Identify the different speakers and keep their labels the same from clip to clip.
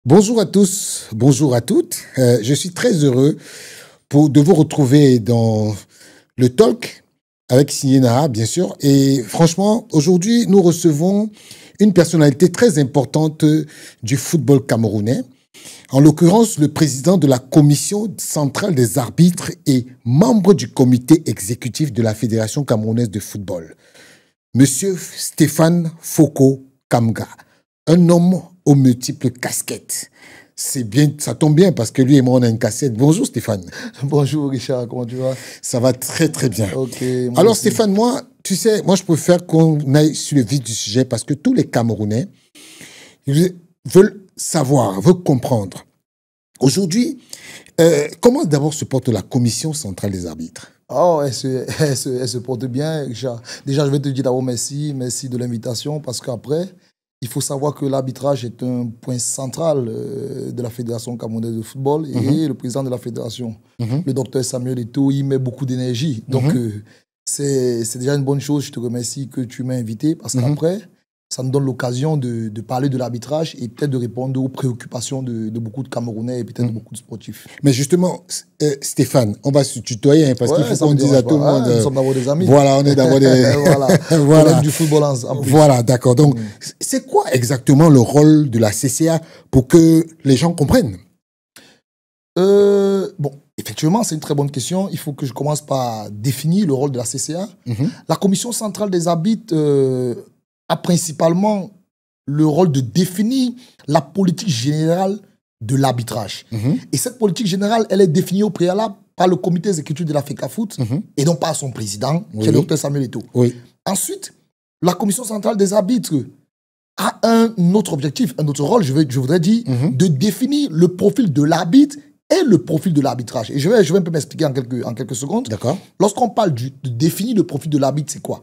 Speaker 1: Bonjour à tous, bonjour à toutes. Je suis très heureux de vous retrouver dans le talk avec Signé Naha, bien sûr. Et franchement, aujourd'hui, nous recevons une personnalité très importante du football camerounais. En l'occurrence, le président de la commission centrale des arbitres et membre du comité exécutif de la Fédération camerounaise de football, Monsieur Stéphane Foko Kamga, un homme aux multiples casquettes. C'est bien, ça tombe bien parce que lui et moi on a une cassette. Bonjour Stéphane.
Speaker 2: Bonjour Richard, comment tu vas?
Speaker 1: Ça va très très bien.
Speaker 2: Ok.
Speaker 1: Alors aussi. Stéphane, moi, tu sais, moi je préfère qu'on aille sur le vif du sujet parce que tous les Camerounais veulent savoir, veulent comprendre. Aujourd'hui, comment d'abord se porte la commission centrale des arbitres?
Speaker 2: Oh, elle se porte bien, Richard. Déjà, je vais te dire d'abord merci de l'invitation parce qu'après, il faut savoir que l'arbitrage est un point central de la Fédération camerounaise de football et le président de la fédération, le docteur Samuel Eto'o, il met beaucoup d'énergie. Donc, c'est déjà une bonne chose. Je te remercie que tu m'as invité parce qu'après, ça nous donne l'occasion de parler de l'arbitrage et peut-être de répondre aux préoccupations de beaucoup de Camerounais et peut-être de beaucoup de sportifs.
Speaker 1: Mais justement, Stéphane, on va se tutoyer parce qu'il faut qu'on dise à tout le monde.
Speaker 2: Nous sommes d'abord des amis.
Speaker 1: Voilà, on est d'abord des...
Speaker 2: voilà. Du football en plus.
Speaker 1: Voilà, d'accord. Donc, c'est quoi exactement le rôle de la CCA pour que les gens comprennent?
Speaker 2: Bon, effectivement, c'est une très bonne question. Il faut que je commence par définir le rôle de la CCA. La Commission centrale des arbitres a principalement le rôle de définir la politique générale de l'arbitrage. Et cette politique générale, elle est définie au préalable par le comité exécutif de la FECAFOOT et non par son président, qui est le docteur Samuel Eto'o. Ensuite, la commission centrale des arbitres a un autre objectif, un autre rôle, je voudrais dire, de définir le profil de l'arbitre et le profil de l'arbitrage. Et je vais un peu m'expliquer en quelques secondes.
Speaker 1: D'accord.
Speaker 2: Lorsqu'on parle de définir le profil de l'arbitre, c'est quoi?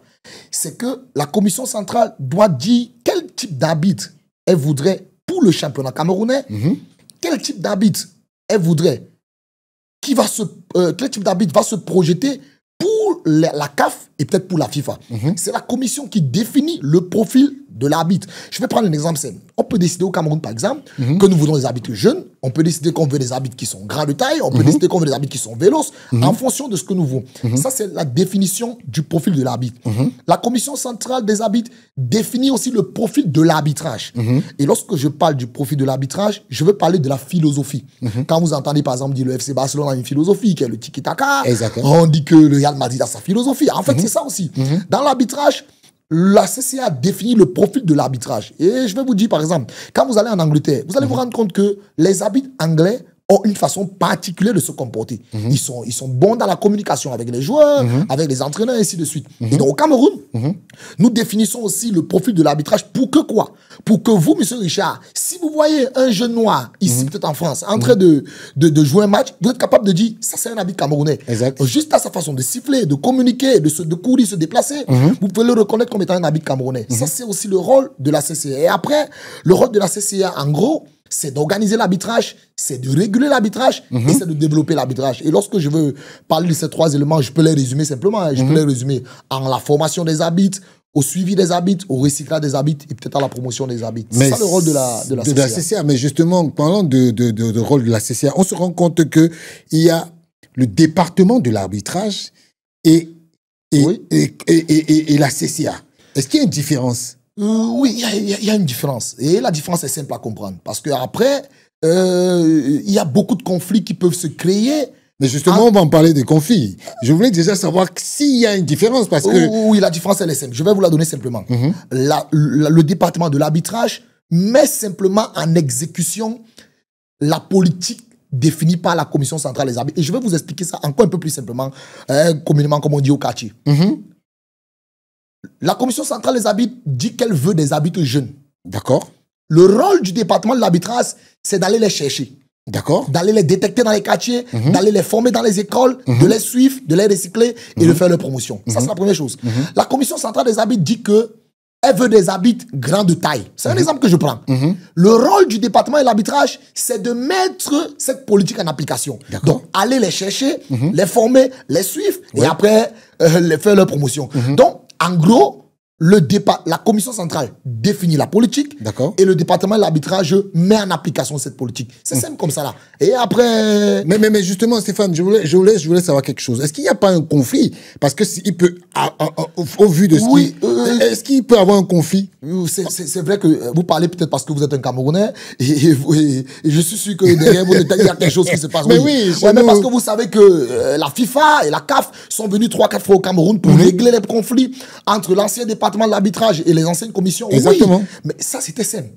Speaker 2: C'est que la commission centrale doit dire quel type d'arbitre elle voudrait pour le championnat camerounais, quel type d'arbitre elle voudrait, quel type d'arbitre va se projeter pour la CAF et peut-être pour la FIFA. C'est la commission qui définit le profil de l'arbitre. Je vais prendre un exemple simple. On peut décider au Cameroun, par exemple, que nous voulons des arbitres jeunes. On peut décider qu'on veut des arbitres qui sont grands de taille. On peut décider qu'on veut des arbitres qui sont véloces en fonction de ce que nous voulons. Ça, c'est la définition du profil de l'arbitre. La commission centrale des arbitres définit aussi le profil de l'arbitrage. Et lorsque je parle du profil de l'arbitrage, je veux parler de la philosophie. Quand vous entendez, par exemple, dire le FC Barcelone a une philosophie qui est le tiki-taka, on dit que le Real Madrid a sa philosophie. En fait, c'est ça aussi. Dans l'arbitrage, la CCA définit le profil de l'arbitrage. Et je vais vous dire, par exemple, quand vous allez en Angleterre, vous allez vous rendre compte que les arbitres anglais ont une façon particulière de se comporter. Ils sont bons dans la communication avec les joueurs, avec les entraîneurs, et ainsi de suite. Et donc, au Cameroun, nous définissons aussi le profil de l'arbitrage pour que quoi? Pour que vous, monsieur Richard, si vous voyez un jeune noir, ici, peut-être en France, en train de jouer un match, vous êtes capable de dire, ça c'est un arbitre camerounais. Juste à sa façon de siffler, de communiquer, de courir, se déplacer, vous pouvez le reconnaître comme étant un arbitre camerounais. Ça, c'est aussi le rôle de la CCA. Et après, le rôle de la CCA, en gros, c'est d'organiser l'arbitrage, c'est de réguler l'arbitrage et c'est de développer l'arbitrage. Et lorsque je veux parler de ces trois éléments, je peux les résumer simplement. Je peux les résumer en la formation des arbitres, au suivi des arbitres, au recyclage des arbitres et peut-être à la promotion des arbitres. C'est ça le rôle de la
Speaker 1: CCA. Mais justement, parlant de rôle de la CCA, on se rend compte qu'il y a le département de l'arbitrage et la CCA. Est-ce qu'il y a une différence?
Speaker 2: Oui, il y a une différence. Et la différence est simple à comprendre. Parce qu'après, il y a beaucoup de conflits qui peuvent se créer.
Speaker 1: Mais justement, on va en parler des conflits. Je voulais déjà savoir s'il y a une différence. Parce que...
Speaker 2: Oui, la différence, elle est simple. Je vais vous la donner simplement. Le département de l'arbitrage met simplement en exécution la politique définie par la commission centrale des arbitres. Et je vais vous expliquer ça encore un peu plus simplement, communément, comme on dit au quartier. La commission centrale des arbitres dit qu'elle veut des arbitres jeunes.
Speaker 1: D'accord.
Speaker 2: Le rôle du département de l'arbitrage, c'est d'aller les chercher.
Speaker 1: D'accord.
Speaker 2: D'aller les détecter dans les quartiers, d'aller les former dans les écoles, de les suivre, de les recycler et de faire leur promotion. Ça, c'est la première chose. La commission centrale des arbitres dit que elle veut des arbitres grands de taille. C'est un exemple que je prends. Le rôle du département de l'arbitrage, c'est de mettre cette politique en application. Donc, aller les chercher, les former, les suivre et après, les faire leur promotion. Donc, en gros, la commission centrale définit la politique et le département de l'arbitrage met en application cette politique. C'est simple comme ça là. Et après...
Speaker 1: Mais justement, Stéphane, je voulais savoir quelque chose. Est-ce qu'il n'y a pas un conflit? Parce que il peut, au vu de ce
Speaker 2: oui,
Speaker 1: est-ce qu'il peut avoir un conflit?
Speaker 2: C'est vrai que vous parlez peut-être parce que vous êtes un Camerounais et je suis sûr que derrière vous, il y a quelque chose qui se passe.
Speaker 1: Mais oui,
Speaker 2: mais parce que vous savez que la FIFA et la CAF sont venus 3-4 fois au Cameroun pour régler les conflits entre l'ancien département de l'arbitrage et les anciennes commissions.
Speaker 1: Exactement.
Speaker 2: Oui, mais ça, c'était simple.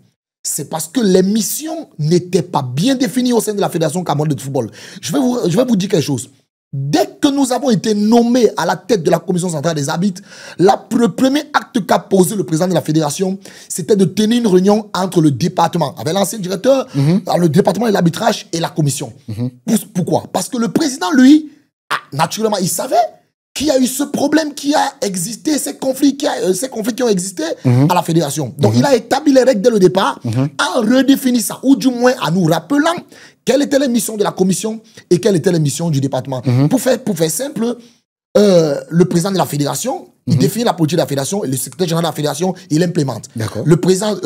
Speaker 2: C'est parce que les missions n'étaient pas bien définies au sein de la Fédération camerounaise de football. Je vais vous dire quelque chose. Dès que nous avons été nommés à la tête de la commission centrale des arbitres, le premier acte qu'a posé le président de la fédération, c'était de tenir une réunion entre le département, avec l'ancien directeur, le département de l'arbitrage et la commission. Pourquoi? Parce que le président, lui, naturellement, il savait qu'il y a eu ce problème qui a existé, ces conflits qui ont existé à la fédération. Donc, il a établi les règles dès le départ, en redéfinissant, ou du moins en nous rappelant quelles étaient les missions de la commission et quelles étaient les missions du département. Pour faire simple, le président de la fédération, il définit la politique de la fédération et le secrétaire général de la fédération, il l'implémente. Le président,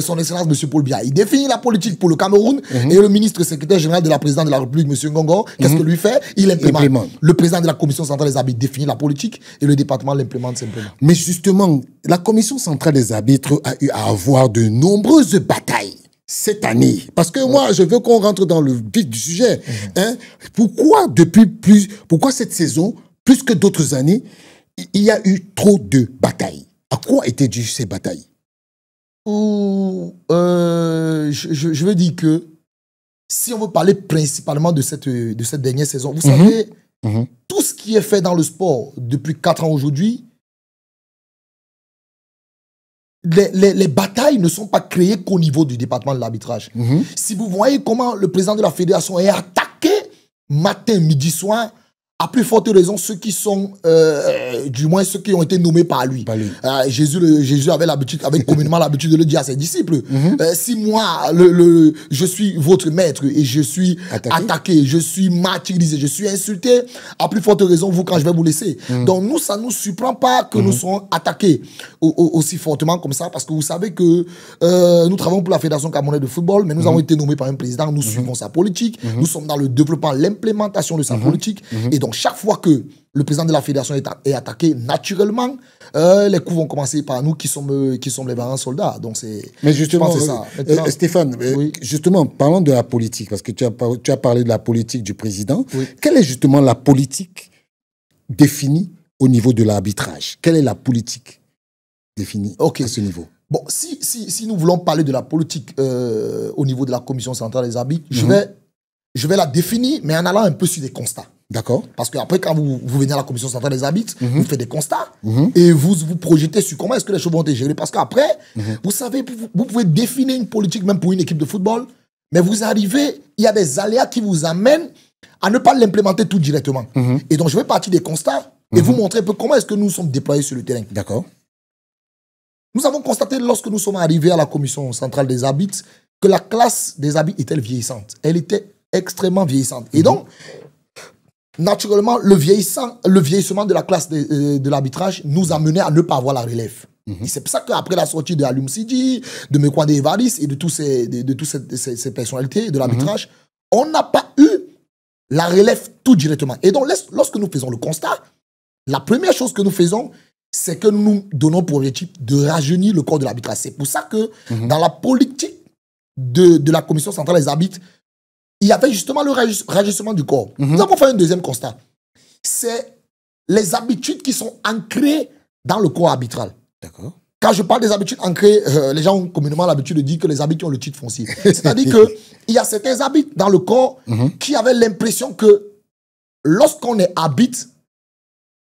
Speaker 2: son excellence, M. Paul Biya, il définit la politique pour le Cameroun et le ministre secrétaire général de la présidence de la République, M. Ngongo, qu'est-ce que lui fait? Il l'implémente. Le président de la commission centrale des arbitres définit la politique et le département l'implémente simplement.
Speaker 1: Mais justement, la commission centrale des arbitres a eu à avoir de nombreuses batailles cette année. Parce que moi, je veux qu'on rentre dans le vif du sujet. Pourquoi cette saison, plus que d'autres années, il y a eu trop de batailles? À quoi étaient dues ces batailles?
Speaker 2: Je veux dire que si on veut parler principalement de cette dernière saison, vous savez, tout ce qui est fait dans le sport depuis 4 ans aujourd'hui, les batailles ne sont pas créées qu'au niveau du département de l'arbitrage. Si vous voyez comment le président de la fédération est attaqué matin, midi, soir, à plus forte raison, ceux qui sont, du moins ceux qui ont été nommés par lui. Jésus avait communément l'habitude de le dire à ses disciples. Si moi, je suis votre maître et je suis attaqué, je suis martyrisé, je suis insulté, à plus forte raison, vous, quand je vais vous laisser. Donc nous, ça ne nous surprend pas que nous soyons attaqués aussi fortement comme ça, parce que vous savez que nous travaillons pour la Fédération camerounaise de football, mais nous avons été nommés par un président, nous suivons sa politique, nous sommes dans le développement, l'implémentation de sa politique, et donc chaque fois que le président de la fédération est attaqué, naturellement, les coups vont commencer par nous qui sommes les vaillants soldats. Donc
Speaker 1: mais justement, ça. Stéphane, justement, parlons de la politique, parce que tu as parlé de la politique du président. Quelle est justement la politique définie au niveau de l'arbitrage? Quelle est la politique définie à ce niveau?
Speaker 2: Bon, si nous voulons parler de la politique au niveau de la commission centrale des arbitres, je vais la définir, mais en allant un peu sur des constats.
Speaker 1: D'accord.
Speaker 2: Parce qu'après, quand vous venez à la commission centrale des arbitres, vous faites des constats et vous projetez sur comment est-ce que les choses vont être gérées. Parce qu'après, vous savez, vous pouvez définir une politique même pour une équipe de football, mais vous arrivez, il y a des aléas qui vous amènent à ne pas l'implémenter tout directement. Et donc, je vais partir des constats et vous montrer un peu comment est-ce que nous sommes déployés sur le terrain.
Speaker 1: D'accord.
Speaker 2: Nous avons constaté, lorsque nous sommes arrivés à la commission centrale des arbitres, que la classe des arbitres était vieillissante. Elle était extrêmement vieillissante. Et donc, naturellement, le vieillissement de la classe de l'arbitrage nous a mené à ne pas avoir la relève. C'est pour ça qu'après la sortie de Alioum Sidi, de Mekwande Evaris et de toutes ces personnalités de l'arbitrage, on n'a pas eu la relève tout directement. Et donc, lorsque nous faisons le constat, la première chose que nous faisons, c'est que nous donnons pour objectif de rajeunir le corps de l'arbitrage. C'est pour ça que dans la politique de la commission centrale des arbitres, il y avait justement le rajeunissement du corps. Nous avons fait un deuxième constat. C'est les habitudes qui sont ancrées dans le corps arbitral.
Speaker 1: D'accord.
Speaker 2: Quand je parle des habitudes ancrées, les gens ont communément l'habitude de dire que les arbitres ont le titre foncier. C'est-à-dire qu'il y a certains arbitres dans le corps qui avaient l'impression que lorsqu'on est arbitre,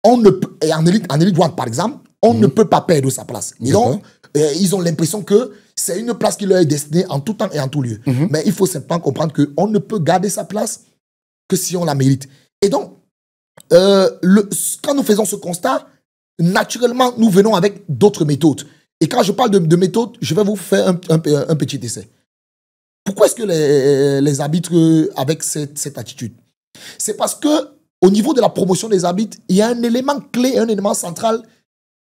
Speaker 2: on ne peut, et en élite one, par exemple, on ne peut pas perdre sa place. Et donc, ils ont l'impression que c'est une place qui leur est destinée en tout temps et en tout lieu. Mais il faut simplement comprendre qu'on ne peut garder sa place que si on la mérite. Et donc, quand nous faisons ce constat, naturellement, nous venons avec d'autres méthodes. Et quand je parle de méthodes, je vais vous faire un petit essai. Pourquoi est-ce que les arbitres avec cette attitude? C'est parce que au niveau de la promotion des arbitres, il y a un élément clé, un élément central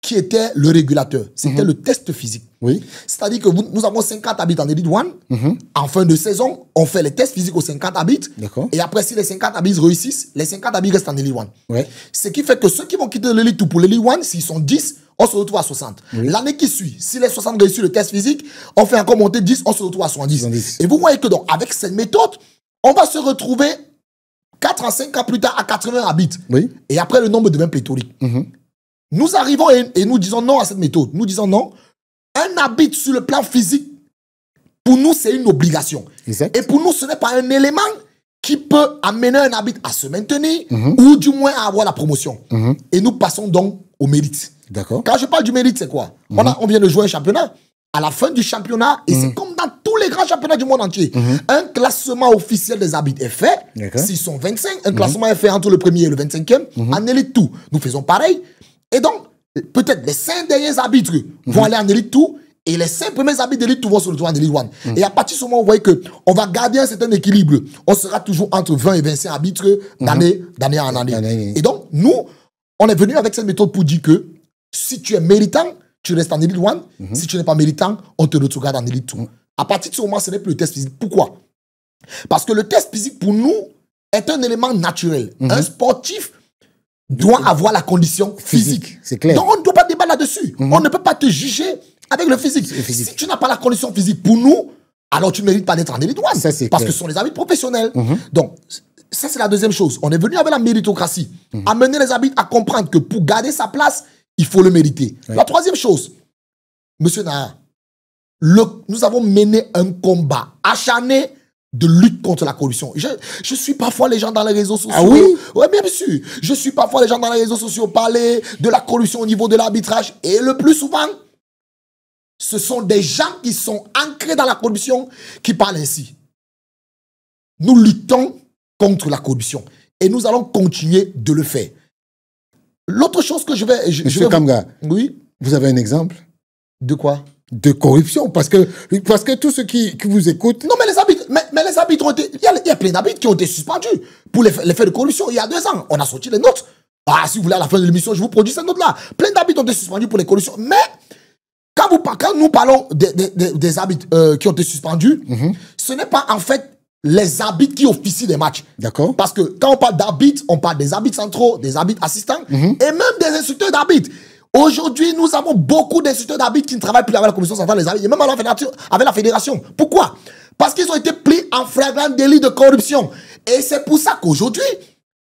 Speaker 2: qui était le régulateur. C'était le test physique.
Speaker 1: Oui.
Speaker 2: C'est-à-dire que nous avons 50 arbitres en Elite One. En fin de saison, on fait les tests physiques aux 50 arbitres.
Speaker 1: D'accord.
Speaker 2: Et après, si les 50 arbitres réussissent, les 50 arbitres restent en Elite One.
Speaker 1: Ouais.
Speaker 2: Ce qui fait que ceux qui vont quitter l'Elite 2 pour l'Elite One, s'ils sont 10, on se retrouve à 60.
Speaker 1: Oui.
Speaker 2: L'année qui suit, si les 60 réussissent le test physique, on fait encore monter 10, on se retrouve à 70.
Speaker 1: 70.
Speaker 2: Et vous voyez que donc, avec cette méthode, on va se retrouver 4 à 5 ans plus tard à 80 arbitres.
Speaker 1: Oui.
Speaker 2: Et après, le nombre devient pléthorique. Nous arrivons et nous disons non à cette méthode. Nous disons non. Un arbitre sur le plan physique, pour nous, c'est une obligation.
Speaker 1: Exact.
Speaker 2: Et pour nous, ce n'est pas un élément qui peut amener un arbitre à se maintenir ou du moins à avoir la promotion. Et nous passons donc au mérite.
Speaker 1: D'accord.
Speaker 2: Quand je parle du mérite, c'est quoi? On vient de jouer un championnat. À la fin du championnat, et c'est comme dans tous les grands championnats du monde entier, un classement officiel des arbitres est fait. S'ils sont 25, un classement est fait entre le premier et le 25e. En élite tout, nous faisons pareil. Et donc, peut-être les 5 derniers arbitres vont aller en élite tout, et les 5 premiers arbitres d'élite tout vont se retrouver en élite one. Et à partir de ce moment, vous voyez qu'on va garder un certain équilibre. On sera toujours entre 20 et 25 arbitres d'année en année. Et donc, nous, on est venu avec cette méthode pour dire que si tu es méritant, tu restes en Elite One. Si tu n'es pas méritant, on te regarde en Elite 2. À partir de ce moment, ce n'est plus le test physique. Pourquoi? Parce que le test physique, pour nous, est un élément naturel. Un sportif doit avoir la condition physique.
Speaker 1: C'est clair.
Speaker 2: Donc, on ne doit pas débattre là-dessus. On ne peut pas te juger avec le physique. Si tu n'as pas la condition physique pour nous, alors tu ne mérites pas d'être en Elite One. Parce que ce sont les arbitres professionnels. Donc, ça, c'est la deuxième chose. On est venu avec la méritocratie. Amener les arbitres à comprendre que pour garder sa place, il faut le mériter. La troisième chose, Monsieur Naha, nous avons mené un combat acharné de lutte contre la corruption. Je suis parfois les gens dans les réseaux sociaux.
Speaker 1: Ah oui?
Speaker 2: Oui, bien sûr. Je suis parfois les gens dans les réseaux sociaux parler de la corruption au niveau de l'arbitrage. Et le plus souvent, ce sont des gens qui sont ancrés dans la corruption qui parlent ainsi. Nous luttons contre la corruption. Et nous allons continuer de le faire. L'autre chose que je vais...
Speaker 1: Monsieur Kamga,
Speaker 2: oui?
Speaker 1: vous avez un exemple?
Speaker 2: De quoi?
Speaker 1: De corruption. Parce que tous ceux qui vous écoutent...
Speaker 2: Non, mais les arbitres ont été... Il y a plein d'arbitres qui ont été suspendus pour les faits de corruption. Il y a 2 ans, on a sorti les notes. Ah, si vous voulez, à la fin de l'émission, je vous produis ces notes-là. Plein d'arbitres ont été suspendus pour les corruptions. Mais, quand nous parlons des arbitres qui ont été suspendus, ce n'est pas en fait les arbitres qui officient des matchs.
Speaker 1: D'accord.
Speaker 2: Parce que quand on parle d'arbitres, on parle des arbitres centraux, des arbitres assistants et même des instructeurs d'arbitres. Aujourd'hui, nous avons beaucoup d'instructeurs d'arbitres qui ne travaillent plus avec la commission centrale des arbitres et même avec la fédération. Pourquoi? Parce qu'ils ont été pris en flagrant délit de corruption. Et c'est pour ça qu'aujourd'hui,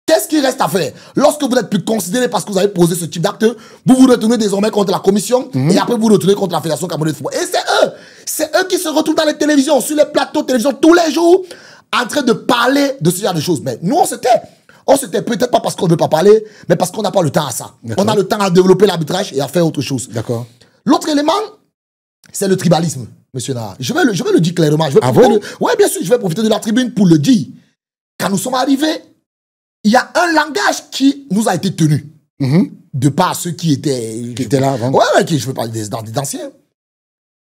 Speaker 2: qu'est-ce qu'il reste à faire? Lorsque vous n'êtes plus considéré parce que vous avez posé ce type d'acte, vous vous retournez désormais contre la commission et après vous vous retournez contre la fédération camerounaise de football. Et c'est eux qui se retrouvent dans les télévisions, sur les plateaux de télévision tous les jours, en train de parler de ce genre de choses. Mais nous, on se tait. On se tait peut-être pas parce qu'on ne veut pas parler, mais parce qu'on n'a pas le temps à ça. On a le temps à développer l'arbitrage et à faire autre chose.
Speaker 1: D'accord.
Speaker 2: L'autre élément, c'est le tribalisme, monsieur Naha. Je vais le dire clairement. Oui, bien sûr, je vais profiter de la tribune pour le dire. Quand nous sommes arrivés, il y a un langage qui nous a été tenu. De par ceux qui étaient
Speaker 1: là avant.
Speaker 2: Ouais, je veux parler des anciens.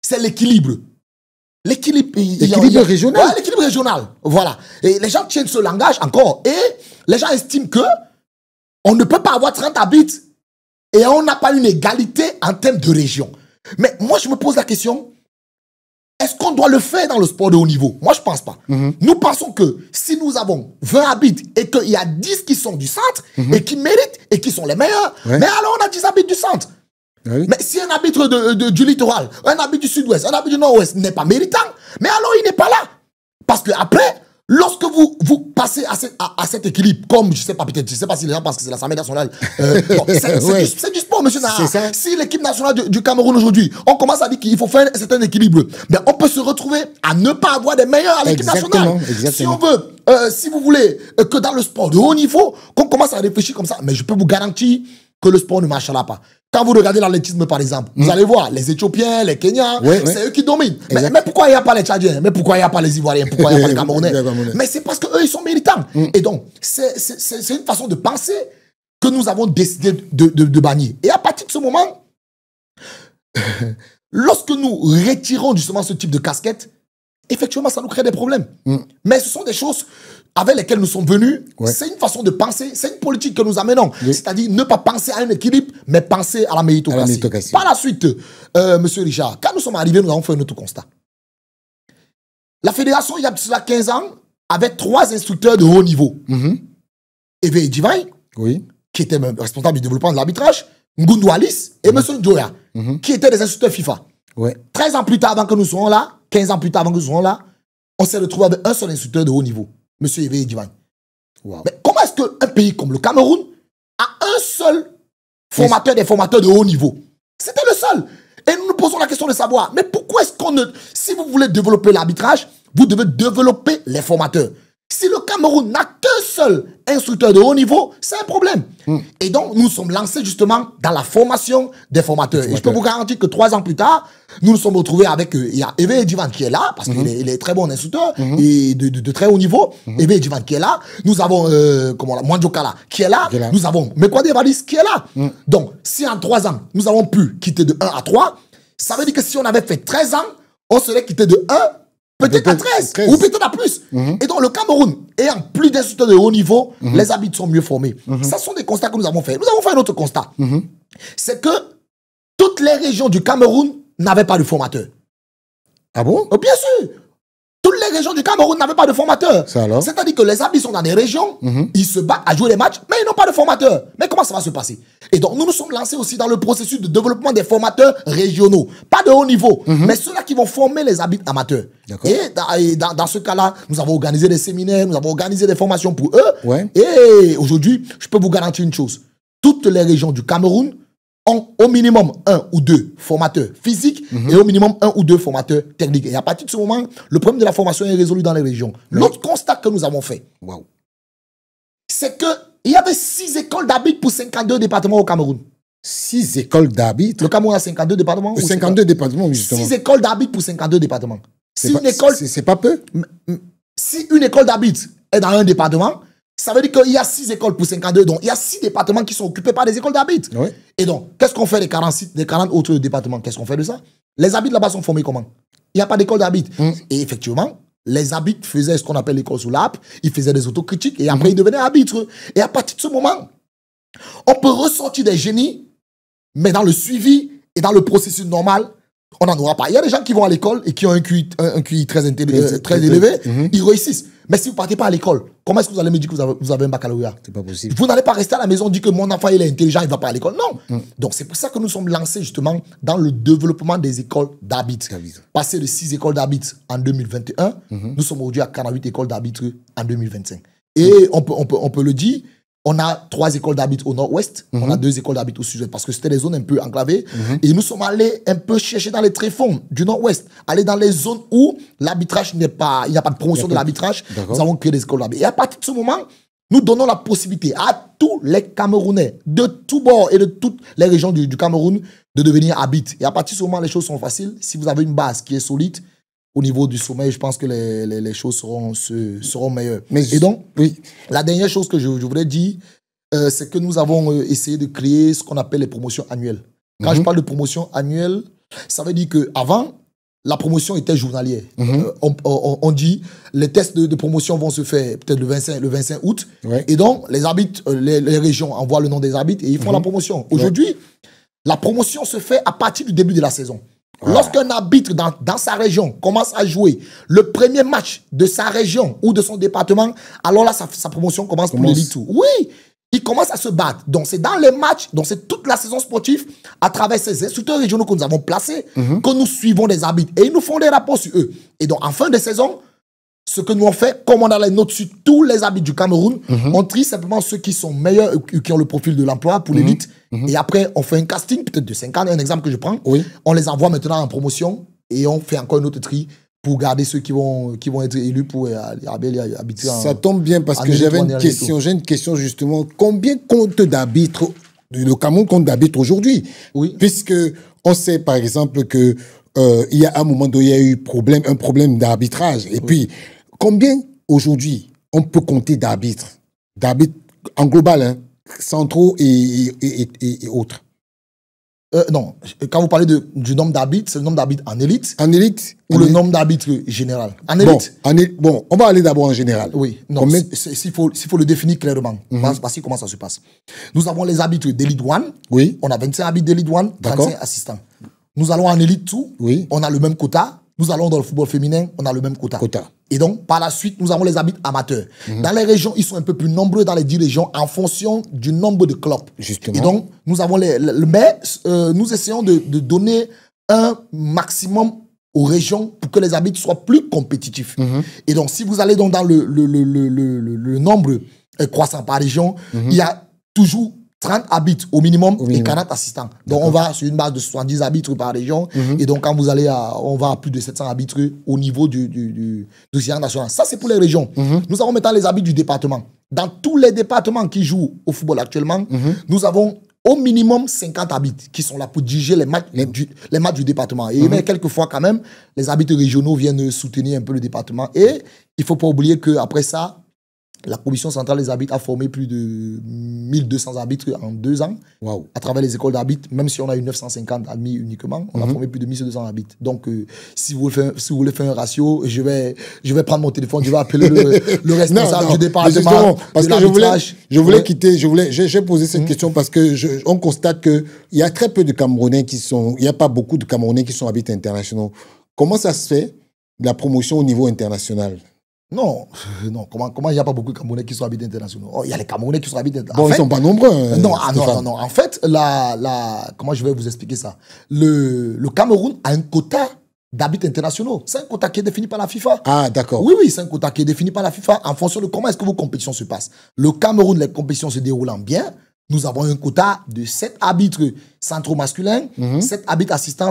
Speaker 2: C'est l'équilibre. L'équilibre
Speaker 1: régional.
Speaker 2: Ouais, l'équilibre régional. Voilà. Et les gens tiennent ce langage encore. Et les gens estiment que on ne peut pas avoir 30 arbitres et on n'a pas une égalité en termes de région. Mais moi, je me pose la question, est-ce qu'on doit le faire dans le sport de haut niveau? Moi, je ne pense pas. Nous pensons que si nous avons 20 arbitres et qu'il y a 10 qui sont du centre et qui méritent et qui sont les meilleurs, mais alors on a 10 arbitres du centre. Oui. Mais si un arbitre du littoral, un arbitre du sud-ouest, un arbitre du nord-ouest n'est pas méritant, mais alors il n'est pas là. Parce que après, lorsque vous passez à cet équilibre, comme, je sais pas, peut-être, je sais pas si les gens pensent que c'est l'Assemblée nationale, c'est du sport, monsieur Naha. Si l'équipe nationale du Cameroun aujourd'hui, on commence à dire qu'il faut faire un certain équilibre, ben on peut se retrouver à ne pas avoir des meilleurs à l'équipe nationale. Si on veut, si vous voulez, que dans le sport de haut niveau, qu'on commence à réfléchir comme ça, mais je peux vous garantir que le sport ne marchera pas. Quand vous regardez l'athlétisme, par exemple, vous allez voir, les Éthiopiens, les Kenyans, c'est eux qui dominent. Mais pourquoi il n'y a pas les Tchadiens? Mais pourquoi il n'y a pas les Ivoiriens? Pourquoi il n'y a pas les Camerounais? Mais c'est parce qu'eux, ils sont méritants. Et donc, c'est une façon de penser que nous avons décidé de bannir. Et à partir de ce moment, lorsque nous retirons justement ce type de casquette, effectivement, ça nous crée des problèmes. Mais ce sont des choses avec lesquelles nous sommes venus.
Speaker 1: Ouais.
Speaker 2: C'est une façon de penser, c'est une politique que nous amenons.
Speaker 1: Oui.
Speaker 2: C'est-à-dire ne pas penser à un équilibre, mais penser à la méritocratie. Par la suite, Monsieur Richard, quand nous sommes arrivés, nous avons fait un autre constat. La fédération, il y a cela 15 ans, avait 3 instructeurs de haut niveau. Eve Divine,
Speaker 1: Oui.
Speaker 2: qui était même responsable du développement de l'arbitrage, Ngundu Alice et M. Njoya, qui étaient des instructeurs FIFA.
Speaker 1: Ouais.
Speaker 2: 13 ans plus tard, avant que nous soyons là, 15 ans plus tard, avant que nous soyons là, on s'est retrouvé avec un seul instructeur de haut niveau, M. Eve Divine.
Speaker 1: Wow.
Speaker 2: Mais comment est-ce qu'un pays comme le Cameroun a un seul formateur des formateurs de haut niveau? C'était le seul. Et nous nous posons la question de savoir, mais pourquoi est-ce qu'on ne... Si vous voulez développer l'arbitrage, vous devez développer les formateurs. Si le Cameroun n'a qu'un seul instructeur de haut niveau, c'est un problème. Et donc, nous sommes lancés justement dans la formation des formateurs. Et je peux vous garantir que 3 ans plus tard, nous nous sommes retrouvés avec... il y a Eve Edivan qui est là, parce qu'il est très bon instructeur, et de très haut niveau. Eve Edivan qui est là. Nous avons Mwandjokala qui est là. Nous avons Mekwade Vadis qui est là. Donc, si en 3 ans, nous avons pu quitter de 1 à 3, ça veut dire que si on avait fait 13 ans, on serait quitté de 1 peut-être à 13, ou peut-être à plus. Et donc, le Cameroun, ayant plus d'instructeurs de haut niveau, les arbitres sont mieux formés. Ça sont des constats que nous avons fait. Nous avons fait un autre constat. C'est que toutes les régions du Cameroun n'avaient pas de formateur.
Speaker 1: Ah bon?
Speaker 2: Bien sûr. Toutes les régions du Cameroun n'avaient pas de formateur. C'est-à-dire que les arbitres sont dans des régions, ils se battent à jouer les matchs, mais ils n'ont pas de formateur. Mais comment ça va se passer? Et donc, nous nous sommes lancés aussi dans le processus de développement des formateurs régionaux. Pas de haut niveau, mais ceux-là qui vont former les arbitres amateurs. Et dans ce cas-là, nous avons organisé des séminaires, nous avons organisé des formations pour eux.
Speaker 1: Ouais.
Speaker 2: Et aujourd'hui, je peux vous garantir une chose. Toutes les régions du Cameroun ont au minimum 1 ou 2 formateurs physiques et au minimum 1 ou 2 formateurs techniques. Et à partir de ce moment, le problème de la formation est résolu dans les régions. L'autre constat que nous avons fait, c'est qu'il y avait 6 écoles d'arbitres pour 52 départements au Cameroun.
Speaker 1: 6 écoles d'arbitres?
Speaker 2: Le Cameroun a 52 départements?
Speaker 1: 52 départements, justement.
Speaker 2: 6 écoles d'arbitres pour 52 départements.
Speaker 1: C'est pas peu?
Speaker 2: Si une école d'arbitres est dans un département, ça veut dire qu'il y a 6 écoles pour 52, donc il y a 6 départements qui sont occupés par des écoles d'arbitres.
Speaker 1: Oui.
Speaker 2: Et donc, qu'est-ce qu'on fait des 40 autres départements? Qu'est-ce qu'on fait de ça? Les arbitres là-bas sont formés comment? Il n'y a pas d'école d'arbitres. Et effectivement, les arbitres faisaient ce qu'on appelle l'école sous l'app, ils faisaient des autocritiques et après ils devenaient arbitres. Et à partir de ce moment, on peut ressortir des génies, mais dans le suivi et dans le processus normal, on n'en aura pas. Il y a des gens qui vont à l'école et qui ont un QI très élevé, ils réussissent. Mais si vous ne partez pas à l'école, comment est-ce que vous allez me dire que vous avez un baccalauréat?
Speaker 1: C'est pas possible.
Speaker 2: Vous n'allez pas rester à la maison et dire que mon enfant il est intelligent, il ne va pas à l'école. Non. Donc c'est pour ça que nous sommes lancés justement dans le développement des écoles d'arbitres. Passé de 6 écoles d'arbitres en 2021, nous sommes aujourd'hui à 48 écoles d'arbitres en 2025. Et on peut le dire, on a 3 écoles d'arbitres au nord-ouest, on a 2 écoles d'arbitres au sud-ouest, parce que c'était des zones un peu enclavées. Et nous sommes allés un peu chercher dans les tréfonds du nord-ouest, aller dans les zones où l'arbitrage n'est pas, il n'y a pas de promotion de l'arbitrage. Nous avons créé des écoles d'arbitres. Et à partir de ce moment, nous donnons la possibilité à tous les Camerounais de tous bords et de toutes les régions du Cameroun de devenir arbitres. Et à partir de ce moment, les choses sont faciles. Si vous avez une base qui est solide, au niveau du sommeil, je pense que les choses seront meilleures. Et donc, la dernière chose que je voudrais dire, c'est que nous avons essayé de créer ce qu'on appelle les promotions annuelles. Quand je parle de promotion annuelle, ça veut dire qu'avant, la promotion était journalière. On dit les tests de promotion vont se faire peut-être le 25 août. Et donc, les arbitres, les régions envoient le nom des arbitres et ils font la promotion. Aujourd'hui, la promotion se fait à partir du début de la saison. Lorsqu'un arbitre dans sa région commence à jouer le premier match de sa région ou de son département, alors là, sa promotion commence pour l'élite. Oui, il commence à se battre. Donc, c'est dans les matchs, donc c'est toute la saison sportive, à travers ces instructeurs régionaux que nous avons placés, que nous suivons des arbitres. Et ils nous font des rapports sur eux. Et donc, en fin de saison, ce que nous avons fait, comme on a les notes sur tous les arbitres du Cameroun, on trie simplement ceux qui sont meilleurs, qui ont le profil de l'emploi pour l'élite. Et après, on fait un casting, peut-être de 5 ans, un exemple que je prends. On les envoie maintenant en promotion et on fait encore une autre tri pour garder ceux qui vont être élus pour habiter en...
Speaker 1: Ça tombe bien parce que j'avais une question. J'ai une question justement. Combien compte d'arbitres le Cameroun compte d'arbitres aujourd'hui? Puisque on sait par exemple que il y a un moment où il y a eu un problème d'arbitrage. Et puis, combien aujourd'hui on peut compter d'arbitres en global, hein, centraux et autres?
Speaker 2: Non, quand vous parlez du nombre d'arbitres, c'est le nombre d'arbitres en élite.
Speaker 1: En élite
Speaker 2: Ou le nombre d'arbitres général. En élite.
Speaker 1: Bon, on va aller d'abord en général.
Speaker 2: Oui, non, s'il faut le définir clairement. Parce que comment ça se passe. Nous avons les arbitres d'élite 1.
Speaker 1: Oui.
Speaker 2: On a 25 arbitres d'élite 1, 35 assistants. Nous allons en élite 2.
Speaker 1: Oui.
Speaker 2: On a le même quota. Nous allons dans le football féminin, on a le même quota. Et donc, par la suite, nous avons les arbitres amateurs. Dans les régions, ils sont un peu plus nombreux dans les 10 régions en fonction du nombre de clubs.
Speaker 1: Justement.
Speaker 2: Et donc, nous avons nous essayons de donner un maximum aux régions pour que les arbitres soient plus compétitifs. Et donc, si vous allez donc dans le nombre croissant par région, il y a toujours 30 arbitres au minimum et 40 assistants. Donc, on va sur une base de 70 arbitres par région. Et donc, quand vous allez on va à plus de 700 arbitres au niveau du circuit national. Ça, c'est pour les régions. Nous avons maintenant les arbitres du département. Dans tous les départements qui jouent au football actuellement, nous avons au minimum 50 arbitres qui sont là pour diriger les matchs du département. Et mais quelquefois, quand même, les arbitres régionaux viennent soutenir un peu le département. Et il ne faut pas oublier qu'après ça, la commission centrale des arbitres a formé plus de 1200 arbitres en 2 ans.
Speaker 1: Wow.
Speaker 2: À travers les écoles d'arbitres. Même si on a eu 950 admis uniquement, on a formé plus de 1200 arbitres. Donc, si vous voulez faire un ratio, je vais prendre mon téléphone, je vais appeler le responsable du département.
Speaker 1: Parce que j'ai posé cette question parce que on constate qu'il y a très peu de Camerounais il n'y a pas beaucoup de Camerounais qui sont arbitres internationaux. Comment ça se fait, la promotion au niveau international?
Speaker 2: Non, comment il n'y a pas beaucoup de Camerounais qui sont arbitres internationaux? Oh, il y a les Camerounais qui sont arbitres internationaux.
Speaker 1: Bon, ils ne sont pas nombreux.
Speaker 2: Non. En fait, comment je vais vous expliquer ça? Le Cameroun a un quota d'arbitres internationaux. C'est un quota qui est défini par la FIFA.
Speaker 1: Ah, d'accord.
Speaker 2: Oui, c'est un quota qui est défini par la FIFA en fonction de comment est-ce que vos compétitions se passent. Le Cameroun, les compétitions se déroulant bien. Nous avons un quota de 7 arbitres centraux masculins, 7 arbitres assistants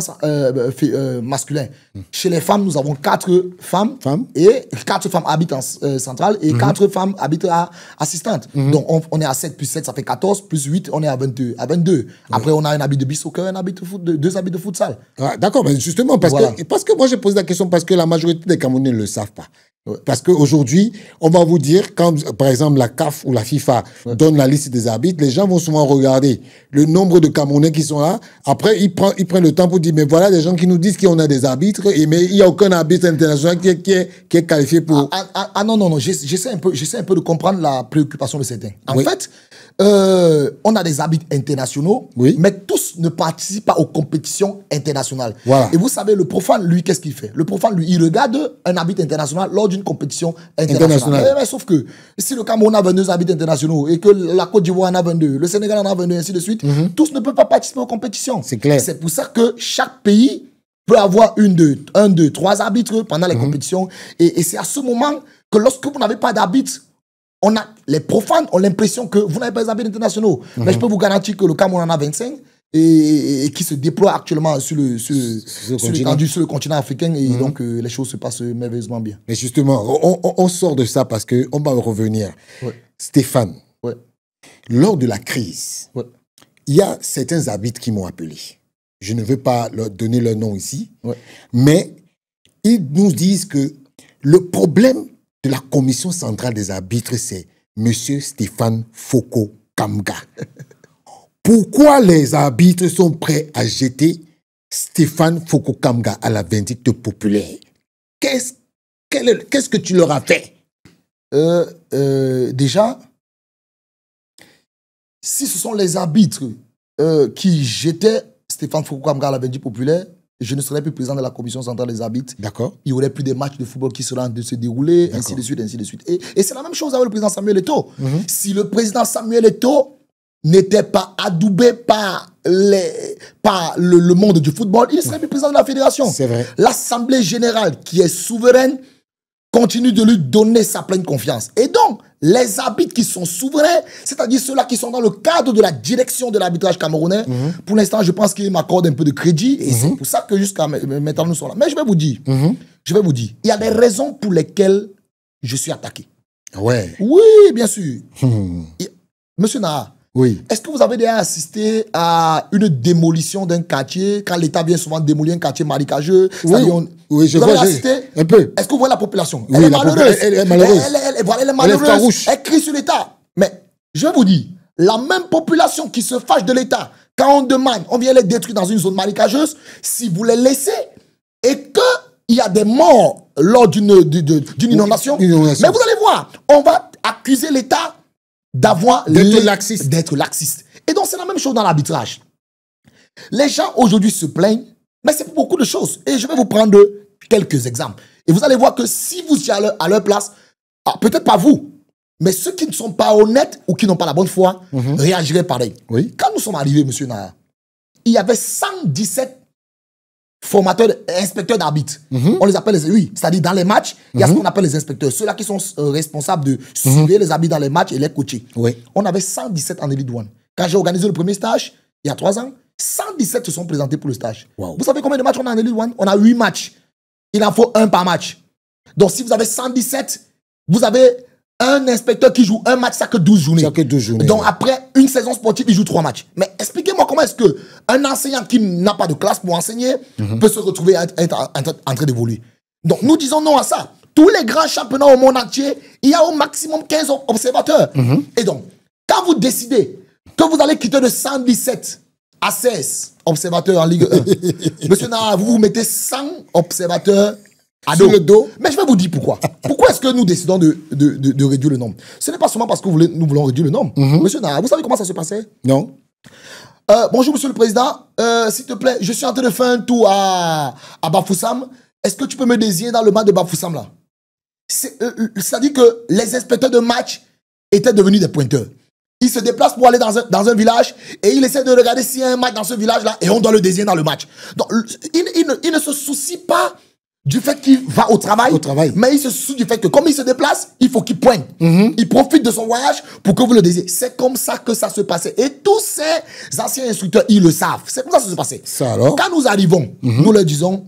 Speaker 2: masculins. Chez les femmes, nous avons 4 femmes et 4 femmes arbitres centrales et 4 femmes arbitres assistantes. Donc, on est à 7 plus 7, ça fait 14, plus 8, on est à 22. Après, on a un arbitre de beach soccer, deux arbitres de futsal.
Speaker 1: Ah, d'accord, mais justement, parce que moi, j'ai posé la question parce que la majorité des Camerounais ne le savent pas. Parce qu'aujourd'hui, on va vous dire, quand par exemple la CAF ou la FIFA donne la liste des arbitres, les gens vont souvent regarder le nombre de Camerounais qui sont là. Après, ils prennent le temps pour dire, mais voilà des gens qui nous disent qu'on a des arbitres, mais il n'y a aucun arbitre international qui est qualifié pour...
Speaker 2: Non, j'essaie un peu de comprendre la préoccupation de certains. En fait, on a des arbitres internationaux, mais tous ne participent pas aux compétitions internationales. Voilà. Et vous savez, le profane, lui, qu'est-ce qu'il fait? Le profane, lui, il regarde un arbitre international lors d'une compétition internationale. Mais sauf que si le Cameroun a 22 arbitres internationaux et que la Côte d'Ivoire en a 22, le Sénégal en a 22, ainsi de suite, tous ne peuvent pas participer aux compétitions.
Speaker 1: C'est clair.
Speaker 2: C'est pour ça que chaque pays peut avoir 1, 2, 3 arbitres pendant les compétitions. Et c'est à ce moment que lorsque vous n'avez pas d'arbitre, les profanes ont l'impression que vous n'avez pas d'arbitres internationaux. Mais je peux vous garantir que le Cameroun en a 25 et qui se déploie actuellement sur le continent africain. Et donc, les choses se passent merveilleusement bien.
Speaker 1: Mais justement, on sort de ça parce qu'on va revenir. Stéphane, lors de la crise, il y a certains arbitres qui m'ont appelé. Je ne veux pas leur donner leur nom ici, mais ils nous disent que le problème de la commission centrale des arbitres, c'est M. Stéphane Foko Kamga. Pourquoi les arbitres sont prêts à jeter Stéphane Foko Kamga à la vindicte populaire? Qu'est-ce que tu leur as fait?
Speaker 2: Déjà, si ce sont les arbitres qui jetaient Stéphane Foko Kamga à la vindicte populaire, je ne serais plus président de la commission centrale des arbitres.
Speaker 1: D'accord.
Speaker 2: Il n'y aurait plus de matchs de football qui seraient en train de se dérouler, ainsi de suite, ainsi de suite. Et c'est la même chose avec le président Samuel Eto'o. Si le président Samuel Eto'o n'était pas adoubé par le monde du football, il ne serait plus président de la fédération.
Speaker 1: C'est vrai.
Speaker 2: L'Assemblée générale, qui est souveraine, continue de lui donner sa pleine confiance. Et donc, les arbitres qui sont souverains, c'est-à-dire ceux-là qui sont dans le cadre de la direction de l'arbitrage camerounais, pour l'instant, je pense qu'ils m'accordent un peu de crédit. Et c'est pour ça que jusqu'à maintenant, nous sommes là. Mais je vais vous dire, il y a des raisons pour lesquelles je suis attaqué.
Speaker 1: Ouais.
Speaker 2: Oui, bien sûr. Monsieur Naha, est-ce que vous avez déjà assisté à une démolition d'un quartier, quand l'État vient souvent démolir un quartier marécageux?
Speaker 1: Oui, je vois un peu.
Speaker 2: Est-ce que vous voyez la population?
Speaker 1: Elle est malheureuse. Elle est malheureuse.
Speaker 2: Elle est malheureuse. Elle crie sur l'État. Mais je vais vous dire, la même population qui se fâche de l'État, quand on demande, on vient les détruire dans une zone marécageuse, si vous les laissez et qu'il y a des morts lors d'une inondation, mais vous allez voir, on va accuser l'État d'être laxiste. Et donc, c'est la même chose dans l'arbitrage. Les gens aujourd'hui se plaignent, mais c'est pour beaucoup de choses. Et je vais vous prendre quelques exemples. Et vous allez voir que si vous étiez à leur place, peut-être pas vous, mais ceux qui ne sont pas honnêtes ou qui n'ont pas la bonne foi réagiraient pareil.
Speaker 1: Oui.
Speaker 2: Quand nous sommes arrivés, monsieur Nara, il y avait 117 formateurs, inspecteurs d'arbitres. On les appelle c'est-à-dire dans les matchs, il y a ce qu'on appelle les inspecteurs. Ceux-là qui sont responsables de suivre les arbitres dans les matchs et les coacher.
Speaker 1: Oui.
Speaker 2: On avait 117 en Elite One. Quand j'ai organisé le premier stage, il y a 3 ans, 117 se sont présentés pour le stage.
Speaker 1: Wow.
Speaker 2: Vous savez combien de matchs on a en Elite One? On a 8 matchs. Il en faut 1 par match. Donc si vous avez 117, vous avez un inspecteur qui joue un match chaque 12 journées.
Speaker 1: Chaque 12 journées.
Speaker 2: Donc après une saison sportive, il joue 3 matchs. Mais expliquez-moi comment est-ce qu'un enseignant qui n'a pas de classe pour enseigner peut se retrouver être en train d'évoluer. Donc nous disons non à ça. Tous les grands championnats au monde entier, il y a au maximum 15 observateurs. Et donc, quand vous décidez que vous allez quitter de 117 à 16 observateurs en Ligue 1, monsieur Nara, vous mettez 100 observateurs
Speaker 1: sur le dos.
Speaker 2: Mais je vais vous dire pourquoi. Pourquoi est-ce que nous décidons de réduire le nombre? Ce n'est pas seulement parce que nous voulons réduire le nombre. Monsieur Nara, vous savez comment ça se passait?
Speaker 1: Non.
Speaker 2: Bonjour, monsieur le président. S'il te plaît, je suis en train de faire un tour à Bafoussam. Est-ce que tu peux me désigner dans le match de Bafoussam là? C'est-à-dire que les inspecteurs de match étaient devenus des pointeurs. Ils se déplacent pour aller dans un village et ils essaient de regarder s'il y a un match dans ce village-là et on doit le désigner dans le match. Donc, il ne se soucie pas du fait qu'il va au travail, mais il se soucie du fait que comme il se déplace, il faut qu'il pointe. Il profite de son voyage pour que vous le désigniez. C'est comme ça que ça se passait. Et tous ces anciens instructeurs, ils le savent. C'est comme ça que ça se passait.
Speaker 1: Ça alors?
Speaker 2: Quand nous arrivons, nous leur disons,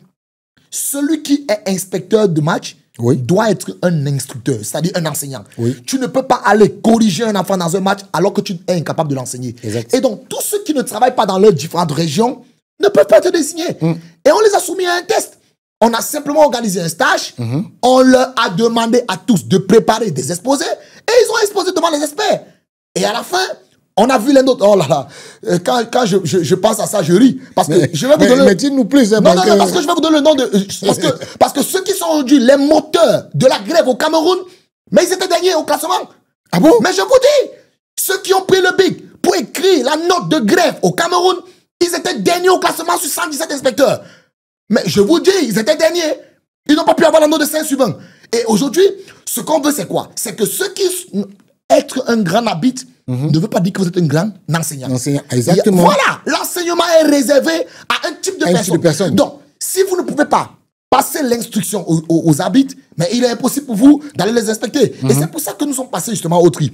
Speaker 2: celui qui est inspecteur de match doit être un instructeur, c'est-à-dire un enseignant. Tu ne peux pas aller corriger un enfant dans un match alors que tu es incapable de l'enseigner. Et donc, tous ceux qui ne travaillent pas dans leurs différentes régions ne peuvent pas être désignés. Et on les a soumis à un test. On a simplement organisé un stage. On leur a demandé à tous de préparer des exposés. Et ils ont exposé devant les experts. Et à la fin, on a vu les notes. Oh là là. Quand je pense à ça, je ris. Parce que je vais vous donner...
Speaker 1: Mais dis-nous plus.
Speaker 2: Non, parce que je vais vous donner le nom de... Parce que ceux qui sont aujourd'hui les moteurs de la grève au Cameroun, mais ils étaient derniers au classement.
Speaker 1: Ah bon?
Speaker 2: Mais je vous dis, ceux qui ont pris le BIC pour écrire la note de grève au Cameroun, ils étaient derniers au classement sur 117 inspecteurs. Mais je vous dis, ils étaient derniers. Ils n'ont pas pu avoir la note de 5 suivants. Et aujourd'hui, ce qu'on veut, c'est quoi? C'est que ceux qui... Être un grand habit ne veut pas dire que vous êtes un grand enseignant.
Speaker 1: Exactement.
Speaker 2: Voilà, l'enseignement est réservé à un type de personne. Donc, si vous ne pouvez pas passer l'instruction aux habits, mais il est impossible pour vous d'aller les inspecter. Et c'est pour ça que nous sommes passés justement au tri.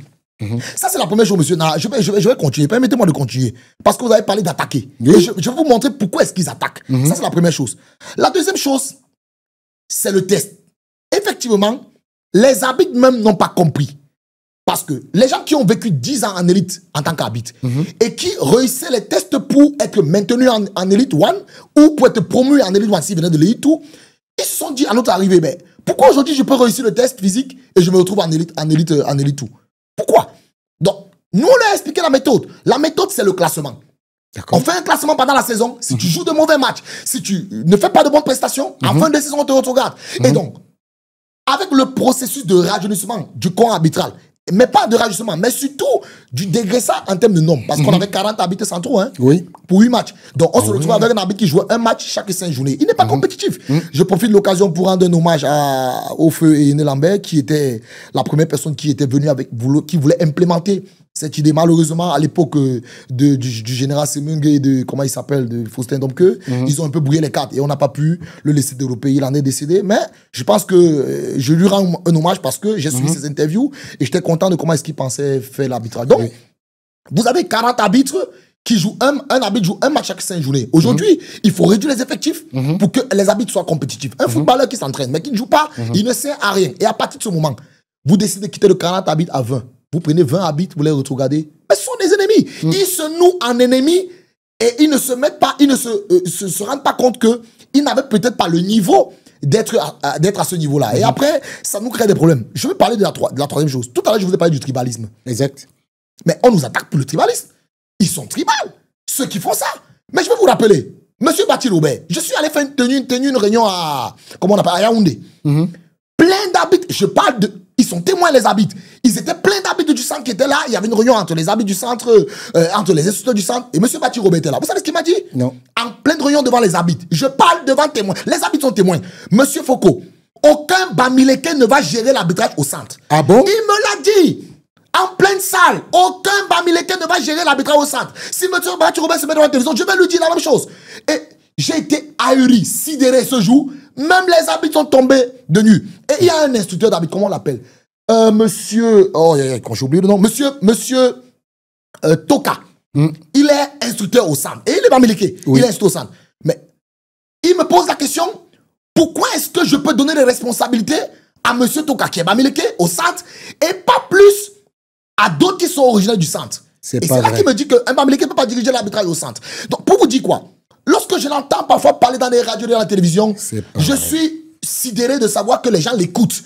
Speaker 2: Ça, c'est la première chose, monsieur Nara. Je vais continuer. Permettez-moi de continuer. Parce que vous avez parlé d'attaquer. Je vais vous montrer pourquoi est-ce qu'ils attaquent. Ça, c'est la première chose. La deuxième chose, c'est le test. Effectivement, les arbitres même n'ont pas compris. Parce que les gens qui ont vécu 10 ans en élite en tant qu'arbitre et qui réussissaient les tests pour être maintenus en élite 1 ou pour être promus en élite 1 s'ils venaient de l'élite 2, ils se sont dit à notre arrivée, mais pourquoi aujourd'hui je peux réussir le test physique et je me retrouve en élite 2? Pourquoi? Donc, nous on leur a expliqué la méthode. La méthode, c'est le classement. On fait un classement pendant la saison. Si tu joues de mauvais matchs, si tu ne fais pas de bonnes prestations, en fin de saison, on te regarde. Et donc, avec le processus de rajeunissement du corps arbitral, mais pas de rajeunissement, mais surtout du dégraissage en termes de nombre. Parce qu'on avait 40 arbitres centraux pour 8 matchs. Donc on se retrouve avec un arbitre qui joue un match chaque 5 journées. Il n'est pas compétitif. Je profite de l'occasion pour rendre un hommage au feu Aîné Lambert, qui était la première personne qui était venue qui voulait implémenter cette idée. Malheureusement, à l'époque du général Semungue et de, comment il s'appelle, de Faustin Domke, ils ont un peu brouillé les cartes et on n'a pas pu le laisser développer. Il en est décédé. Mais je pense que je lui rends un hommage parce que j'ai suivi ses interviews et j'étais content de comment est-ce qu'il pensait faire l'arbitrage. Donc, vous avez 40 arbitres qui jouent un arbitre joue un match chaque 5 journées. Aujourd'hui, il faut réduire les effectifs pour que les arbitres soient compétitifs. Un footballeur qui s'entraîne mais qui ne joue pas, il ne sert à rien. Et à partir de ce moment, vous décidez de quitter le 40 arbitres à 20. Vous prenez 20 arbitres, vous les retrogradez. Mais ce sont des ennemis. Ils se nouent en ennemis et ils ne se mettent pas, ils ne se rendent pas compte qu'ils n'avaient peut-être pas le niveau d'être à ce niveau-là. Et après, ça nous crée des problèmes. Je vais parler de la troisième chose. Tout à l'heure, je vous ai parlé du tribalisme.
Speaker 1: Exact.
Speaker 2: Mais on nous attaque pour le tribalisme. Ils sont tribales. ceux qui font ça. Mais je vais vous rappeler, Monsieur Bati Robert, je suis allé faire une réunion à, comment on appelle, à Yaoundé. Plein d'arbitres, je parle de, ils sont témoins les arbitres. Ils étaient plein d'arbitres du centre qui étaient là. Il y avait une réunion entre les arbitres du centre, entre les instructeurs du centre. Et Monsieur Bati Robert était là. Vous savez ce qu'il m'a dit?
Speaker 1: Non.
Speaker 2: En pleine réunion devant les arbitres. Je parle devant témoins. Les arbitres sont témoins. Monsieur Foucault, aucun Bamileke ne va gérer l'arbitrage au centre.
Speaker 1: Ah bon?
Speaker 2: Il me l'a dit. En pleine salle, aucun Bamileke ne va gérer l'arbitrage au centre. Si M. Bati Robert se met devant la télévision, je vais lui dire la même chose. Et j'ai été ahuri, sidéré ce jour. Même les arbitres sont tombés de nuit. Et il y a un instructeur d'arbitre, comment on l'appelle? Monsieur... Oh, quand j'ai oublié le nom. Monsieur Toka. Il est instructeur au centre. Et il est Bamileke.
Speaker 1: Oui.
Speaker 2: Il est instructeur au centre. Mais il me pose la question, pourquoi est-ce que je peux donner les responsabilités à Monsieur Toka, qui est Bamileke, au centre, et pas plus à d'autres qui sont originaires du centre? Et c'est là qu'il me dit qu'un Bamileke ne peut pas diriger l'arbitrage au centre. Donc, pour vous dire quoi? Lorsque je l'entends parfois parler dans les radios et dans la télévision, je suis sidéré de savoir que les gens l'écoutent.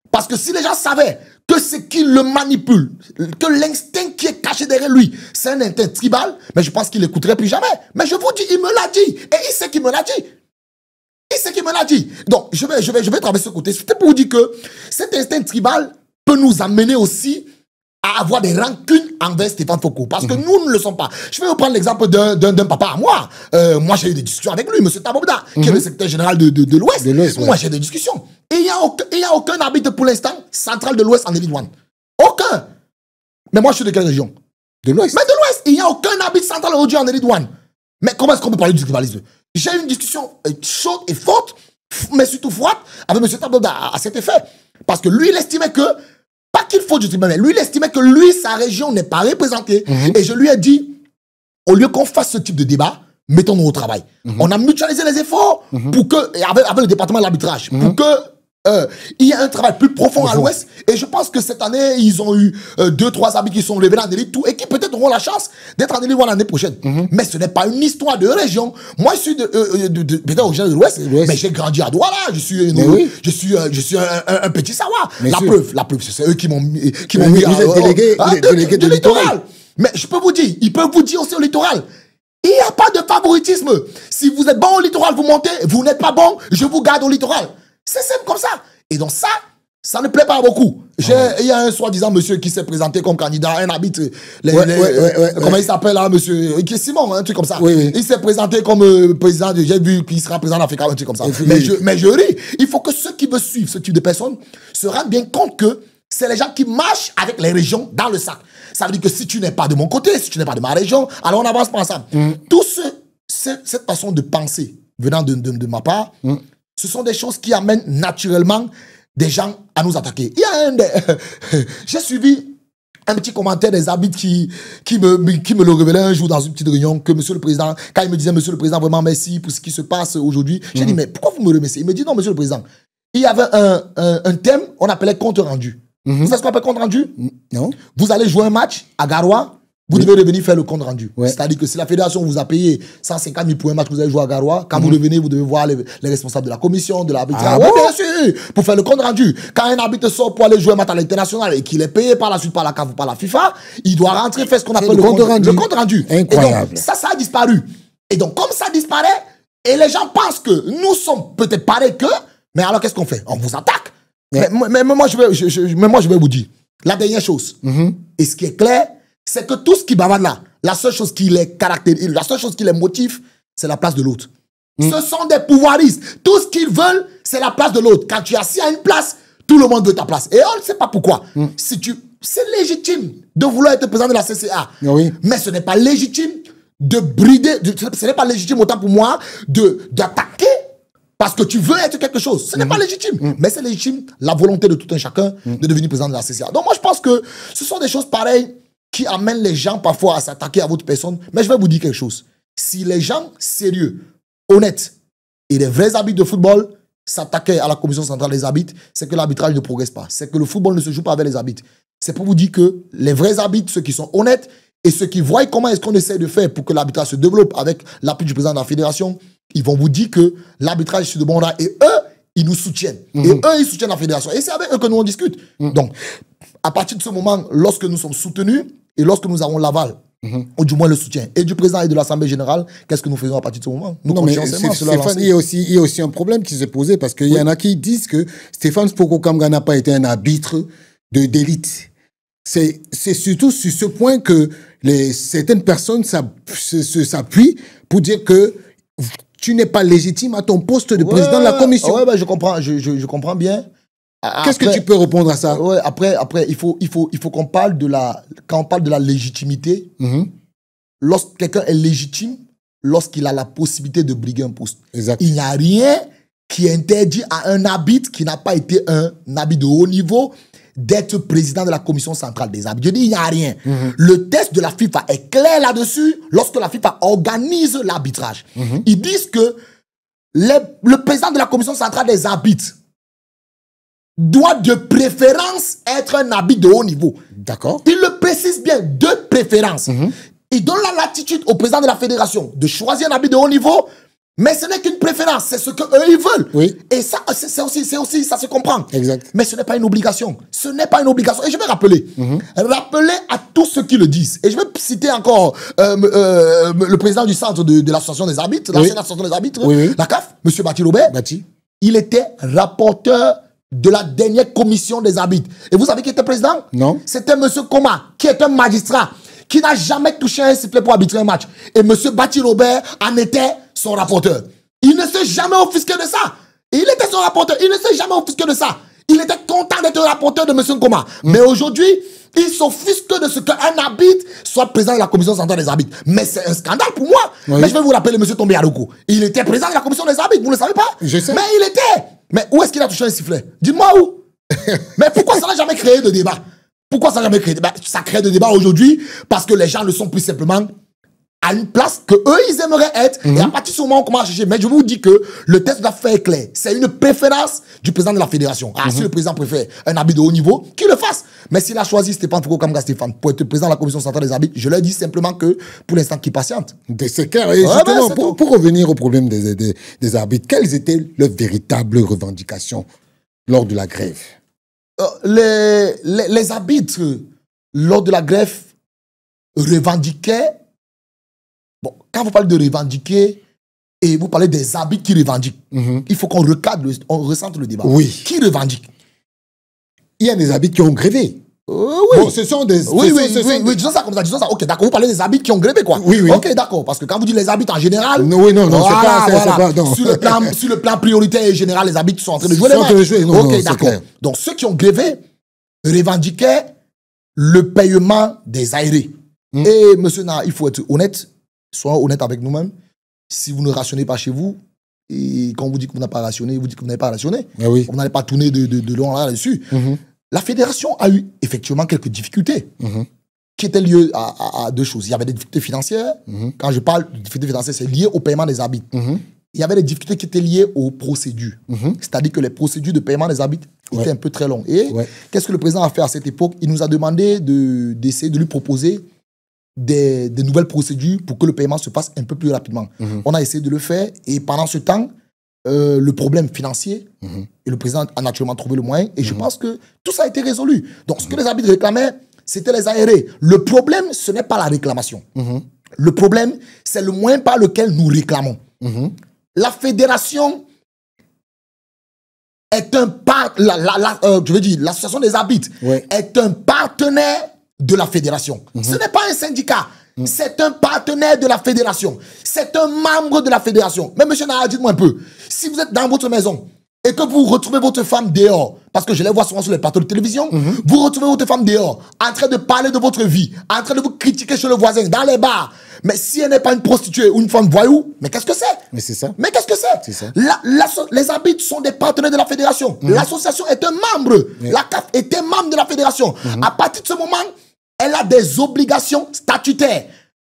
Speaker 2: Parce que si les gens savaient que c'est qui le manipule, que l'instinct qui est caché derrière lui, c'est un instinct tribal, mais je pense qu'il n'écouterait plus jamais. Mais je vous dis, il me l'a dit. Et il sait qu'il me l'a dit. Il sait qu'il me l'a dit. Donc, je vais traverser ce côté. C'était pour vous dire que cet instinct tribal peut nous amener aussi à avoir des rancunes envers Stéphane Foucault. Parce que nous ne le sommes pas. Je vais vous prendre l'exemple d'un papa à moi. Moi, j'ai eu des discussions avec lui, M. Tabobda, qui est le secrétaire général de l'Ouest. Moi, j'ai des discussions. Et il n'y a aucun arbitre pour l'instant central de l'Ouest en Élite One. Aucun. Mais moi, je suis de quelle région?
Speaker 1: De l'Ouest.
Speaker 2: Mais de l'Ouest. Il n'y a aucun arbitre central aujourd'hui en Élite One. Mais comment est-ce qu'on peut parler du tribalisme? J'ai eu une discussion chaude et forte, mais surtout froide, avec M. Tabobda à cet effet. Parce que lui, il estimait que pas qu'il faut du tribunal, mais lui, il estimait que lui, sa région n'est pas représentée. Et je lui ai dit, au lieu qu'on fasse ce type de débat, mettons-nous au travail. On a mutualisé les efforts pour que, avec le département de l'arbitrage, pour que il y ait un travail plus profond à l'Ouest. Et je pense que cette année, ils ont eu 2-3 arbitres qui sont levés en élite, tout, et qui peut-être auront la chance d'être en élite l'année prochaine. Mais ce n'est pas une histoire de région. Moi, je suis peut-être originaire de l'Ouest, mais j'ai grandi à Douala. Je suis un petit Sawa. La preuve, c'est eux qui m'ont mis
Speaker 1: délégué de littoral.
Speaker 2: Mais je peux vous dire, ils peuvent vous dire aussi au littoral. Il n'y a pas de favoritisme. Si vous êtes bon au littoral, vous montez. Vous n'êtes pas bon, je vous garde au littoral. C'est simple comme ça. Et donc ça ne plaît pas beaucoup. Il y a un soi-disant monsieur qui s'est présenté comme candidat, un arbitre. Comment il s'appelle là, monsieur qui est Simon, un truc comme ça. Il s'est présenté comme président, j'ai vu qu'il sera président d'Africa, un truc comme ça. Mais je ris. Il faut que ceux qui veulent suivre ce type de personnes se rendent bien compte que c'est les gens qui marchent avec les régions dans le sac. Ça veut dire que si tu n'es pas de mon côté, si tu n'es pas de ma région, alors on n'avance pas ensemble. Tout cette façon de penser venant de ma part, ce sont des choses qui amènent naturellement des gens à nous attaquer. Il y a j'ai suivi un petit commentaire des arbitres qui me le révélait un jour dans une petite réunion que Monsieur le Président, quand il me disait Monsieur le Président, vraiment merci pour ce qui se passe aujourd'hui, j'ai dit mais pourquoi vous me remerciez? Il me dit non Monsieur le Président, il y avait un thème, on appelait compte rendu. Vous savez ce qu'on appelle compte rendu?
Speaker 1: Non.
Speaker 2: Vous allez jouer un match à Garoua, vous devez revenir faire le compte rendu. C'est-à-dire que si la fédération vous a payé 150 000 pour un match que vous allez jouer à Garoua, quand vous revenez, vous devez voir les responsables de la commission, de l'arbitrage. Oui, bien sûr, pour faire le compte rendu. Quand un arbitre sort pour aller jouer un match à l'international et qu'il est payé par la suite par la CAF ou par la FIFA, il doit rentrer faire ce qu'on appelle le compte rendu.
Speaker 1: Incroyable.
Speaker 2: Et donc, ça a disparu. Et donc, comme ça disparaît, et les gens pensent que nous sommes peut-être pareils qu'eux, mais alors qu'est-ce qu'on fait? On vous attaque. Mais moi, je vais vous dire, la dernière chose, et ce qui est clair, c'est que tout ce qui bavardent là, la seule chose qui les caractérise, la seule chose qui les motive, c'est la place de l'autre. Ce sont des pouvoiristes. Tout ce qu'ils veulent, c'est la place de l'autre. Quand tu es assis à une place, tout le monde veut ta place. Et on ne sait pas pourquoi. C'est légitime de vouloir être président de la CCA. Mais ce n'est pas légitime de brider, ce n'est pas légitime autant pour moi d'attaquer parce que tu veux être quelque chose. Ce n'est pas légitime. Mais c'est légitime la volonté de tout un chacun de devenir président de la CCA. Donc moi, je pense que ce sont des choses pareilles qui amènent les gens parfois à s'attaquer à votre personne. Mais je vais vous dire quelque chose. Si les gens sérieux, honnêtes et les vrais arbitres de football s'attaquaient à la commission centrale des arbitres, c'est que l'arbitrage ne progresse pas. C'est que le football ne se joue pas avec les arbitres. C'est pour vous dire que les vrais arbitres, ceux qui sont honnêtes et ceux qui voient comment est-ce qu'on essaie de faire pour que l'arbitrage se développe avec l'appui du président de la fédération, ils vont vous dire que l'arbitrage est sur de bons rails. Et eux, ils nous soutiennent. Et eux, ils soutiennent la fédération. Et c'est avec eux que nous on discute. Donc, à partir de ce moment, lorsque nous sommes soutenus et lorsque nous avons l'aval ou du moins le soutien, et du président et de l'Assemblée générale, qu'est-ce que nous faisons à partir de ce moment? Nous continuons
Speaker 1: Stéphane, il y a aussi un problème qui s'est posé, parce qu'il y en a qui disent que Stéphane Spoko Kamga n'a pas été un arbitre d'élite. C'est surtout sur ce point que certaines personnes s'appuient pour dire que tu n'es pas légitime à ton poste de président de la commission.
Speaker 2: Oui, je comprends bien.
Speaker 1: Qu'est-ce que tu peux répondre à ça?
Speaker 2: Ouais, après, il faut qu'on parle quand on parle de la légitimité, lorsque quelqu'un est légitime, lorsqu'il a la possibilité de briguer un poste.
Speaker 1: Exact.
Speaker 2: Il n'y a rien qui interdit à un arbitre qui n'a pas été un arbitre de haut niveau d'être président de la commission centrale des arbitres. Je dis, il n'y a rien. Le test de la FIFA est clair là-dessus lorsque la FIFA organise l'arbitrage. Ils disent que le président de la commission centrale des arbitres doit de préférence être un arbitre de haut niveau.
Speaker 1: D'accord.
Speaker 2: Il le précise bien, de préférence. Il donne la latitude au président de la fédération de choisir un arbitre de haut niveau, mais ce n'est qu'une préférence, c'est ce qu'eux ils veulent.
Speaker 1: Oui.
Speaker 2: Et ça, c'est aussi, ça se comprend.
Speaker 1: Exact.
Speaker 2: Mais ce n'est pas une obligation. Ce n'est pas une obligation. Et je vais rappeler. Rappeler à tous ceux qui le disent. Et je vais citer encore le président du centre de l'association des arbitres, l'ancienne association des arbitres, la CAF, M. Bati Robert. Il était rapporteur de la dernière commission des arbitres. Et vous savez qui était président?
Speaker 1: Non.
Speaker 2: C'était M. Koma, qui est un magistrat, qui n'a jamais touché un sifflet pour arbitrer un match. Et M. Bati Robert en était son rapporteur. Il ne s'est jamais offusqué de ça. Il était son rapporteur. Il ne s'est jamais offusqué de ça. Il était content d'être le rapporteur de M. Nkoma. Mais aujourd'hui, il s'offusque de ce qu'un arbitre soit président de la commission centrale des arbitres. Mais c'est un scandale pour moi. Mais je vais vous rappeler M. Tombé Adoko. Il était président de la commission des arbitres. Vous ne le savez pas?
Speaker 1: Je sais.
Speaker 2: Mais il était. Mais où est-ce qu'il a touché un sifflet? Dites-moi où. Mais pourquoi ça n'a jamais créé de débat? Pourquoi ça n'a jamais créé de débat? Ça crée de débat aujourd'hui parce que les gens ne sont plus simplement à une place que eux ils aimeraient être. Et à partir de ce moment, on commence à chercher. Mais je vous dis que le test d'affaires est clair. C'est une préférence du président de la fédération. Si le président préfère un arbitre de haut niveau, qu'il le fasse. Mais s'il a choisi Stéphane Foucault Kamga Stéphane pour être président de la commission centrale des arbitres, je leur dis simplement que pour l'instant, qu'il patiente.
Speaker 1: C'est clair. Et justement, pour revenir au problème des arbitres, quelles étaient leurs véritables revendications lors de la grève?
Speaker 2: Les arbitres, lors de la grève, revendiquaient. Bon, quand vous parlez de revendiquer et vous parlez des arbitres qui revendiquent, il faut qu'on recadre, on ressente le débat.
Speaker 1: Oui.
Speaker 2: Qui revendique?
Speaker 1: Il y a des arbitres qui ont grévé.
Speaker 2: Oui.
Speaker 1: Bon, ce sont des...
Speaker 2: Oui, disons ça comme ça, disons ça. Ok, d'accord, vous parlez des arbitres qui ont grévé, quoi.
Speaker 1: Oui.
Speaker 2: Ok, d'accord, parce que quand vous dites les arbitres en général...
Speaker 1: Non, voilà,
Speaker 2: c'est pas... Non. Sur le plan prioritaire et général, les arbitres sont en train de jouer les matchs. Ok, d'accord. Donc, ceux qui ont grévé revendiquaient le paiement des aérés. Et, monsieur Na, il faut être honnête, soyons honnêtes avec nous-mêmes. Si vous ne rationnez pas chez vous, et quand on vous dit que vous n'avez pas rationné, vous dites que vous n'avez pas rationné, vous n'allez pas tourner de long là-dessus. La fédération a eu effectivement quelques difficultés qui étaient liées à deux choses. Il y avait des difficultés financières. Quand je parle de difficultés financières, c'est lié au paiement des arbitres. Il y avait des difficultés qui étaient liées aux procédures. C'est-à-dire que les procédures de paiement des arbitres étaient un peu très longues. Et qu'est-ce que le président a fait à cette époque? Il nous a demandé d'essayer de lui proposer des nouvelles procédures pour que le paiement se fasse un peu plus rapidement. On a essayé de le faire et pendant ce temps, le problème financier, et le président a naturellement trouvé le moyen et je pense que tout ça a été résolu. Donc ce que les arbitres réclamaient, c'était les aérés. Le problème, ce n'est pas la réclamation. Le problème, c'est le moyen par lequel nous réclamons. La fédération est un l'association des arbitres est un partenaire de la fédération. Ce n'est pas un syndicat. C'est un partenaire de la fédération. C'est un membre de la fédération. Mais monsieur Nara, dites-moi un peu. Si vous êtes dans votre maison et que vous retrouvez votre femme dehors, parce que je les vois souvent sur les plateaux de télévision, vous retrouvez votre femme dehors, en train de parler de votre vie, en train de vous critiquer chez le voisin, dans les bars. Mais si elle n'est pas une prostituée ou une femme voyou, mais qu'est-ce que c'est?
Speaker 1: Mais c'est ça.
Speaker 2: Mais qu'est-ce que c'est?
Speaker 1: C'est ça.
Speaker 2: Les arbitres sont des partenaires de la fédération. L'association est un membre. La CAF était membre de la fédération. À partir de ce moment, elle a des obligations statutaires.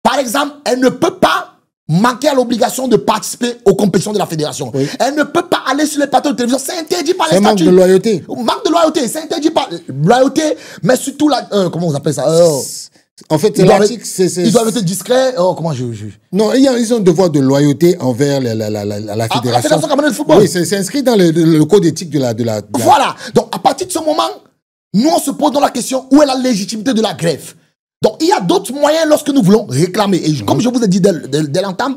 Speaker 2: Par exemple, elle ne peut pas manquer à l'obligation de participer aux compétitions de la fédération. Elle ne peut pas aller sur les plateaux de télévision. C'est interdit par les statuts.
Speaker 1: Manque de loyauté.
Speaker 2: Manque de loyauté. C'est interdit par loyauté, mais surtout la... comment vous appelez ça?
Speaker 1: En fait,
Speaker 2: ils doivent être discrets.
Speaker 1: Non, ils ont un devoir de loyauté envers la fédération.
Speaker 2: La fédération camerounaise de football.
Speaker 1: Oui, c'est inscrit dans le code éthique de la...
Speaker 2: Voilà. Donc, à partir de ce moment, nous, on se pose dans la question, où est la légitimité de la grève? Donc, il y a d'autres moyens lorsque nous voulons réclamer. Et comme je vous ai dit dès l'entame,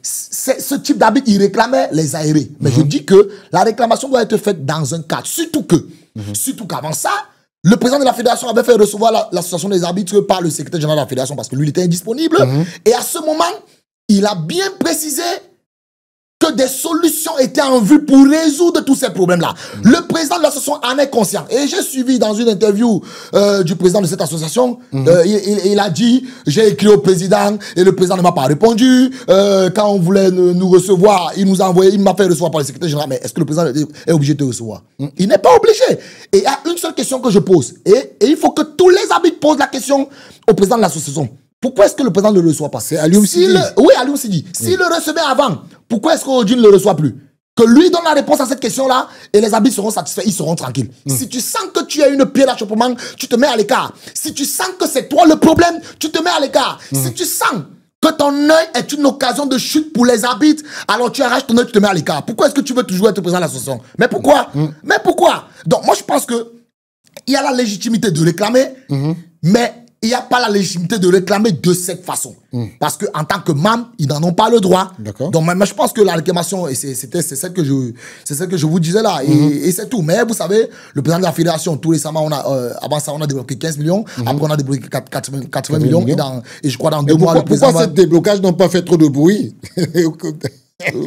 Speaker 2: ce type d'arbitre, il réclamait les aérés. Mais je dis que la réclamation doit être faite dans un cadre. Surtout qu'avant ça, le président de la fédération avait fait recevoir l'association des arbitres par le secrétaire général de la fédération parce que lui, il était indisponible. Et à ce moment, il a bien précisé que des solutions étaient en vue pour résoudre tous ces problèmes-là. Le président de l'association en est conscient. Et j'ai suivi dans une interview du président de cette association, il a dit, j'ai écrit au président et le président ne m'a pas répondu. Quand on voulait nous recevoir, il nous a envoyé, il m'a fait recevoir par le secrétaire général. Mais est-ce que le président est obligé de te recevoir? Il n'est pas obligé. Et il y a une seule question que je pose. Et il faut que tous les arbitres posent la question au président de l'association. Pourquoi est-ce que le président ne le reçoit pas? C'est Alioune Sidi. Oui, Alioune Sidi. S'il le recevait avant, pourquoi est-ce qu'aujourd'hui il ne le reçoit plus? Que lui donne la réponse à cette question-là et les arbitres seront satisfaits, ils seront tranquilles. Si tu sens que tu as une pierre d'achoppement, tu te mets à l'écart. Si tu sens que c'est toi le problème, tu te mets à l'écart. Si tu sens que ton œil est une occasion de chute pour les arbitres, alors tu arraches ton œil, tu te mets à l'écart. Pourquoi est-ce que tu veux toujours être président de l'association? Mais pourquoi? Mais pourquoi? Donc moi je pense que il y a la légitimité de réclamer, mais il n'y a pas la légitimité de réclamer de cette façon. Parce qu'en tant que membre, ils n'en ont pas le droit. Donc, mais je pense que la réclamation, c'est celle que je vous disais là. Et c'est tout. Mais vous savez, le président de la fédération, tout récemment, avant ça, on a débloqué 15 millions. Après, on a débloqué 80 millions. Et je crois dans 2 mois, le président...
Speaker 1: Pourquoi ces déblocages n'ont pas fait trop de bruit?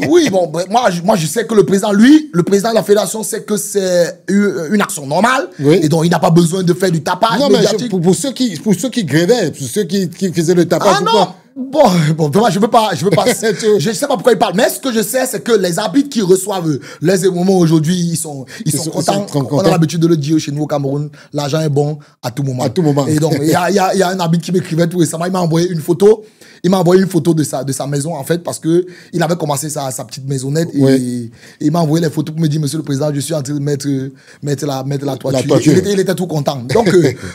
Speaker 2: Oui, bon, moi, je sais que le président, le président de la fédération, sait que c'est une action normale. Et donc, il n'a pas besoin de faire du tapage médiatique.
Speaker 1: Pour ceux qui grévaient, pour ceux qui faisaient le tapage.
Speaker 2: Ah non! Bon, vraiment, je veux pas. Je sais pas pourquoi il parle. Mais ce que je sais, c'est que les arbitres qui reçoivent les émouements aujourd'hui, ils sont contents. On a l'habitude de le dire chez nous au Cameroun. L'argent est bon à tout moment.
Speaker 1: À tout moment.
Speaker 2: Et donc, il y a un arbitre qui m'écrivait tout récemment. Il m'a envoyé une photo. Il m'a envoyé une photo de sa maison, en fait, parce que il avait commencé sa petite maisonnette. Et il m'a envoyé les photos pour me dire, monsieur le président, je suis en train de mettre la toiture. Il était tout content. Donc,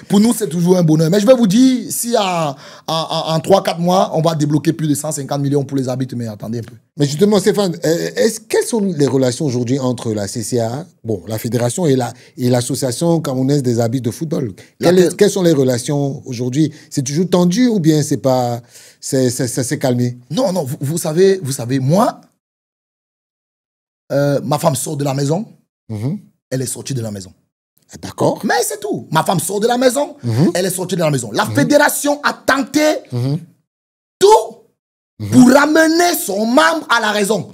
Speaker 2: pour nous, c'est toujours un bonheur. Mais je vais vous dire, si en 3-4 mois, on va débloquer plus de 150 millions pour les arbitres, mais attendez un peu.
Speaker 1: Mais justement, Stéphane, quelles sont les relations aujourd'hui entre la CCA, bon, la fédération et l'association camerounaise des arbitres de football? Quelles sont les relations aujourd'hui? C'est toujours tendu ou bien c'est pas, ça s'est calmé?
Speaker 2: Non, vous savez, moi, ma femme sort de la maison, elle est sortie de la maison.
Speaker 1: D'accord.
Speaker 2: Mais c'est tout. Ma femme sort de la maison, elle est sortie de la maison. La fédération a tenté tout pour ramener son membre à la raison.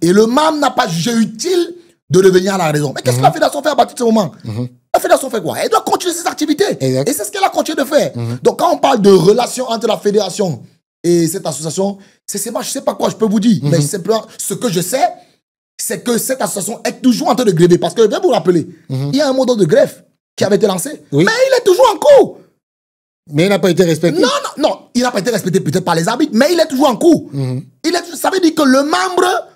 Speaker 2: Et le membre n'a pas jugé utile de revenir à la raison. Mais qu'est-ce que la fédération fait à partir de ce moment? La fédération fait quoi? Elle doit continuer ses activités. Exact. Et c'est ce qu'elle a continué de faire. Donc quand on parle de relation entre la fédération et cette association, je ne sais pas quoi je peux vous dire. Mais simplement, ce que je sais, c'est que cette association est toujours en train de gréver. Parce que, je vais vous rappeler, il y a un mode de grève qui avait été lancé. Mais il est toujours en cours.
Speaker 1: Mais il n'a pas été respecté.
Speaker 2: Non, il n'a pas été respecté peut-être par les arbitres, mais il est toujours en cours. Ça veut dire que le membre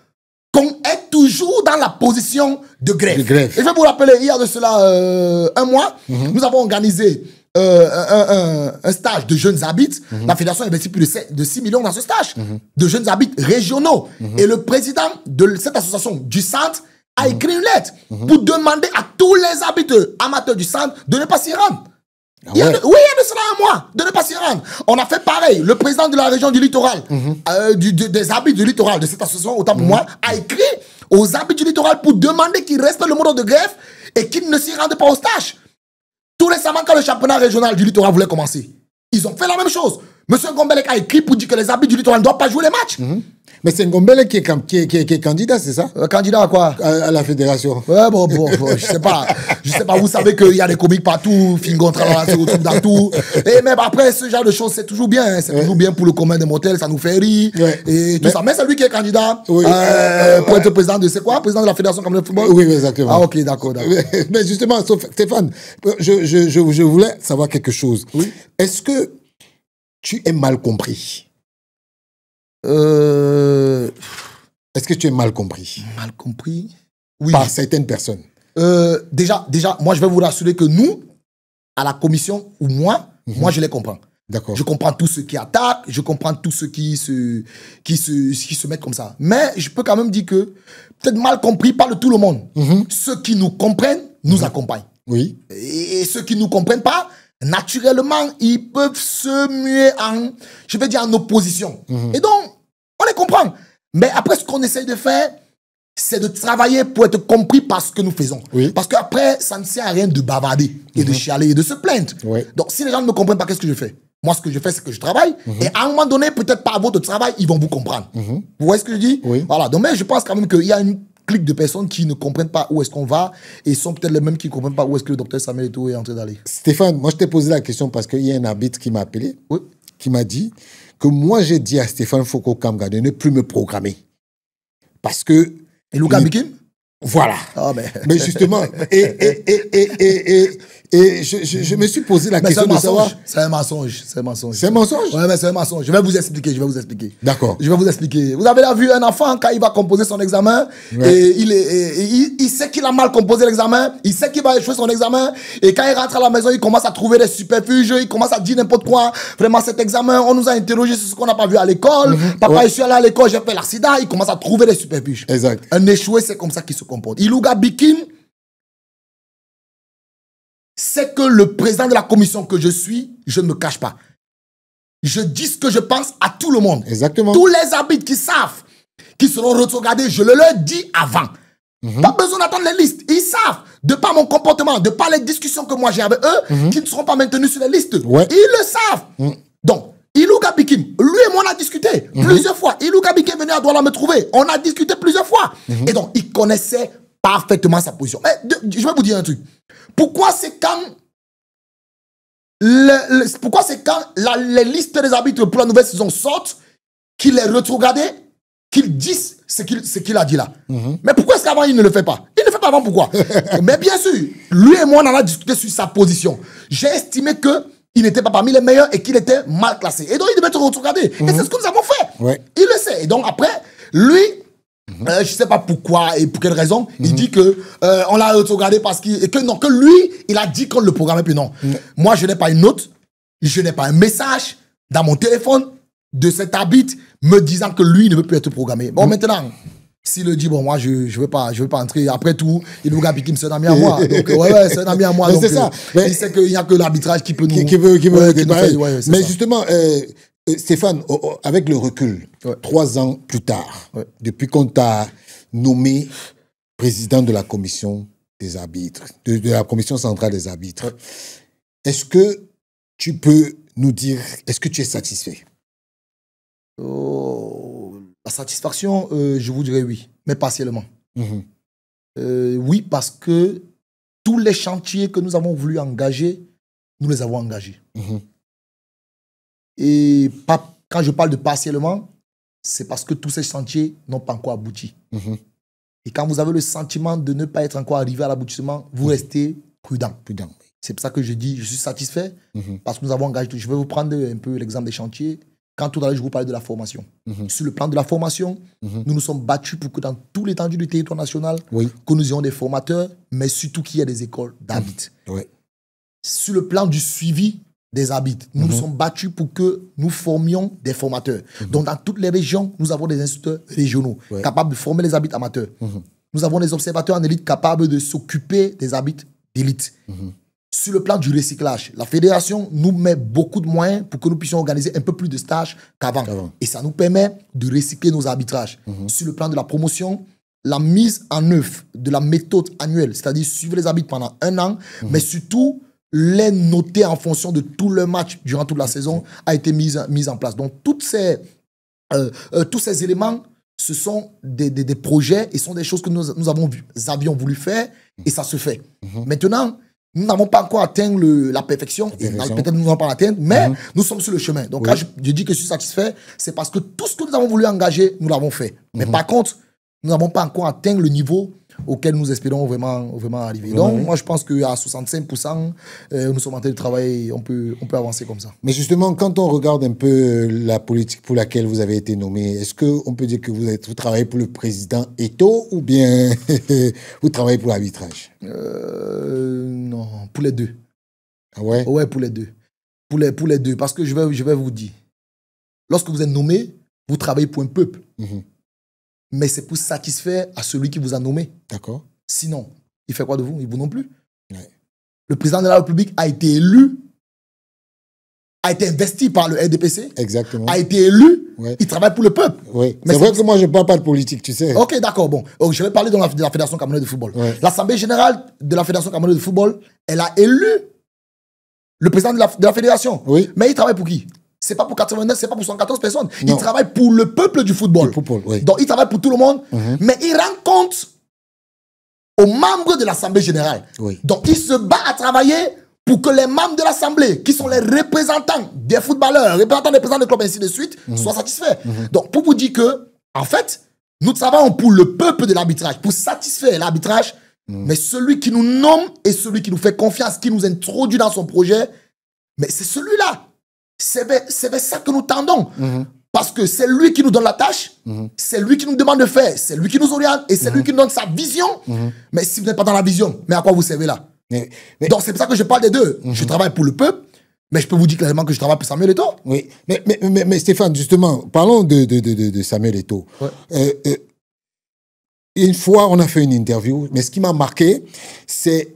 Speaker 2: est toujours dans la position de grève. Et je vais vous rappeler, il y a de cela un mois, nous avons organisé un stage de jeunes arbitres. La fédération a investi plus de 6 millions dans ce stage de jeunes arbitres régionaux. Et le président de cette association du centre a écrit une lettre pour demander à tous les arbitres amateurs du centre de ne pas s'y rendre. Il y a de cela un mois, de ne pas s'y rendre. On a fait pareil. Le président de la région du littoral, des arbitres du littoral de cette association, autant pour moi, a écrit aux arbitres du littoral pour demander qu'ils respectent le mode de grève et qu'ils ne s'y rendent pas au stage. Tout récemment, quand le championnat régional du littoral voulait commencer, ils ont fait la même chose. Monsieur Ngombele a écrit pour dire que les arbitres du littoral ne doivent pas jouer les matchs.
Speaker 1: Mais c'est Ngombele qui est candidat, c'est ça?
Speaker 2: Candidat à quoi?
Speaker 1: À la fédération.
Speaker 2: Ouais, bon, je sais pas. Je sais pas, vous savez qu'il y a des comiques partout, Fingon se retrouve dans tout. Et même après, ce genre de choses, c'est toujours bien. Hein. C'est toujours bien pour le commun des mortels, ça nous fait rire. Et tout ça. Mais c'est lui qui est candidat pour être président de, c'est quoi? Président de la Fédération camerounaise de football?
Speaker 1: Oui, exactement.
Speaker 2: Ah, ok, d'accord.
Speaker 1: Mais justement, Stéphane, je voulais savoir quelque chose.
Speaker 2: Oui.
Speaker 1: Est-ce que tu es mal compris? Est-ce que tu es mal compris?
Speaker 2: Mal compris? Oui.
Speaker 1: Par certaines personnes.
Speaker 2: Déjà, moi, je vais vous rassurer que nous, à la commission, ou moi, je les comprends.
Speaker 1: D'accord.
Speaker 2: Je comprends tous ceux qui attaquent, je comprends tous ceux qui se mettent comme ça. Mais je peux quand même dire que, peut-être mal compris par tout le monde. Ceux qui nous comprennent, nous accompagnent.
Speaker 1: Oui.
Speaker 2: Et ceux qui ne nous comprennent pas, naturellement, ils peuvent se muer en, je vais dire, en opposition. Et donc, on les comprend. Mais après, ce qu'on essaye de faire, c'est de travailler pour être compris par ce que nous faisons.
Speaker 1: Oui.
Speaker 2: Parce qu'après, ça ne sert à rien de bavarder et de chialer et de se plaindre.
Speaker 1: Oui.
Speaker 2: Donc, si les gens ne me comprennent pas, qu'est-ce que je fais? Moi, ce que je fais, c'est que je travaille. Et à un moment donné, peut-être par votre travail, ils vont vous comprendre. Vous voyez ce que je dis?
Speaker 1: Oui.
Speaker 2: Voilà. Donc, mais je pense quand même qu'il y a une clique de personnes qui ne comprennent pas où est-ce qu'on va et sont peut-être les mêmes qui ne comprennent pas où est-ce que le docteur Samuel Eto'o est en train d'aller.
Speaker 1: Stéphane, moi, je t'ai posé la question parce qu'il y a un arbitre qui m'a appelé,
Speaker 2: Oui.
Speaker 1: qui m'a dit que moi, j'ai dit à Stéphane Foucault Kamga de ne plus me programmer. Parce que...
Speaker 2: Et Luka Bikim?
Speaker 1: Voilà.
Speaker 2: Ah,
Speaker 1: Mais justement, et je me suis posé la question de savoir...
Speaker 2: C'est un mensonge. C'est un mensonge.
Speaker 1: C'est un mensonge?
Speaker 2: Ouais, mais c'est un mensonge. Je vais vous expliquer.
Speaker 1: D'accord.
Speaker 2: Je vais vous expliquer. Vous avez là vu un enfant, quand il va composer son examen,
Speaker 1: Ouais.
Speaker 2: et il sait qu'il a mal composé l'examen, il sait qu'il va échouer son examen, et quand il rentre à la maison, il commence à trouver des superfuges, il commence à dire n'importe quoi. Vraiment, cet examen, on nous a interrogé sur ce qu'on n'a pas vu à l'école. Papa, je suis allé à l'école, j'ai fait l'accident, il commence à trouver des superfuges.
Speaker 1: Exact.
Speaker 2: Un échoué, c'est comme ça qu'il se comporte. Ilouga Bikim, c'est que le président de la commission que je suis, je ne me cache pas. Je dis ce que je pense à tout le monde.
Speaker 1: Exactement.
Speaker 2: Tous les arbitres qui savent, qui seront retrogradés, je le leur dis avant. Pas besoin d'attendre les listes. Ils savent, de par mon comportement, de par les discussions que moi j'ai avec eux, qu'ils ne seront pas maintenus sur les listes.
Speaker 1: Ouais.
Speaker 2: Ils le savent. Donc, Ilouga Bikim, lui et moi on a discuté plusieurs fois. Ilouga Bikim est venu à Douala me trouver. On a discuté plusieurs fois. Et donc, il connaissait parfaitement sa position. Mais je vais vous dire un truc. Pourquoi c'est quand les listes des arbitres pour la nouvelle saison sortent, qu'il est rétrogradé, qu'il dise ce qu'il a dit là. Mais pourquoi est-ce qu'avant il ne le fait pas? Il ne le fait pas avant, pourquoi? Mais bien sûr, lui et moi on en a discuté sur sa position. J'ai estimé qu'il n'était pas parmi les meilleurs et qu'il était mal classé. Et donc il devait être rétrogradé. Et c'est ce que nous avons fait.
Speaker 1: Ouais.
Speaker 2: Il le sait. Et donc après, lui... je ne sais pas pourquoi et pour quelle raison. Il dit que on l'a rétrogradé parce que lui, il a dit qu'on le programmait. Puis non. Moi, je n'ai pas une note, je n'ai pas un message dans mon téléphone de cet arbitre me disant que lui ne veut plus être programmé. Bon, maintenant, s'il le dit, bon, moi, je ne veux pas entrer. Après tout, Ilouga Bikim, c'est un ami à moi. Donc, ouais, c'est un ami à moi. Donc,
Speaker 1: c'est ça.
Speaker 2: Il sait qu'il n'y a que l'arbitrage qui peut nous...
Speaker 1: Qui veut
Speaker 2: ouais,
Speaker 1: mais
Speaker 2: ça.
Speaker 1: justement, Stéphane, avec le recul, 3 ans plus tard, depuis qu'on t'a nommé président de la commission des arbitres, de la commission centrale des arbitres, est-ce que tu peux nous dire, est-ce que tu es satisfait?
Speaker 2: La satisfaction, je vous dirais oui, mais partiellement. Oui, parce que tous les chantiers que nous avons voulu engager, nous les avons engagés. Et quand je parle de partiellement, c'est parce que tous ces chantiers n'ont pas encore abouti. Et quand vous avez le sentiment de ne pas être encore arrivé à l'aboutissement, vous restez prudent. C'est pour ça que je dis, je suis satisfait, parce que nous avons engagé tout. Je vais vous prendre un peu l'exemple des chantiers. Quand tout à l'heure, je vous parlais de la formation. Sur le plan de la formation, nous nous sommes battus pour que dans tout l'étendue du territoire national, que nous ayons des formateurs, mais surtout qu'il y ait des écoles d'arbitres. Sur le plan du suivi des arbitres, nous nous sommes battus pour que nous formions des formateurs. Donc, dans toutes les régions, nous avons des instructeurs régionaux capables de former les arbitres amateurs. Nous avons des observateurs en élite capables de s'occuper des arbitres d'élite. Sur le plan du recyclage, la fédération nous met beaucoup de moyens pour que nous puissions organiser un peu plus de stages qu'avant. Et ça nous permet de recycler nos arbitrages. Sur le plan de la promotion, la mise en œuvre de la méthode annuelle, c'est-à-dire suivre les arbitres pendant 1 an, mais surtout les noter en fonction de tous leurs matchs durant toute la saison, a été mise en place. Donc, tous ces éléments, ce sont des projets et sont des choses que nous avions voulu faire et ça se fait. Maintenant, nous n'avons pas encore atteint la perfection. Peut-être nous n'avons pas atteint, mais nous sommes sur le chemin. Donc, quand je dis que je suis satisfait, c'est parce que tout ce que nous avons voulu engager, nous l'avons fait. Mais par contre, nous n'avons pas encore atteint le niveau auquel nous espérons vraiment arriver. Donc, moi, je pense qu'à 65%, nous sommes en train de travailler, on peut avancer comme ça.
Speaker 1: Mais justement, quand on regarde un peu la politique pour laquelle vous avez été nommé, est-ce qu'on peut dire que vous travaillez pour le président Eto'o ou bien vous travaillez pour l'arbitrage?
Speaker 2: Non, pour les deux.
Speaker 1: Ah ouais?
Speaker 2: Ouais, pour les deux. Pour les deux. Parce que je vais vous dire, lorsque vous êtes nommé, vous travaillez pour un peuple. Mais c'est pour satisfaire à celui qui vous a nommé.
Speaker 1: D'accord.
Speaker 2: Sinon, il fait quoi de vous? Il vous non plus. Le président de la République a été élu a été investi par le RDPC,
Speaker 1: Exactement.
Speaker 2: a été élu,
Speaker 1: Ouais.
Speaker 2: il travaille pour le peuple.
Speaker 1: Oui.
Speaker 2: Mais
Speaker 1: C'est vrai que moi, je ne parle pas de politique, tu sais.
Speaker 2: Ok, d'accord, bon. Donc, je vais parler de la Fédération camerounaise de football.
Speaker 1: Ouais.
Speaker 2: L'Assemblée générale de la Fédération camerounaise de football, elle a élu le président de la fédération.
Speaker 1: Oui.
Speaker 2: Mais il travaille pour qui? C'est pas pour 89, c'est pas pour 114 personnes.
Speaker 1: Non.
Speaker 2: Il travaille pour le peuple du football.
Speaker 1: Le football, oui.
Speaker 2: Donc, il travaille pour tout le monde, mais il rend compte aux membres de l'Assemblée générale.
Speaker 1: Oui.
Speaker 2: Donc, il se bat à travailler pour que les membres de l'Assemblée, qui sont les représentants des footballeurs, représentants des présidents de clubs, ainsi de suite, soient satisfaits. Donc, pour vous dire que, en fait, nous travaillons pour le peuple de l'arbitrage, pour satisfaire l'arbitrage, mais celui qui nous nomme et celui qui nous fait confiance, qui nous introduit dans son projet, mais c'est celui-là. C'est vers ça que nous tendons. Parce que c'est lui qui nous donne la tâche, c'est lui qui nous demande de faire, c'est lui qui nous oriente et c'est lui qui nous donne sa vision. Mais si vous n'êtes pas dans la vision, mais à quoi vous servez là?
Speaker 1: Mais-
Speaker 2: Donc c'est pour ça que je parle des deux. Je travaille pour le peuple, mais je peux vous dire clairement que je travaille pour Samuel Eto'o.
Speaker 1: Oui, mais Stéphane, justement, parlons de Samuel Eto'o.
Speaker 2: Ouais.
Speaker 1: Une fois, on a fait une interview, mais ce qui m'a marqué, c'est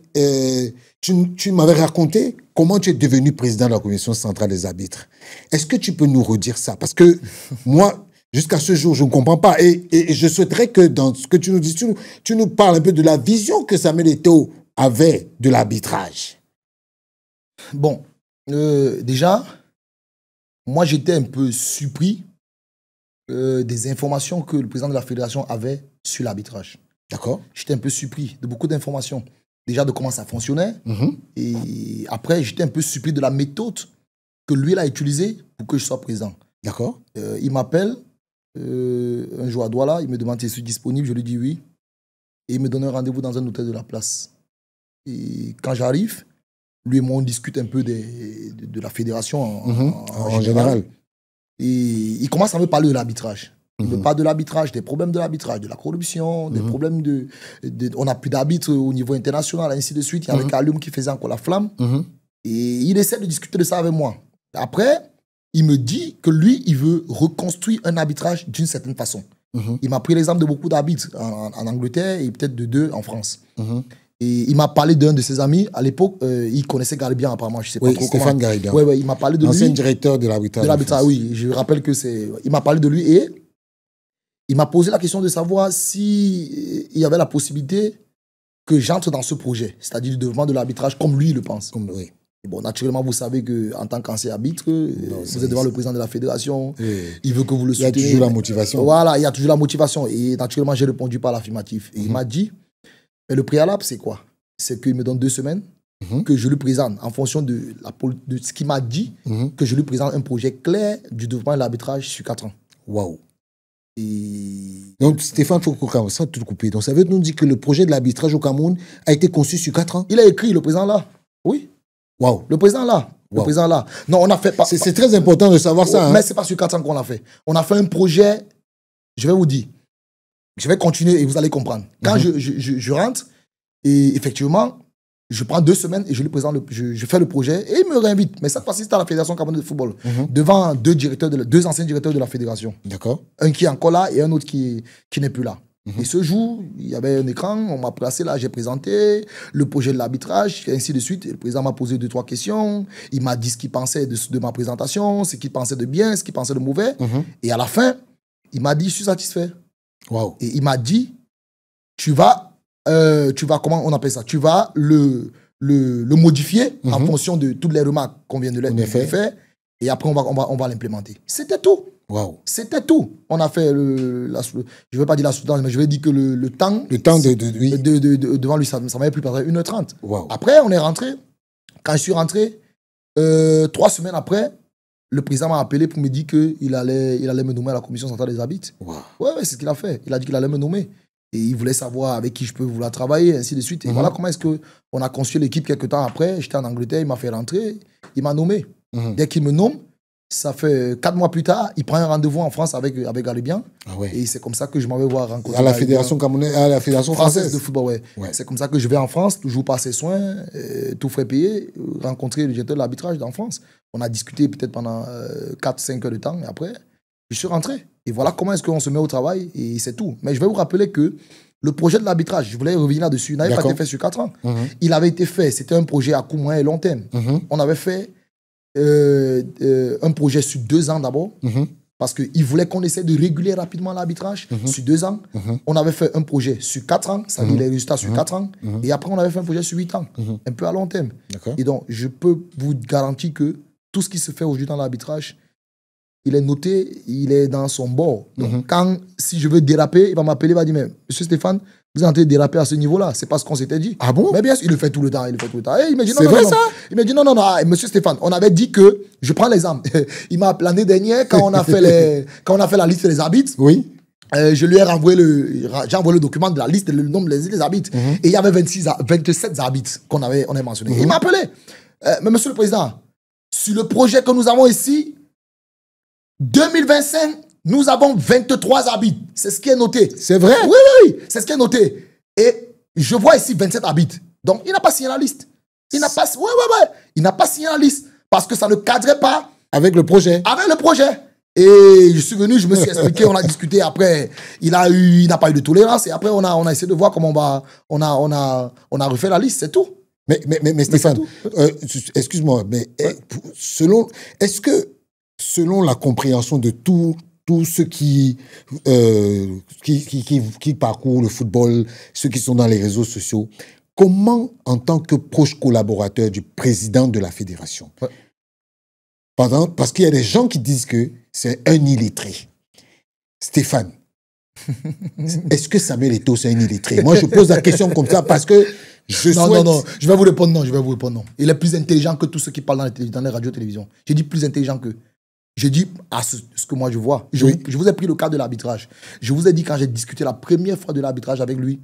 Speaker 1: tu m'avais raconté comment tu es devenu président de la Commission centrale des arbitres. Est-ce que tu peux nous redire ça? Parce que moi, jusqu'à ce jour, je ne comprends pas. Et je souhaiterais que dans ce que tu nous dis, tu nous parles un peu de la vision que Samuel Eto'o avait de l'arbitrage.
Speaker 2: Bon, déjà, moi j'étais un peu surpris des informations que le président de la fédération avait sur l'arbitrage.
Speaker 1: D'accord?
Speaker 2: J'étais un peu surpris de beaucoup d'informations. Déjà de comment ça fonctionnait. Et après, j'étais un peu surpris de la méthode que lui il a utilisée pour que je sois président.
Speaker 1: D'accord?
Speaker 2: Il m'appelle un jour à Douala, il me demande si je suis disponible, je lui dis oui. Et il me donne un rendez-vous dans un hôtel de la place. Et quand j'arrive, lui et moi, on discute un peu de la fédération
Speaker 1: En général.
Speaker 2: Et il commence à me parler de l'arbitrage. Il me parle de l'arbitrage, des problèmes de l'arbitrage, de la corruption, des problèmes on n'a plus d'arbitres au niveau international, ainsi de suite. Il y avait Kaloum qui faisait encore la flamme. Et il essaie de discuter de ça avec moi. Après, il me dit que lui, il veut reconstruire un arbitrage d'une certaine façon. Il m'a pris l'exemple de beaucoup d'arbitres en Angleterre et peut-être de 2 en France. Et il m'a parlé d'un de ses amis. À l'époque, il connaissait Garibian, apparemment. Je sais pas trop
Speaker 1: Stéphane Garibian.
Speaker 2: Ouais, il m'a parlé de lui.
Speaker 1: Ancien directeur de l'arbitrage.
Speaker 2: De l'arbitrage, oui. Je rappelle que c'est... Il m'a parlé de lui et il m'a posé la question de savoir si il y avait la possibilité que j'entre dans ce projet, c'est-à-dire le développement de l'arbitrage comme lui il le pense.
Speaker 1: Oui.
Speaker 2: Et bon, naturellement, vous savez qu'en tant qu'ancien arbitre, vous êtes devant le président de la fédération, il veut que vous le souteniez.
Speaker 1: Il y a toujours la motivation.
Speaker 2: Voilà, il y a toujours la motivation. Et naturellement, j'ai répondu par l'affirmatif. Et il m'a dit, mais le préalable, c'est quoi? C'est qu'il me donne 2 semaines que je lui présente, en fonction de ce qu'il m'a dit, que je lui présente un projet clair du développement de l'arbitrage sur 4 ans.
Speaker 1: Waouh.
Speaker 2: Et...
Speaker 1: Donc, Stéphane, il faut ça te couper. Donc, ça veut nous dire que le projet de l'arbitrage au Cameroun a été conçu sur 4 ans.
Speaker 2: Il a écrit, le président là. Oui.
Speaker 1: Waouh.
Speaker 2: Le président là. Le
Speaker 1: Wow.
Speaker 2: président là. Non, on a fait pas.
Speaker 1: C'est très important de savoir ça.
Speaker 2: Mais
Speaker 1: Hein.
Speaker 2: c'est pas sur 4 ans qu'on l'a fait. On a fait un projet, je vais vous dire, je vais continuer et vous allez comprendre. Quand je rentre, et effectivement, je prends 2 semaines et je lui présente, je fais le projet et il me réinvite. Mais cette fois-ci, c'était à la Fédération camerounaise de football, devant 2 anciens directeurs de la fédération. D'accord. Un qui est encore là et un autre qui n'est plus là. Et ce jour, il y avait un écran, on m'a placé là, j'ai présenté le projet de l'arbitrage, et ainsi de suite. Et le président m'a posé 2-3 questions. Il m'a dit ce qu'il pensait de ma présentation, ce qu'il pensait de bien, ce qu'il pensait de mauvais. Et à la fin, il m'a dit, je suis satisfait.
Speaker 1: Wow.
Speaker 2: Et il m'a dit, tu vas, comment on appelle ça? Tu vas le modifier en fonction de toutes les remarques qu'on vient de faire. Et après, on va l'implémenter. C'était tout.
Speaker 1: Wow.
Speaker 2: C'était tout. On a fait je ne veux pas dire la soutenance, mais je vais dire que le temps.
Speaker 1: Le temps
Speaker 2: devant lui, ça m'avait pris par 1h30.
Speaker 1: Wow.
Speaker 2: Après, on est rentré. Quand je suis rentré, 3 semaines après, le président m'a appelé pour me dire qu'il allait me nommer à la commission centrale des arbitres.
Speaker 1: Wow.
Speaker 2: Ouais, c'est ce qu'il a fait. Il a dit qu'il allait me nommer. Et il voulait savoir avec qui je peux vouloir travailler, ainsi de suite. Et voilà comment est-ce qu'on a construit l'équipe quelques temps après. J'étais en Angleterre, il m'a fait rentrer, il m'a nommé. Dès qu'il me nomme, ça fait 4 mois plus tard, il prend un rendez-vous en France avec Garibian.
Speaker 1: Ah ouais.
Speaker 2: Et c'est comme ça que je m'en vais voir rencontrer.
Speaker 1: À la Fédération camerounaise, à la Fédération française
Speaker 2: de football, ouais. C'est comme ça que je vais en France, toujours par ses soins, tout frais payé, rencontrer le directeur de l'arbitrage en France. On a discuté peut-être pendant 4-5 heures de temps. Et après, je suis rentré. Et voilà comment est-ce qu'on se met au travail. Et c'est tout. Mais je vais vous rappeler que le projet de l'arbitrage, je voulais revenir là-dessus, n'avait pas été fait sur 4 ans. Il avait été fait, c'était un projet à court, moyen et long terme. On avait fait un projet sur 2 ans d'abord. Parce qu'il voulait qu'on essaie de réguler rapidement l'arbitrage sur 2 ans. On avait fait un projet sur 4 ans, ça dit les résultats sur 4 ans. Et après, on avait fait un projet sur 8 ans, un peu à long terme. Et donc, je peux vous garantir que tout ce qui se fait aujourd'hui dans l'arbitrage, il est noté, il est dans son bord. Donc, si je veux déraper, il va m'appeler, il va dire, mais monsieur Stéphane, vous êtes en train de déraper à ce niveau-là. C'est pas ce qu'on s'était dit.
Speaker 1: Ah bon?
Speaker 2: Mais bien sûr, il le fait tout le temps. Et il me dit,
Speaker 1: c'est vrai, ça?
Speaker 2: Il me dit, non, monsieur Stéphane, on avait dit que, je prends l'exemple. Il m'a appelé l'année dernière, quand on a fait la liste des arbitres.
Speaker 1: Oui.
Speaker 2: Je lui ai envoyé le document de la liste, le nombre des arbitres. Et il y avait 27 arbitres qu'on avait mentionnés. Il m'a appelé. Mais monsieur le président, sur le projet que nous avons ici, 2025, nous avons 23 arbitres. C'est ce qui est noté.
Speaker 1: C'est vrai?
Speaker 2: Oui. C'est ce qui est noté. Et je vois ici 27 arbitres. Donc, il n'a pas signé la liste. Il n'a pas signé la liste. Parce que ça ne cadrait pas.
Speaker 1: Avec le projet.
Speaker 2: Avec le projet. Et je suis venu, je me suis expliqué, on a discuté. Après, il n'a pas eu de tolérance. Et après, on a essayé de voir comment on a refait la liste. C'est tout.
Speaker 1: Mais Stéphane, excuse-moi, mais selon la compréhension de tous ceux qui parcourent le football, ceux qui sont dans les réseaux sociaux, comment, en tant que proche collaborateur du président de la fédération, parce qu'il y a des gens qui disent que c'est un illettré. Stéphane, est-ce que Samuel Eto'o, c'est un illettré? Moi, je pose la question comme ça parce que
Speaker 2: non, je vais vous répondre non. Il est plus intelligent que tous ceux qui parlent dans les radios-télévisions. J'ai dit plus intelligent qu'eux. Je dis à ce que moi je vois. Je vous ai pris le cas de l'arbitrage. Je vous ai dit quand j'ai discuté la première fois de l'arbitrage avec lui,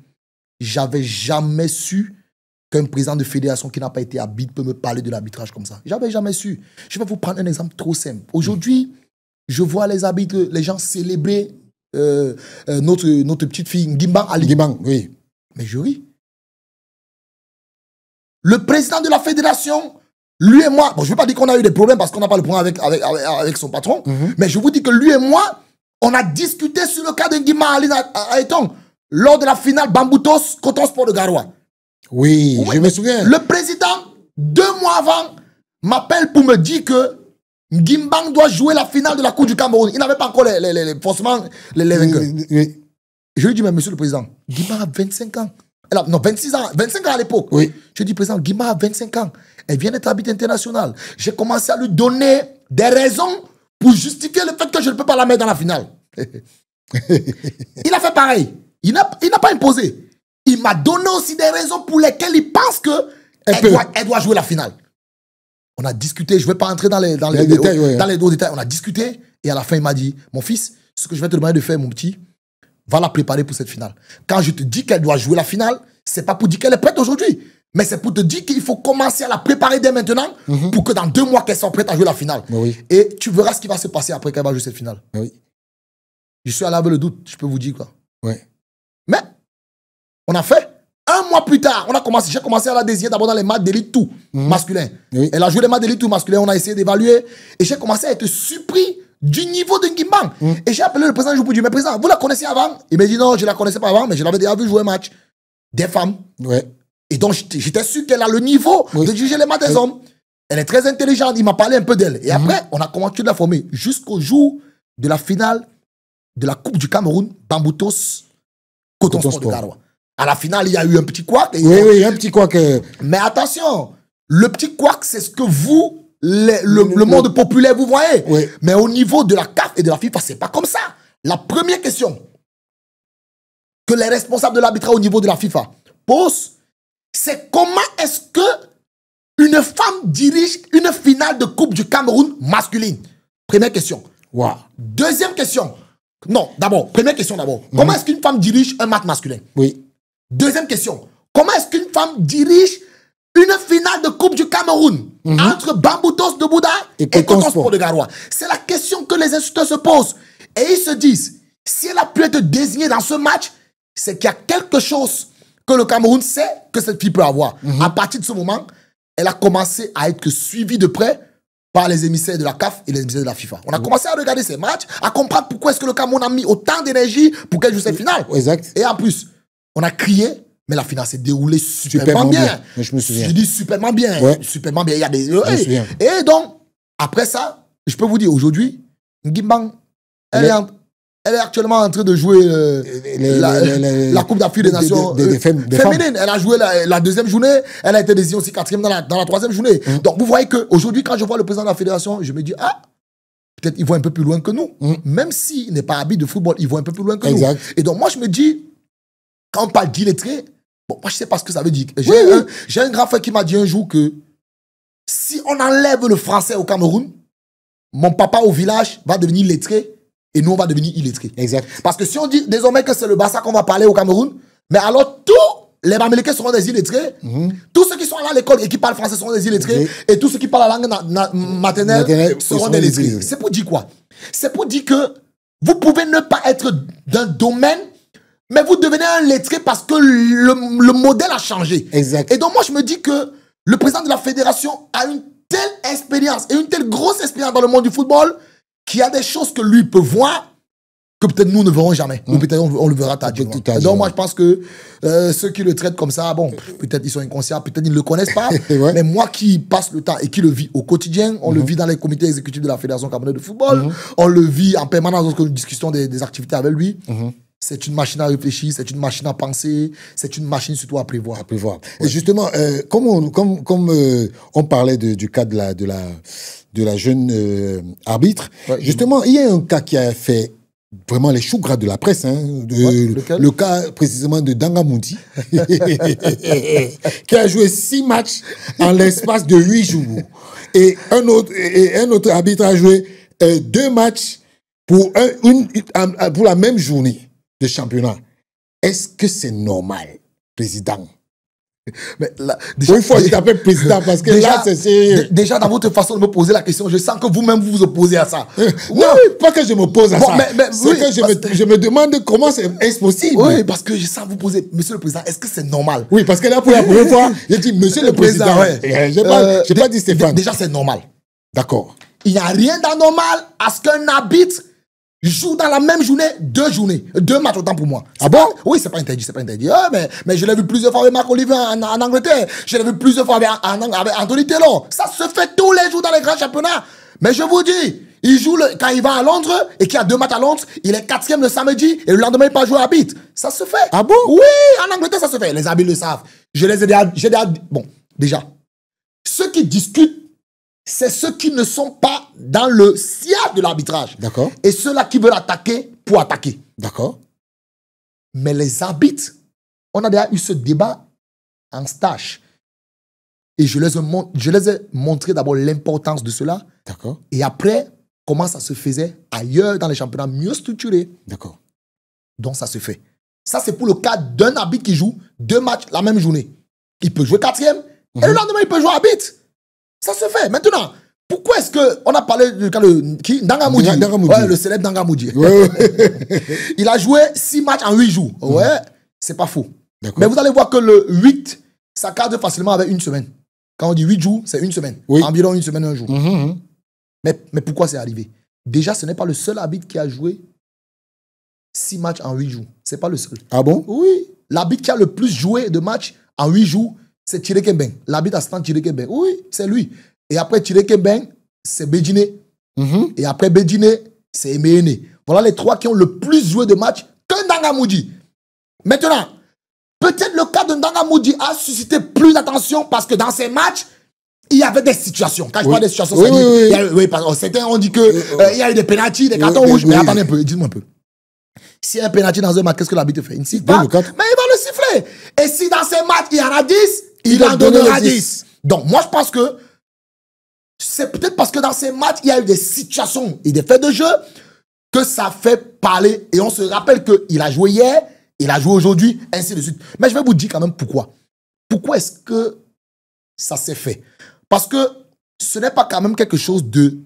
Speaker 2: j'avais jamais su qu'un président de fédération qui n'a pas été arbitre peut me parler de l'arbitrage comme ça. J'avais jamais su. Je vais vous prendre un exemple trop simple. Aujourd'hui, je vois les arbitres, les gens célébrer notre petite fille Ngimban Ali.
Speaker 1: Ngimban, oui.
Speaker 2: Mais je ris. Le président de la fédération, lui et moi, bon, je ne veux pas dire qu'on a eu des problèmes parce qu'on n'a pas le problème avec son patron, mais je vous dis que lui et moi, on a discuté sur le cas de Ngimban Ali Aeton lors de la finale Bamboutos Coton Sport de Garoua.
Speaker 1: Oui, je me souviens.
Speaker 2: Le président, 2 mois avant, m'appelle pour me dire que Ngimban doit jouer la finale de la Coupe du Cameroun. Il n'avait pas encore forcément les vainqueurs.
Speaker 1: Oui.
Speaker 2: Je lui dis, mais monsieur le président, Ngimban a 25 ans. Non, 26 ans, 25 ans à l'époque.
Speaker 1: Oui.
Speaker 2: Je dis, président, Ngimban a 25 ans. Elle vient d'être arbitre international. J'ai commencé à lui donner des raisons pour justifier le fait que je ne peux pas la mettre dans la finale. Il a fait pareil. Il n'a pas imposé. Il m'a donné aussi des raisons pour lesquelles il pense qu'elle doit jouer la finale. On a discuté, je ne vais pas entrer dans les détails. On a discuté et à la fin, il m'a dit, mon fils, ce que je vais te demander de faire, mon petit, va la préparer pour cette finale. Quand je te dis qu'elle doit jouer la finale, ce n'est pas pour dire qu'elle est prête aujourd'hui, mais c'est pour te dire qu'il faut commencer à la préparer dès maintenant pour que dans 2 mois, qu'elle soit prête à jouer la finale.
Speaker 1: Oui.
Speaker 2: Et tu verras ce qui va se passer après qu'elle va jouer cette finale.
Speaker 1: Oui.
Speaker 2: Je suis allé avec le doute, je peux vous dire quoi.
Speaker 1: Oui.
Speaker 2: Mais, on a fait. 1 mois plus tard, j'ai commencé à la désigner d'abord dans les matchs d'élite tout masculin. Oui. Elle a joué les matchs d'élite tout masculin, on a essayé d'évaluer. Et j'ai commencé à être surpris du niveau de Ngimban. Et j'ai appelé le président, je lui ai dit, mais président, vous la connaissez avant? Il m'a dit non, je ne la connaissais pas avant, mais je l'avais déjà vu jouer un match des femmes.
Speaker 1: Ouais.
Speaker 2: Et donc, j'étais sûr qu'elle a le niveau de juger les matchs des hommes. Elle est très intelligente, il m'a parlé un peu d'elle. Et après, on a commencé de la former jusqu'au jour de la finale de la Coupe du Cameroun, Bamboutos, Coton Sport de Garoua. À la finale, il y a eu un petit couac.
Speaker 1: Oui, un petit couac.
Speaker 2: Mais attention, le petit couac, c'est ce que vous, le monde populaire, vous voyez.
Speaker 1: Oui.
Speaker 2: Mais au niveau de la CAF et de la FIFA, c'est pas comme ça. La première question que les responsables de l'arbitrage au niveau de la FIFA posent, c'est comment est-ce que une femme dirige une finale de Coupe du Cameroun masculine? Première question.
Speaker 1: Wow.
Speaker 2: Deuxième question. Non, d'abord, première question d'abord. Comment est-ce qu'une femme dirige un match masculin?
Speaker 1: Oui.
Speaker 2: Deuxième question. Comment est-ce qu'une femme dirige une finale de Coupe du Cameroun entre Bamboutos de Bouddha et Coton Sport de Garoua? C'est la question que les instructeurs se posent. Et ils se disent, si elle a pu être désignée dans ce match, c'est qu'il y a quelque chose que le Cameroun sait que cette fille peut avoir. À partir de ce moment, elle a commencé à être suivie de près par les émissaires de la CAF et les émissaires de la FIFA. On a commencé à regarder ces matchs, à comprendre pourquoi est-ce que le Cameroun a mis autant d'énergie pour qu'elle joue cette finale.
Speaker 1: Exact.
Speaker 2: Et en plus, on a crié, mais la finale s'est déroulée superment bien.
Speaker 1: Je me souviens.
Speaker 2: Je dis superment bien.
Speaker 1: Ouais.
Speaker 2: Superment bien. Il y a des...
Speaker 1: Je me souviens.
Speaker 2: Et donc, Après ça, je peux vous dire, aujourd'hui, Ngimbang, elle est actuellement en train de jouer la Coupe d'Afrique des Nations féminine. Elle a joué la deuxième journée. Elle a été désignée aussi quatrième dans la troisième journée. Donc, vous voyez qu'aujourd'hui, quand je vois le président de la fédération, je me dis, ah, peut-être il voit un peu plus loin que nous. Même s'il n'est pas habitué de football, il voit un peu plus loin que nous. Et donc, moi, je me dis, quand on parle d'illettré, bon, moi, je sais pas ce que ça veut dire. J'ai un grand frère qui m'a dit un jour que si on enlève le français au Cameroun, mon papa au village va devenir lettré et nous, on va devenir illettrés.
Speaker 1: Exact.
Speaker 2: Parce que si on dit désormais que c'est le Barça qu'on va parler au Cameroun, mais alors tous les Américains seront des illettrés, tous ceux qui sont allés à l'école et qui parlent français seront des illettrés, et tous ceux qui parlent la langue maternelle seront des lettrés. C'est pour dire quoi? C'est pour dire que vous pouvez ne pas être d'un domaine, mais vous devenez un lettré parce que le modèle a changé.
Speaker 1: Exact.
Speaker 2: Et donc moi, je me dis que le président de la fédération a une telle expérience et une telle grosse expérience dans le monde du football qu'il y a des choses que lui peut voir que peut-être nous ne verrons jamais. Ou peut-être on le verra tardivement. Donc moi, je pense que ceux qui le traitent comme ça, bon, peut-être ils sont inconscients, peut-être ils ne le connaissent pas. Mais moi qui passe le temps et qui le vis au quotidien, on le vit dans les comités exécutifs de la Fédération camerounaise de football, on le vit en permanence lorsque nous discutons des activités avec lui. C'est une machine à réfléchir, c'est une machine à penser, c'est une machine surtout à prévoir.
Speaker 1: Et justement, comme on parlait du cas de la jeune arbitre, justement, il y a un cas qui a fait vraiment les choux gras de la presse, le cas précisément de Dangamouti, qui a joué 6 matchs en l'espace de 8 jours. Et un autre arbitre a joué 2 matchs pour la même journée de championnat. Est-ce que c'est normal, président?
Speaker 2: Mais là, déjà,
Speaker 1: une fois, je t'appelle président parce que
Speaker 2: déjà,
Speaker 1: là, c'est sérieux.
Speaker 2: Déjà, dans votre façon de me poser la question, je sens que vous-même vous opposez à ça.
Speaker 1: Non, pas que je m'oppose à ça. C'est que je me demande comment est-ce possible.
Speaker 2: Oui, parce que je sens vous poser, monsieur le président, est-ce que c'est normal?
Speaker 1: Oui, parce que là, pour la première fois, j'ai dit, monsieur le président. J'ai pas dit Stéphane.
Speaker 2: Déjà, c'est normal.
Speaker 1: D'accord.
Speaker 2: Il n'y a rien d'anormal à ce qu'un arbitre joue dans la même journée, 2 matchs autant pour moi.
Speaker 1: Ah bon?
Speaker 2: Oui, c'est pas interdit, c'est pas interdit. Mais je l'ai vu plusieurs fois avec Marc Oliver en Angleterre. Je l'ai vu plusieurs fois avec Anthony Taylor. Ça se fait tous les jours dans les grands championnats. Mais je vous dis, il joue quand il va à Londres et qu'il y a 2 matchs à Londres, il est 4e le samedi et le lendemain il peut jouer à arbitre. Ça se fait.
Speaker 1: Ah bon?
Speaker 2: Oui, en Angleterre ça se fait. Les arbitres le savent. Je les ai bon, déjà, ceux qui discutent, c'est ceux qui ne sont pas dans le sillage de l'arbitrage.
Speaker 1: D'accord.
Speaker 2: Et ceux-là qui veulent attaquer pour attaquer.
Speaker 1: D'accord.
Speaker 2: Mais les arbitres, on a déjà eu ce débat en stage. Et je les ai montré d'abord l'importance de cela.
Speaker 1: D'accord.
Speaker 2: Et après, comment ça se faisait ailleurs dans les championnats mieux structurés.
Speaker 1: D'accord.
Speaker 2: Donc ça se fait. Ça, c'est pour le cas d'un arbitre qui joue 2 matchs la même journée. Il peut jouer 4e et le lendemain, il peut jouer arbitre. Ça se fait. Maintenant, pourquoi est-ce qu'on a parlé du cas de qui? Dangamouji. Ouais, le célèbre Dangamouji. Ouais. Il a joué 6 matchs en 8 jours. Ouais, c'est pas faux. Mais vous allez voir que le 8, ça cadre facilement avec 1 semaine. Quand on dit 8 jours, c'est 1 semaine. Oui. Environ 1 semaine, 1 jour. Mais pourquoi c'est arrivé? Déjà, ce n'est pas le seul arbitre qui a joué 6 matchs en 8 jours. C'est pas le seul.
Speaker 1: Ah bon?
Speaker 2: Oui. L'arbitre qui a le plus joué de matchs en 8 jours, c'est Thierry Kembeng. L'arbitre assistant Thierry Kembeng. Oui, c'est lui. Et après Thierry Kembeng, c'est Bédiné. Et après Bédiné, c'est Emeene. Voilà les 3 qui ont le plus joué de matchs que Dangamouji. Maintenant, peut-être le cas de Dangamouji a suscité plus d'attention parce que dans ces matchs, il y avait des situations. Quand je parle des situations, certains ont dit qu'il y a eu des pénaltys, des cartons rouges. Mais attendez un peu, dis-moi un peu. S'il y a un pénalty dans un match, qu'est-ce que l'arbitre fait? Il ne siffle pas, mais il va le siffler. Et si dans ces matchs, il y en a 10, il en donnera 10. Donc, moi, je pense que c'est peut-être parce que dans ces matchs, il y a eu des situations et des faits de jeu que ça fait parler. Et on se rappelle qu'il a joué hier, il a joué aujourd'hui, ainsi de suite. Mais je vais vous dire quand même pourquoi. Pourquoi est-ce que ça s'est fait? Parce que ce n'est pas quand même quelque chose de...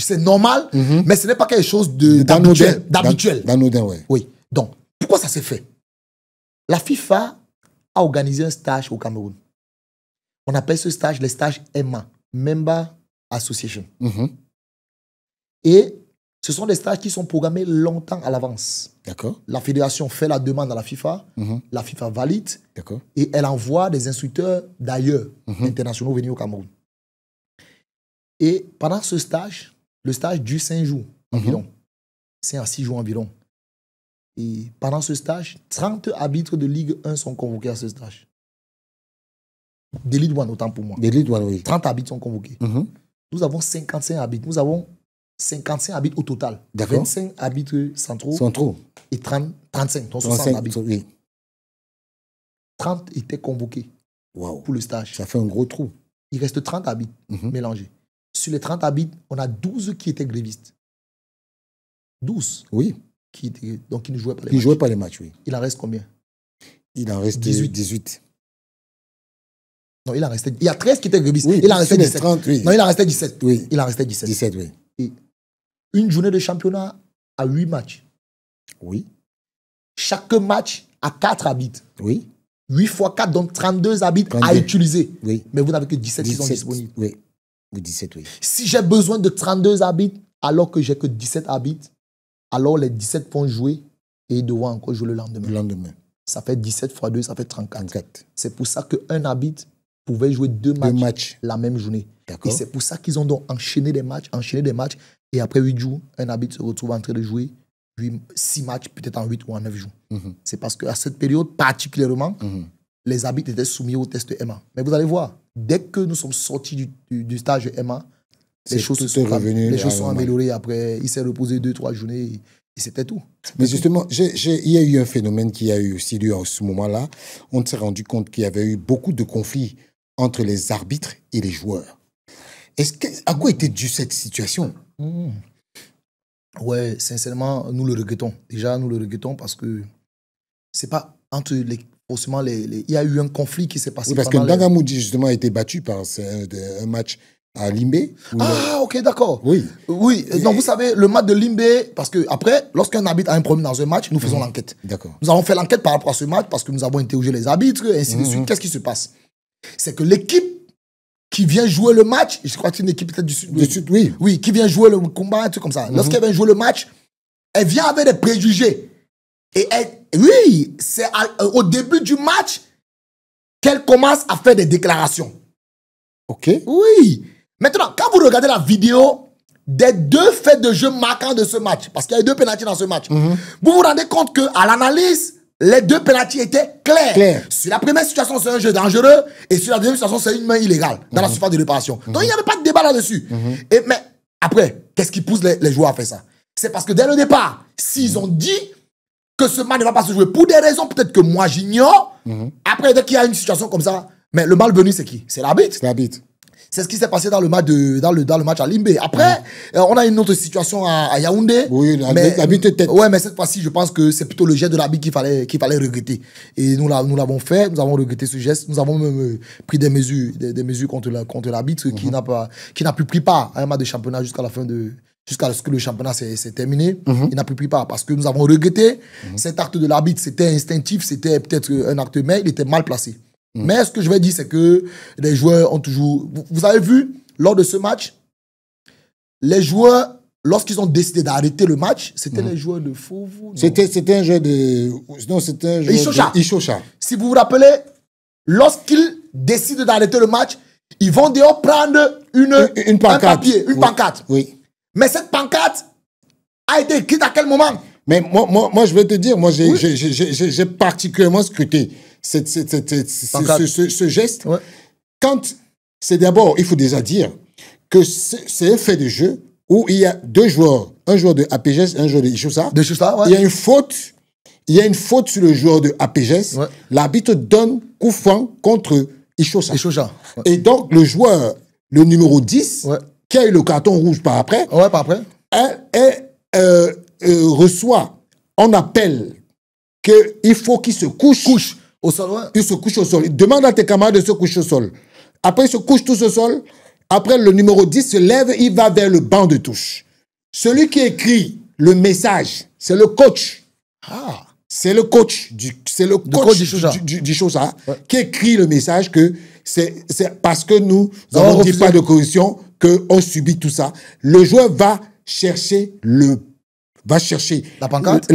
Speaker 2: C'est normal, mais ce n'est pas quelque chose d'habituel.
Speaker 1: D'anodin, ouais.
Speaker 2: Oui. Donc, pourquoi ça s'est fait? La FIFA a organisé un stage au Cameroun. On appelle ce stage les stages EMA, Member Association. Et ce sont des stages qui sont programmés longtemps à l'avance.
Speaker 1: D'accord.
Speaker 2: La fédération fait la demande à la FIFA, la FIFA valide, et elle envoie des instructeurs d'ailleurs, internationaux, venus au Cameroun. Et pendant ce stage, le stage dure 5 jours environ. 5 à 6 jours environ. Et pendant ce stage, 30 arbitres de Ligue 1 sont convoqués à ce stage. De Ligue 1, autant pour moi.
Speaker 1: De Ligue 1, oui.
Speaker 2: 30 arbitres sont convoqués. Nous avons 55 arbitres. Nous avons 55 arbitres au total. 25 arbitres centraux. Et 35, donc 60 arbitres.
Speaker 1: Oui.
Speaker 2: 30 étaient convoqués pour le stage.
Speaker 1: Ça fait un gros trou.
Speaker 2: Il reste 30 arbitres mélangés. Sur les 30 arbitres, on a 12 qui étaient grévistes. 12.
Speaker 1: Oui.
Speaker 2: Donc, qui ne jouaient pas les matchs.
Speaker 1: Ils ne jouaient pas les matchs, oui.
Speaker 2: Il en reste combien?
Speaker 1: Il en reste 18.
Speaker 2: Non, il en restait... Il y a 13 qui étaient grévistes.
Speaker 1: Oui,
Speaker 2: il en restait 17.
Speaker 1: 30, oui.
Speaker 2: Non, il en restait 17.
Speaker 1: Oui.
Speaker 2: Il en restait 17.
Speaker 1: 17, oui.
Speaker 2: Et une journée de championnat à 8 matchs.
Speaker 1: Oui.
Speaker 2: Chaque match a 4 arbitres.
Speaker 1: Oui.
Speaker 2: 8 fois 4, donc 32 arbitres
Speaker 1: 32.
Speaker 2: à utiliser.
Speaker 1: Oui.
Speaker 2: Mais vous n'avez que 17 qui sont disponibles.
Speaker 1: Oui. Ou 17, oui.
Speaker 2: Si j'ai besoin de 32 arbitres, alors que j'ai que 17 arbitres, alors les 17 vont jouer et ils devront encore jouer le lendemain.
Speaker 1: Le lendemain.
Speaker 2: Ça fait 17 fois 2, ça fait 34. C'est pour ça qu'un arbitre pouvait jouer deux matchs la même journée. Et c'est pour ça qu'ils ont donc enchaîné des matchs. Et après 8 jours, un arbitre se retrouve en train de jouer 6 matchs, peut-être en 8 ou en 9 jours. C'est parce qu'à cette période, particulièrement, les arbitres étaient soumis au test MA. Mais vous allez voir, dès que nous sommes sortis du stage MA, les choses sont améliorées. Après, il s'est reposé 2-3 journées et c'était tout.
Speaker 1: Mais justement, il y a eu un phénomène qui a eu aussi lieu à ce moment-là. On s'est rendu compte qu'il y avait eu beaucoup de conflits entre les arbitres et les joueurs. À quoi était due cette situation?
Speaker 2: Ouais, sincèrement, nous le regrettons. Déjà, nous le regrettons parce que c'est pas entre forcément il y a eu un conflit qui s'est passé.
Speaker 1: Oui, parce que Ndangamoudi, justement, a été battu par un match à Limbé.
Speaker 2: Ok, d'accord.
Speaker 1: Oui.
Speaker 2: Oui, donc vous savez, le match de Limbé, parce que après, lorsqu'un arbitre a un problème dans un match, nous faisons l'enquête.
Speaker 1: D'accord.
Speaker 2: Nous avons fait l'enquête par rapport à ce match parce que nous avons interrogé les arbitres, et ainsi de suite. Qu'est-ce qui se passe? C'est que l'équipe qui vient jouer le match, je crois que c'est une équipe peut-être du Sud.
Speaker 1: Du Sud, oui.
Speaker 2: Oui, qui vient jouer le combat, un truc comme ça. Lorsqu'elle vient jouer le match, elle vient avec des préjugés. Et oui, c'est au début du match qu'elle commence à faire des déclarations.
Speaker 1: Ok.
Speaker 2: Oui. Maintenant, quand vous regardez la vidéo des 2 faits de jeu marquants de ce match, parce qu'il y a eu 2 pénaltys dans ce match, vous vous rendez compte qu'à l'analyse, les 2 pénaltys étaient clairs. Sur la première situation, c'est un jeu dangereux, et sur la deuxième situation, c'est une main illégale dans la surface de réparation. Donc, il n'y avait pas de débat là-dessus. Mais après, qu'est-ce qui pousse les joueurs à faire ça? C'est parce que dès le départ, s'ils ont dit que ce match ne va pas se jouer pour des raisons peut-être que moi j'ignore, après, dès qu'il y a une situation comme ça, mais le malvenu, c'est qui? C'est l'arbitre.
Speaker 1: C'est l'arbitre.
Speaker 2: C'est ce qui s'est passé dans le match dans le match à Limbé. Après, on a une autre situation à Yaoundé.
Speaker 1: Oui, l'arbitre tête.
Speaker 2: Ouais, mais cette fois-ci, je pense que c'est plutôt le geste de l'arbitre qu'il fallait regretter. Et nous l'avons fait, nous avons regretté ce geste. Nous avons même pris des mesures contre l'arbitre qui n'a plus pris part à un match de championnat jusqu'à ce que le championnat s'est terminé. Il n'a plus pris part parce que nous avons regretté cet acte de l'arbitre. C'était instinctif, c'était peut-être un acte, mais il était mal placé. Mais ce que je vais dire, c'est que les joueurs ont toujours... Vous avez vu, lors de ce match, les joueurs, lorsqu'ils ont décidé d'arrêter le match, c'était les joueurs de Fauveau.
Speaker 1: C'était un jeu de... Non, c'était un jeu
Speaker 2: Ishocha. Si vous vous rappelez, lorsqu'ils décident d'arrêter le match, ils vont dehors prendre
Speaker 1: une pancarte.
Speaker 2: Un papier, une pancarte.
Speaker 1: Oui.
Speaker 2: Mais cette pancarte a été écrite à quel moment?
Speaker 1: Mais moi, je vais te dire, moi, j'ai particulièrement scruté ce geste.
Speaker 2: Ouais.
Speaker 1: Quand c'est d'abord, il faut déjà dire que c'est un fait de jeu où il y a 2 joueurs, un joueur de APGS et un joueur de Ishosa.
Speaker 2: Ouais.
Speaker 1: Il y a une faute sur le joueur de APGS. Ouais. L'arbitre donne coup franc contre Ishosa. Ouais. Et donc, le joueur, le numéro 10, qui a eu le carton rouge par après, reçoit, on appelle qu'il faut qu'il se couche
Speaker 2: au sol. Ouais.
Speaker 1: Il se couche au sol. Il demande à tes camarades de se coucher au sol. Après, ils se couchent tous au sol. Après, le numéro 10 se lève, il va vers le banc de touche. Celui qui écrit le message, c'est le coach. C'est le coach du Chosa qui écrit le message que c'est parce que nous n'avons dit pas de correction qu'on subit tout ça. Le joueur va chercher la pancarte,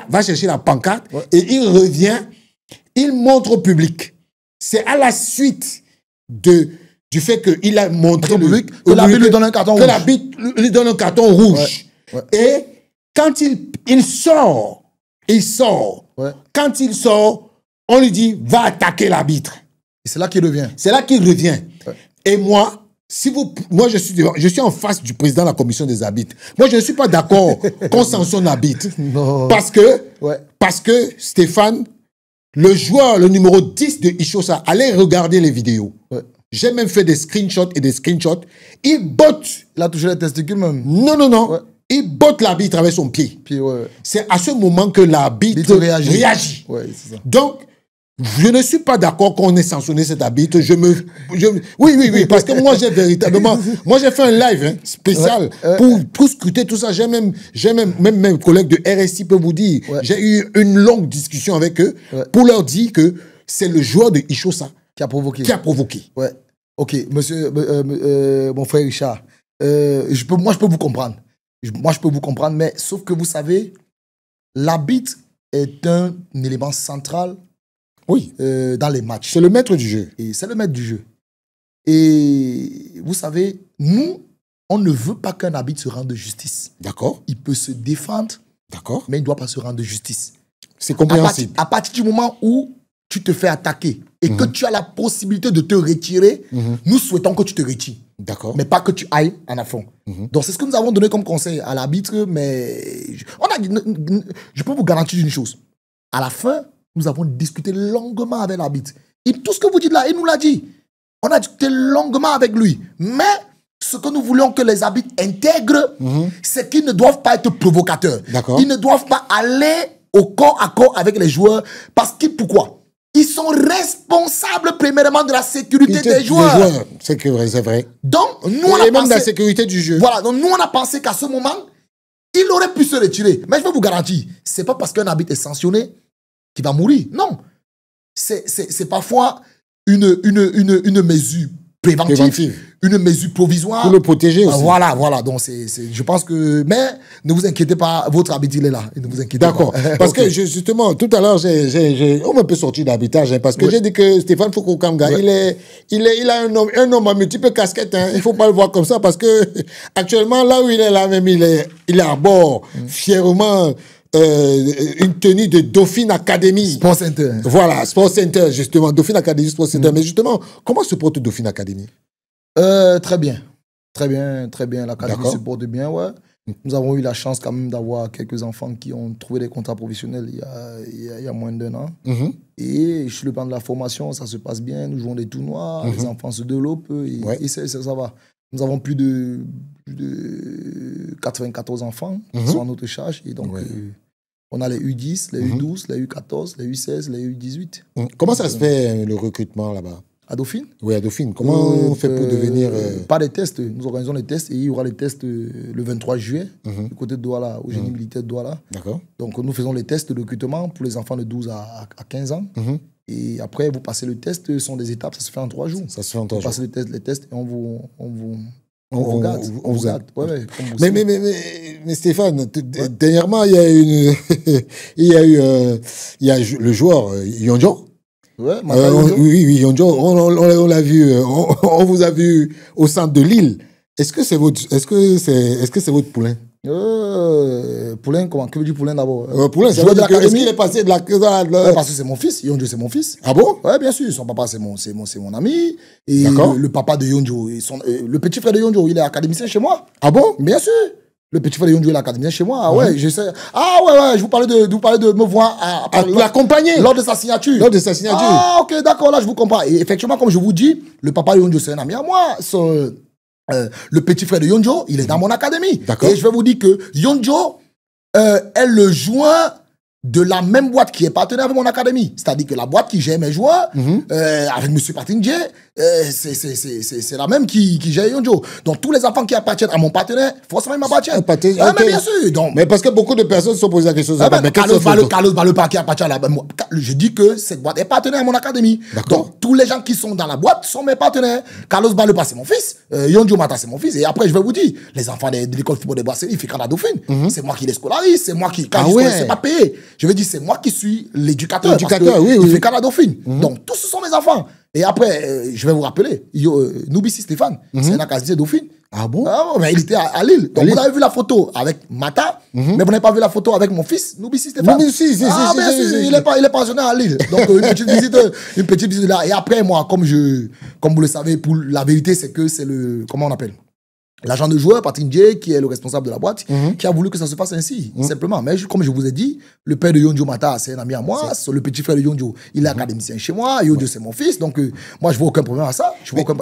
Speaker 1: va chercher la pancarte et il revient, il montre au public. C'est à la suite de du fait qu'il a montré
Speaker 2: que l'arbitre lui donne un carton rouge.
Speaker 1: Que l'arbitre lui donne un carton rouge.
Speaker 2: Ouais.
Speaker 1: Et quand il sort,
Speaker 2: Ouais.
Speaker 1: quand il sort, on lui dit, va attaquer l'arbitre.
Speaker 2: Et c'est là qu'il revient.
Speaker 1: C'est là qu'il revient.
Speaker 2: Ouais.
Speaker 1: Et moi, moi je suis en face du président de la commission des arbitres. Moi, je ne suis pas d'accord qu'on sanctionne l'arbitre. Parce que Stéphane, le joueur, le numéro 10 de Ishosa, allait regarder les vidéos.
Speaker 2: Ouais.
Speaker 1: J'ai même fait des screenshots et des screenshots. Il botte.
Speaker 2: Il a touché les testicules même.
Speaker 1: Non.
Speaker 2: Ouais.
Speaker 1: Il botte l'arbitre avec son pied. C'est à ce moment que l'arbitre réagit.
Speaker 2: Ouais, c'est ça.
Speaker 1: Donc, je ne suis pas d'accord qu'on ait sanctionné cet arbitre. Oui, parce que moi, j'ai véritablement... Moi, j'ai fait un live spécial pour scruter tout ça. J'ai même mes collègues de RSI peuvent vous dire. Ouais. J'ai eu une longue discussion avec eux pour leur dire que c'est le joueur de Ishosa
Speaker 2: qui a provoqué. Ouais. Ok, monsieur, mon frère Richard, moi, je peux vous comprendre. Mais sauf que vous savez, l'arbitre est un élément central dans les matchs.
Speaker 1: C'est le maître du jeu.
Speaker 2: Et c'est le maître du jeu. Et vous savez, nous, on ne veut pas qu'un arbitre se rende justice.
Speaker 1: D'accord.
Speaker 2: Il peut se défendre,
Speaker 1: d'accord,
Speaker 2: mais il ne doit pas se rendre justice.
Speaker 1: C'est compréhensible.
Speaker 2: À partir du moment où tu te fais attaquer et que tu as la possibilité de te retirer, nous souhaitons que tu te retires.
Speaker 1: D'accord.
Speaker 2: Mais pas que tu ailles en affront. Donc, c'est ce que nous avons donné comme conseil à l'arbitre, mais je peux vous garantir une chose. À la fin, nous avons discuté longuement avec l'arbitre. Tout ce que vous dites là, il nous l'a dit. On a discuté longuement avec lui. Mais ce que nous voulons que les arbitres intègrent, c'est qu'ils ne doivent pas être provocateurs. Ils ne doivent pas aller au corps à corps avec les joueurs. Pourquoi? Ils sont responsables premièrement de la sécurité des joueurs.
Speaker 1: C'est vrai.
Speaker 2: Donc, nous, on a
Speaker 1: même de la sécurité du jeu.
Speaker 2: Voilà, donc nous, on a pensé qu'à ce moment, il aurait pu se retirer. Mais je vais vous garantir, c'est pas parce qu'un arbitre est sanctionné qu'il va mourir. Non. C'est parfois une mesure préventive, une mesure provisoire.
Speaker 1: Pour le protéger aussi.
Speaker 2: Voilà. Donc, je pense que... Mais ne vous inquiétez pas, votre arbitre, il est là. Ne vous inquiétez pas.
Speaker 1: D'accord. Parce que justement, tout à l'heure, on m'a un peu sorti d'arbitrage, parce que j'ai dit que Stéphane Foucault-Kamga, il a un homme à multiples casquettes. Il ne faut pas le voir comme ça, parce que actuellement, là où il est là même, il arbore fièrement une tenue de Dauphine Academy.
Speaker 2: Sport Center.
Speaker 1: Voilà, Sport Center, justement. Dauphine Academy, Sport Center. Mais justement, comment se porte Dauphine Academy?
Speaker 2: Très bien. L'Académie se porte bien, ouais. Nous avons eu la chance quand même d'avoir quelques enfants qui ont trouvé des contrats professionnels il y a moins d'1 an. Et sur le plan de la formation, ça se passe bien. Nous jouons des tournois, les enfants se développent et ça va. Nous avons plus de 94 enfants qui sont à notre charge. Et donc, on a les U10, les U12, les U14, les U16, les U18.
Speaker 1: Comment ça se fait le recrutement là-bas?
Speaker 2: À Dauphine?
Speaker 1: Oui, à Dauphine. Comment on fait pour devenir...
Speaker 2: Pas des tests. Nous organisons les tests et il y aura les tests le 23 juillet, du côté de Douala, au génie militaire de Douala. D'accord. Donc, nous faisons les tests de recrutement pour les enfants de 12 à 15 ans. Et après, vous passez le test, ce sont des étapes, ça se fait en 3 jours. Ça se fait en 3 jours. Vous passez les tests et on vous garde. On vous garde.
Speaker 1: Mais Stéphane, dernièrement, il y a eu le joueur Yonjo. Oui, Yonjo, on l'a vu, on vous a vu au centre de Lille. Est-ce que c'est votre poulain?
Speaker 2: Poulain, comment? Que veut dire poulain d'abord?
Speaker 1: Poulain, ça veut dire est-ce qu'il est passé de la...
Speaker 2: Parce que c'est mon fils, Yonjo c'est mon fils.
Speaker 1: Ah bon?
Speaker 2: Oui, bien sûr, son papa c'est mon ami. Et le papa de Yonjo, le petit frère de Yonjo, il est académicien chez moi.
Speaker 1: Ah bon?
Speaker 2: Bien sûr. Le petit frère de Yonjo, il est académicien chez moi. Ah ouais, je sais. Ah ouais, je vous parlais de me voir
Speaker 1: l'accompagner
Speaker 2: lors de sa signature. Ah ok, d'accord, là je vous comprends. Et effectivement, comme je vous dis, le papa de Yonjo, c'est un ami à moi. Le petit frère de Yonjo, il est dans mon académie. Et je vais vous dire que Yonjo est le joint de la même boîte qui est partenaire avec mon académie. C'est-à-dire que la boîte qui gère mes joueurs, avec M. Patindier, c'est la même qui gère Yonjo. Donc tous les enfants qui appartiennent à mon partenaire, forcément ils m'appartiennent. Mais bien sûr. Donc,
Speaker 1: mais parce que beaucoup de personnes se sont posées la question.
Speaker 2: Carlos Balepa qui appartient à la... Je dis que cette boîte est partenaire à mon académie. Donc tous les gens qui sont dans la boîte sont mes partenaires. Carlos Balepa c'est mon fils. Yonjo Mata c'est mon fils. Et après je vais vous dire, les enfants de l'école football de Brasserie, ils font à Dauphine. C'est moi qui les scolarise. C'est moi qui... Quand c'est pas payé. Je veux dire, c'est moi qui suis l'éducateur.
Speaker 1: Oui.
Speaker 2: Il fait qu'à la Dauphine. Donc, tous ce sont mes enfants. Et après, je vais vous rappeler, Noubissi Stéphane, c'est un académicien Dauphine.
Speaker 1: Ah bon?
Speaker 2: Ah, mais il était à Lille. Donc, vous avez vu la photo avec Mata, mais vous n'avez pas vu la photo avec mon fils, Noubissi Stéphane.
Speaker 1: Bien sûr,
Speaker 2: il est pensionnaire à Lille. Donc, une petite visite là. Et après, moi, comme vous le savez, pour la vérité, c'est que c'est le, comment on appelle? L'agent de joueur, Patrick J, qui est le responsable de la boîte, qui a voulu que ça se fasse ainsi, simplement. Mais comme je vous ai dit, le père de Yonjo Mata, c'est un ami à moi, c'est le petit frère de Yonjo, il est académicien chez moi, Yonjo, c'est mon fils, donc moi, je vois aucun problème à ça.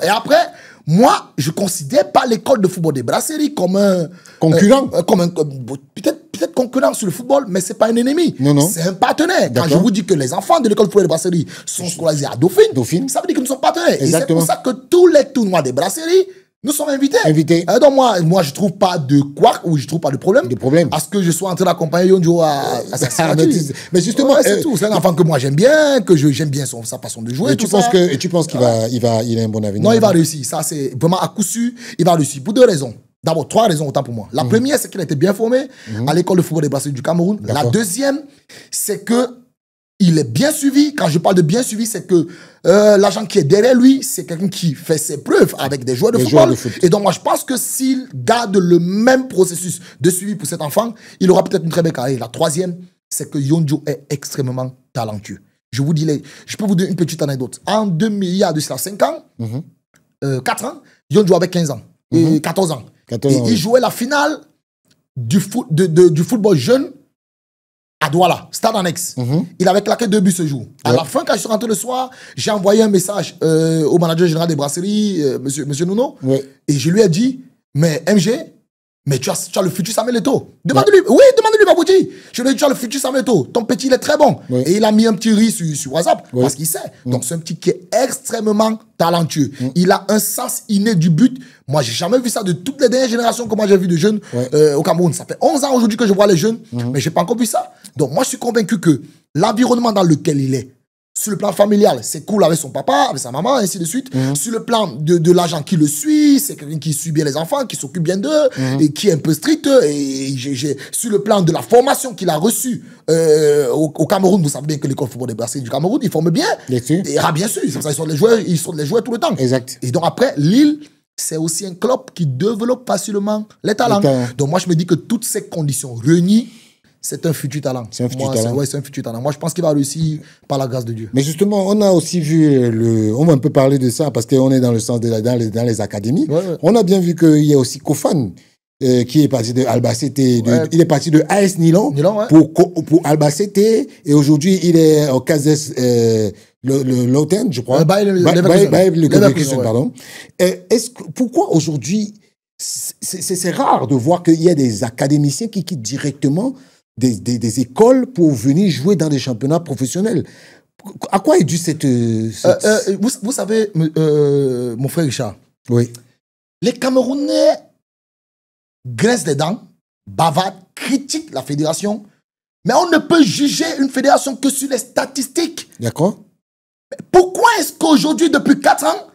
Speaker 2: Et après, moi, je considère pas l'école de football des Brasseries comme un...
Speaker 1: Concurrent
Speaker 2: Peut-être concurrent sur le football, mais c'est pas un ennemi.
Speaker 1: Non.
Speaker 2: C'est un partenaire. Quand je vous dis que les enfants de l'école de football des Brasseries sont scolarisés à Dauphine, ça veut dire que nous sommes partenaires.
Speaker 1: Exactement.
Speaker 2: Et c'est pour ça que tous les tournois des Brasseries, nous sommes invités. Donc moi, je trouve pas de quoi ou je trouve pas de problème. À ce que je sois en train d'accompagner Yonjo à sa signature.
Speaker 1: Mais justement,
Speaker 2: c'est tout. C'est un enfant que moi j'aime bien, j'aime bien sa façon de jouer.
Speaker 1: Et tu penses qu'il a un bon avenir?
Speaker 2: Non, il va réussir. Ça, c'est vraiment à coup sûr, il va réussir. Pour deux raisons. D'abord, trois raisons autant pour moi. La première, c'est qu'il a été bien formé à l'école de football des Brasseries du Cameroun. La deuxième, c'est que il est bien suivi. Quand je parle de bien suivi, c'est que l'agent qui est derrière lui, c'est quelqu'un qui fait ses preuves avec des joueurs de football. Et donc, moi, je pense que s'il garde le même processus de suivi pour cet enfant, il aura peut-être une très belle carrière. La troisième, c'est que Yonjo est extrêmement talentueux. Je vous dis, je peux vous donner une petite anecdote. En 2000, il y a de cela 5 ans, 4 ans, Yonjo avait 15 ans, 14 ans. Il jouait la finale du football jeune à Douala, stade annexe. Il avait claqué 2 buts ce jour. À la fin, quand je suis rentré le soir, j'ai envoyé un message au manager général des Brasseries, monsieur Nuno, et je lui ai dit, mais MG, mais tu as le futur Samuel Eto'o. Demande-lui, demande-lui, Babouti. Je lui ai dit, tu as le futur Samuel Eto'o. Ton petit, il est très bon. Et il a mis un petit riz sur WhatsApp, parce qu'il sait. Donc, c'est un petit qui est extrêmement talentueux. Il a un sens inné du but. Moi, j'ai jamais vu ça de toutes les dernières générations que moi j'ai vu de jeunes au Cameroun. Ça fait 11 ans aujourd'hui que je vois les jeunes, mais j'ai pas encore vu ça. Donc, moi, je suis convaincu que l'environnement dans lequel il est, sur le plan familial, c'est cool avec son papa, avec sa maman, ainsi de suite. Sur le plan de l'agent qui le suit, c'est quelqu'un qui suit bien les enfants, qui s'occupe bien d'eux, et qui est un peu strict. Et sur le plan de la formation qu'il a reçue au Cameroun, vous savez bien que l'école football des Brasseries du Cameroun, ils forment bien. Et bien sûr, c'est pour ça ils sont les joueurs tout le temps.
Speaker 1: Exact.
Speaker 2: Et donc après, Lille, c'est aussi un club qui développe facilement les talents. Donc moi, je me dis que toutes ces conditions réunies, c'est un futur talent.
Speaker 1: C'est un futur talent.
Speaker 2: Ouais, c'est un futur talent. Moi, je pense qu'il va réussir par la grâce de Dieu.
Speaker 1: Mais justement, on a aussi vu, on va un peu parler de ça parce qu'on est dans le sens dans les académies. On a bien vu qu'il y a aussi Kofan qui est parti de Albacete. Il est parti de AS Nilon pour Albacete et aujourd'hui, il est au Cases Lautern, je crois. Pardon. Pourquoi aujourd'hui, c'est rare de voir qu'il y a des académiciens qui quittent directement des écoles pour venir jouer dans des championnats professionnels. À quoi est dû cette...
Speaker 2: Vous savez, mon frère Richard, les Camerounais grincent les dents, bavardent, critiquent la fédération, mais on ne peut juger une fédération que sur les statistiques.
Speaker 1: D'accord.
Speaker 2: Pourquoi est-ce qu'aujourd'hui, depuis 4 ans,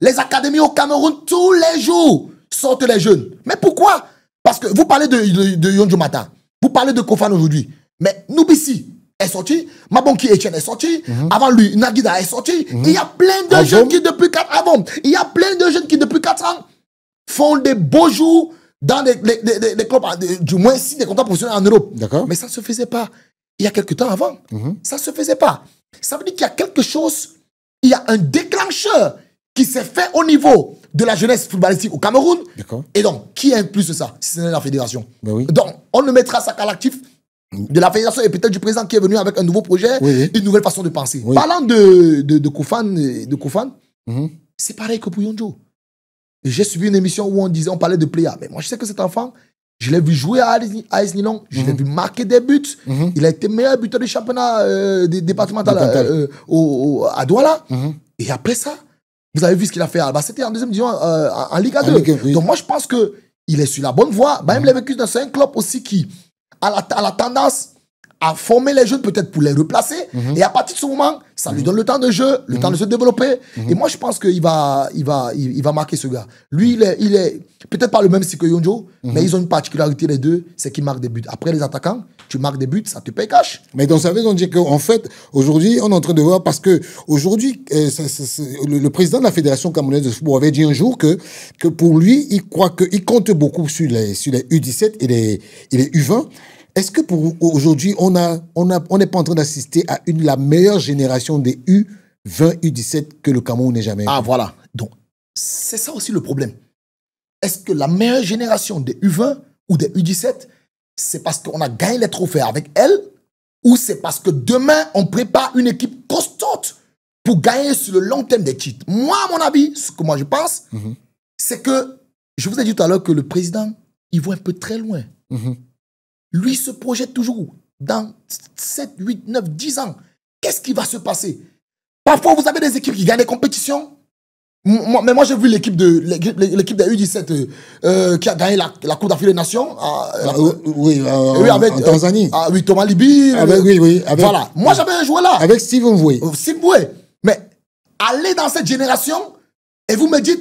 Speaker 2: les académies au Cameroun, tous les jours, sortent les jeunes? Mais pourquoi? Parce que vous parlez de Yonjo Mata. Vous parlez de Kofan aujourd'hui, mais Noubissi est sorti, Mabonki Etienne est sorti, avant lui, Nagida est sorti. Il y a plein de jeunes qui depuis 4 ans, il y a plein de jeunes qui depuis 4 ans font des beaux jours dans les clubs, du moins si des contrats professionnels en Europe. Mais ça ne se faisait pas il y a quelques temps avant. Ça ne se faisait pas. Ça veut dire qu'il y a quelque chose, il y a un déclencheur qui s'est fait au niveau de la jeunesse footballistique au Cameroun. Et donc, qui impulse ça? Si ce n'est la fédération. Donc, on ne mettra ça qu'à l'actif de la fédération et peut-être du président qui est venu avec un nouveau projet, une nouvelle façon de penser. Parlant de Kofan, c'est pareil que pour Yonjo. J'ai suivi une émission où on parlait de Pléa. Mais moi, je sais que cet enfant, je l'ai vu jouer à AS Nilon, je l'ai vu marquer des buts. Il a été meilleur buteur du championnat départemental à Douala. Et après ça, vous avez vu ce qu'il a fait à Albacete en deuxième division en Liga 2. Donc moi, je pense qu'il est sur la bonne voie. Bahem Leverkusen, c'est un club aussi qui a la tendance à former les jeunes peut-être pour les replacer. Et à partir de ce moment, ça lui donne le temps de jeu, le temps de se développer. Et moi, je pense qu'il va marquer ce gars. Lui, il est peut-être pas le même style que Yonjo, mais ils ont une particularité les deux, c'est qu'ils marquent des buts. Après les attaquants, tu marques des buts, ça te paye cash.
Speaker 1: Mais donc ça veut dire qu'en fait, aujourd'hui, on est en train de voir, parce que aujourd'hui, le président de la Fédération camerounaise de football avait dit un jour que pour lui, il croit qu'il compte beaucoup sur les U17 et les U20. Est-ce que pour aujourd'hui, on n'est pas en train d'assister à la meilleure génération des U20, U17 que le Cameroun n'ait jamais eu?
Speaker 2: Ah, voilà. Donc, c'est ça aussi le problème. Est-ce que la meilleure génération des U20 ou des U17, c'est parce qu'on a gagné les trophées avec elle, ou c'est parce que demain, on prépare une équipe constante pour gagner sur le long terme des titres? Moi, à mon avis, ce que moi je pense, c'est que, je vous ai dit tout à l'heure que le président, il voit un peu très loin. Lui se projette toujours dans 7, 8, 9, 10 ans. Qu'est-ce qui va se passer? Parfois, vous avez des équipes qui gagnent des compétitions. Mais moi, j'ai vu l'équipe des U17 qui a gagné la Coupe d'Afrique des Nations.
Speaker 1: Oui, en Tanzanie.
Speaker 2: Oui, Thomas Libi.
Speaker 1: Oui.
Speaker 2: Voilà. Moi, j'avais un joueur là.
Speaker 1: Avec Steven Voué.
Speaker 2: Steve Voué. Mais allez dans cette génération et vous me dites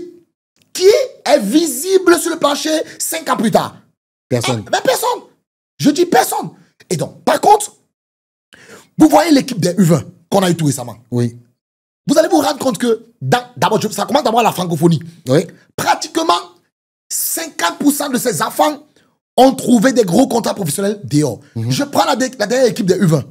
Speaker 2: qui est visible sur le plancher 5 ans plus tard?
Speaker 1: Personne.
Speaker 2: Mais personne. Je dis personne. Et donc, par contre, vous voyez l'équipe des U20 qu'on a eu tout récemment.
Speaker 1: Oui.
Speaker 2: Vous allez vous rendre compte que, d'abord, ça commence d'abord à la francophonie.
Speaker 1: Oui.
Speaker 2: Pratiquement 50% de ces enfants ont trouvé des gros contrats professionnels dehors. Je prends la dernière équipe des U20.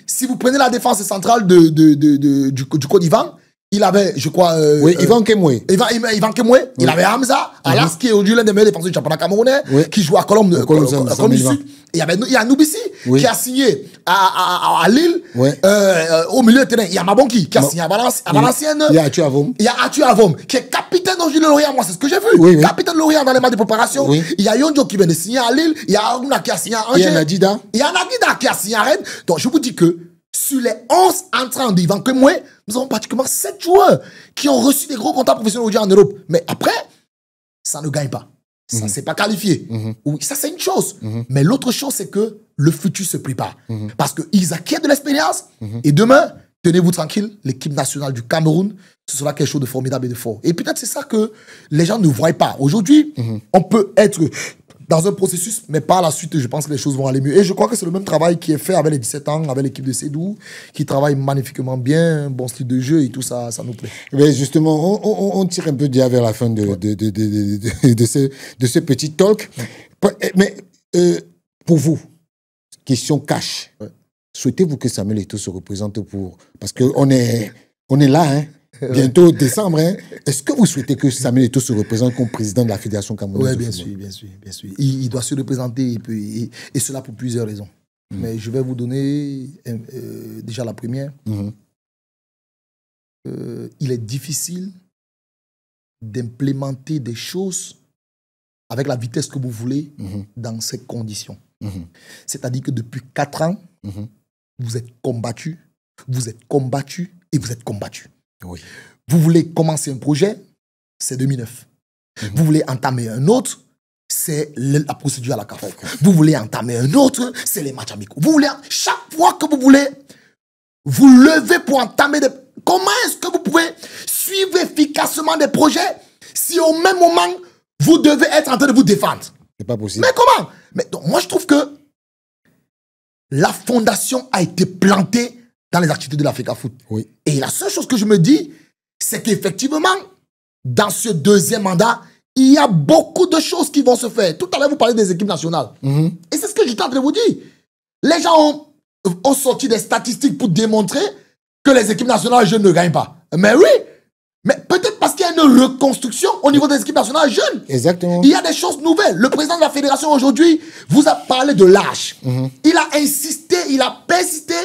Speaker 2: Si vous prenez la défense centrale du Côte d'Ivoire, il avait, je crois...
Speaker 1: oui, Ivan Kemwe.
Speaker 2: Ivan Kemwe. Oui. Il avait Hamza, Alas, qui est aujourd'hui l'un des meilleurs défenseurs du championnat camerounais, qui joue à Colombe du Sud. Et il y a Noubissi, qui a signé à Lille. Oui. Au milieu de terrain, il y a Mabonki, qui a signé à Valenciennes.
Speaker 1: Il y a Atu Avom.
Speaker 2: Il y a Atu Avom, qui est capitaine d'Angers de Lorient. Moi, c'est ce que j'ai vu. Oui. Capitaine de Lorient dans les matchs de préparation. Oui. Il y a Yonjo qui vient de signer à Lille. Il y a Aruna qui a signé à Angers.
Speaker 1: Il y a Nadida.
Speaker 2: Il y a Nadida qui a signé à Rennes. Donc, je vous dis que sur les 11 entrants d'Ivan Kemwe, nous avons pratiquement 7 joueurs qui ont reçu des gros contrats professionnels aujourd'hui en Europe. Mais après, ça ne gagne pas. Ça ne s'est pas qualifié. Oui, ça, c'est une chose. Mais l'autre chose, c'est que le futur se prépare. Parce qu'ils acquièrent de l'expérience. Et demain, tenez-vous tranquille, l'équipe nationale du Cameroun, ce sera quelque chose de formidable et de fort. Et peut-être c'est ça que les gens ne voient pas. Aujourd'hui, on peut être dans un processus, mais par la suite, je pense que les choses vont aller mieux. Et je crois que c'est le même travail qui est fait avec les 17 ans, avec l'équipe de Sédou, qui travaille magnifiquement bien, bon style de jeu et tout ça, ça nous plaît.
Speaker 1: Mais justement, on tire un peu déjà vers la fin de ce petit talk. Mais pour vous, question cash, souhaitez-vous que Samuel Eto'o se représente pour... Parce qu'on est là, hein, bientôt décembre. Hein. Est-ce que vous souhaitez que Samuel Eto'o se représente comme président de la Fédération camerounaise?
Speaker 2: Oui, bien sûr. Il doit se représenter et cela pour plusieurs raisons. Mais je vais vous donner déjà la première. Il est difficile d'implémenter des choses avec la vitesse que vous voulez dans ces conditions. C'est-à-dire que depuis 4 ans, vous êtes combattu et vous êtes combattu.
Speaker 1: Oui.
Speaker 2: Vous voulez commencer un projet, c'est 2009. Vous voulez entamer un autre, c'est la procédure à la CAF. Vous voulez entamer un autre, c'est les matchs amicaux. Vous voulez, chaque fois que vous voulez, vous levez pour entamer des... Comment est-ce que vous pouvez suivre efficacement des projets si au même moment, vous devez être en train de vous défendre?
Speaker 1: C'est pas possible.
Speaker 2: Mais comment? Mais donc, moi, je trouve que la fondation a été plantée dans les activités de l'Africa Foot.
Speaker 1: Oui.
Speaker 2: Et la seule chose que je me dis, c'est qu'effectivement, dans ce deuxième mandat, il y a beaucoup de choses qui vont se faire. Tout à l'heure, vous parlez des équipes nationales. Et c'est ce que j'étais en train de vous dire. Les gens ont sorti des statistiques pour démontrer que les équipes nationales jeunes ne gagnent pas. Mais oui, mais peut-être parce qu'il y a une reconstruction au niveau des équipes nationales jeunes.
Speaker 1: Exactement.
Speaker 2: Il y a des choses nouvelles. Le président de la fédération aujourd'hui vous a parlé de l'âge. Il a insisté, il a persisté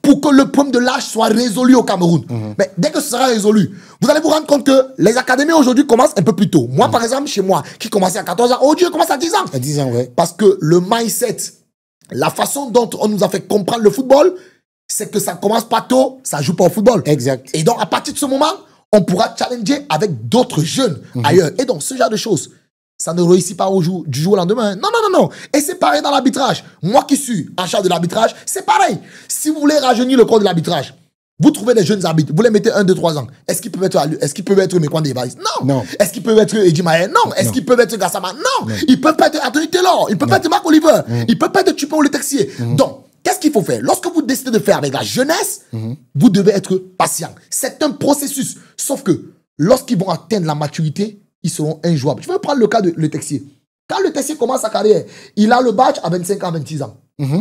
Speaker 2: pour que le problème de l'âge soit résolu au Cameroun. Mais dès que ce sera résolu, vous allez vous rendre compte que les académies aujourd'hui commencent un peu plus tôt. Moi, par exemple, chez moi, qui commençait à 14 ans, aujourd'hui, je commence à 10 ans.
Speaker 1: À 10 ans, oui.
Speaker 2: Parce que le mindset, la façon dont on nous a fait comprendre le football, c'est que ça commence pas tôt, ça joue pas au football.
Speaker 1: Exact.
Speaker 2: Et donc, à partir de ce moment, on pourra challenger avec d'autres jeunes ailleurs. Et donc, ce genre de choses. ça ne réussit pas du jour au lendemain. Non, non, non, non. Et c'est pareil dans l'arbitrage. Moi qui suis en charge de l'arbitrage, c'est pareil. Si vous voulez rajeunir le corps de l'arbitrage, vous trouvez des jeunes arbitres, vous les mettez 1, 2, 3 ans. Est-ce qu'ils peuvent être Mekwande Evariste? Non.
Speaker 1: Non.
Speaker 2: Est-ce qu'ils peuvent être Eddie Maher? Non. Est-ce qu'ils peuvent être Gassama? Non. Ils peuvent pas être Anthony Taylor. Ils peuvent pas être Marc Oliver. Ils peuvent pas être Tupin ou Le Texier. Donc, qu'est-ce qu'il faut faire? Lorsque vous décidez de faire avec la jeunesse, vous devez être patient. C'est un processus. Sauf que lorsqu'ils vont atteindre la maturité, ils seront injouables. Je vais prendre le cas de Le Texier. Quand Le Texier commence sa carrière, il a le badge à 25 ans, 26 ans.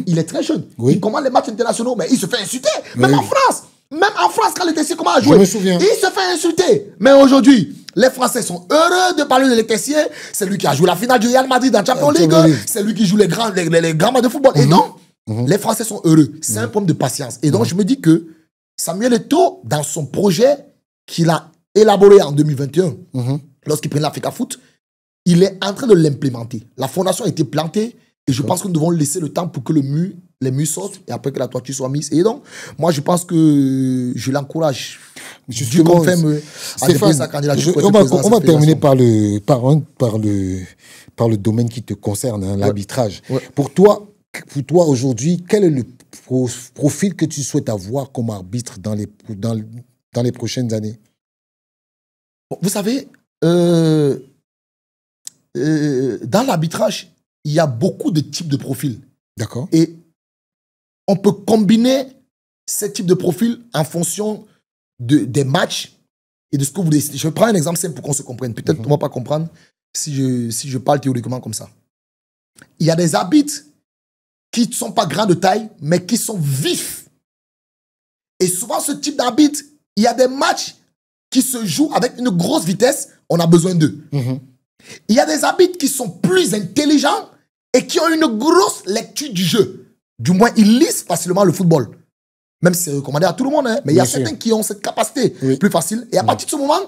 Speaker 2: Il est très jeune.
Speaker 1: Oui.
Speaker 2: Il commande les matchs internationaux, mais il se fait insulter. Même
Speaker 1: Oui.
Speaker 2: en France. Même en France, quand Le Texier commence à jouer,
Speaker 1: Je me souviens.
Speaker 2: il se fait insulter. Mais aujourd'hui, les Français sont heureux de parler de Le Texier. C'est lui qui a joué la finale du Real Madrid en Champions League. C'est lui qui joue les grands matchs de football. Et donc, les Français sont heureux. C'est un problème de patience. Et donc, je me dis que Samuel Eto'o, dans son projet qu'il a élaboré en 2021, lorsqu'il prend l'Africa Foot, il est en train de l'implémenter. La fondation a été plantée et je pense que nous devons laisser le temps pour que les murs sortent et après que la toiture soit mise. Et donc, moi, je pense que je l'encourage. Dieu confirme à déposer sa candidature.
Speaker 1: On va terminer par le domaine qui te concerne, hein, l'arbitrage.
Speaker 2: Ouais.
Speaker 1: Pour toi aujourd'hui, quel est le profil que tu souhaites avoir comme arbitre dans les prochaines années?
Speaker 2: Vous savez, dans l'arbitrage, il y a beaucoup de types de profils.
Speaker 1: D'accord.
Speaker 2: Et on peut combiner ces types de profils en fonction des matchs et de ce que vous décidez. Je vais prendre un exemple simple pour qu'on se comprenne. Peut-être qu'on ne va pas comprendre si je parle théoriquement comme ça. Il y a des arbitres qui ne sont pas grands de taille, mais qui sont vifs. Et souvent, ce type d'arbitre, il y a des matchs qui se jouent avec une grosse vitesse. On a besoin d'eux. Il y a des arbitres qui sont plus intelligents et qui ont une grosse lecture du jeu. Du moins, ils lisent facilement le football. Même si c'est recommandé à tout le monde. Hein. Mais il y a certains qui ont cette capacité plus facile. Et à partir de ce moment,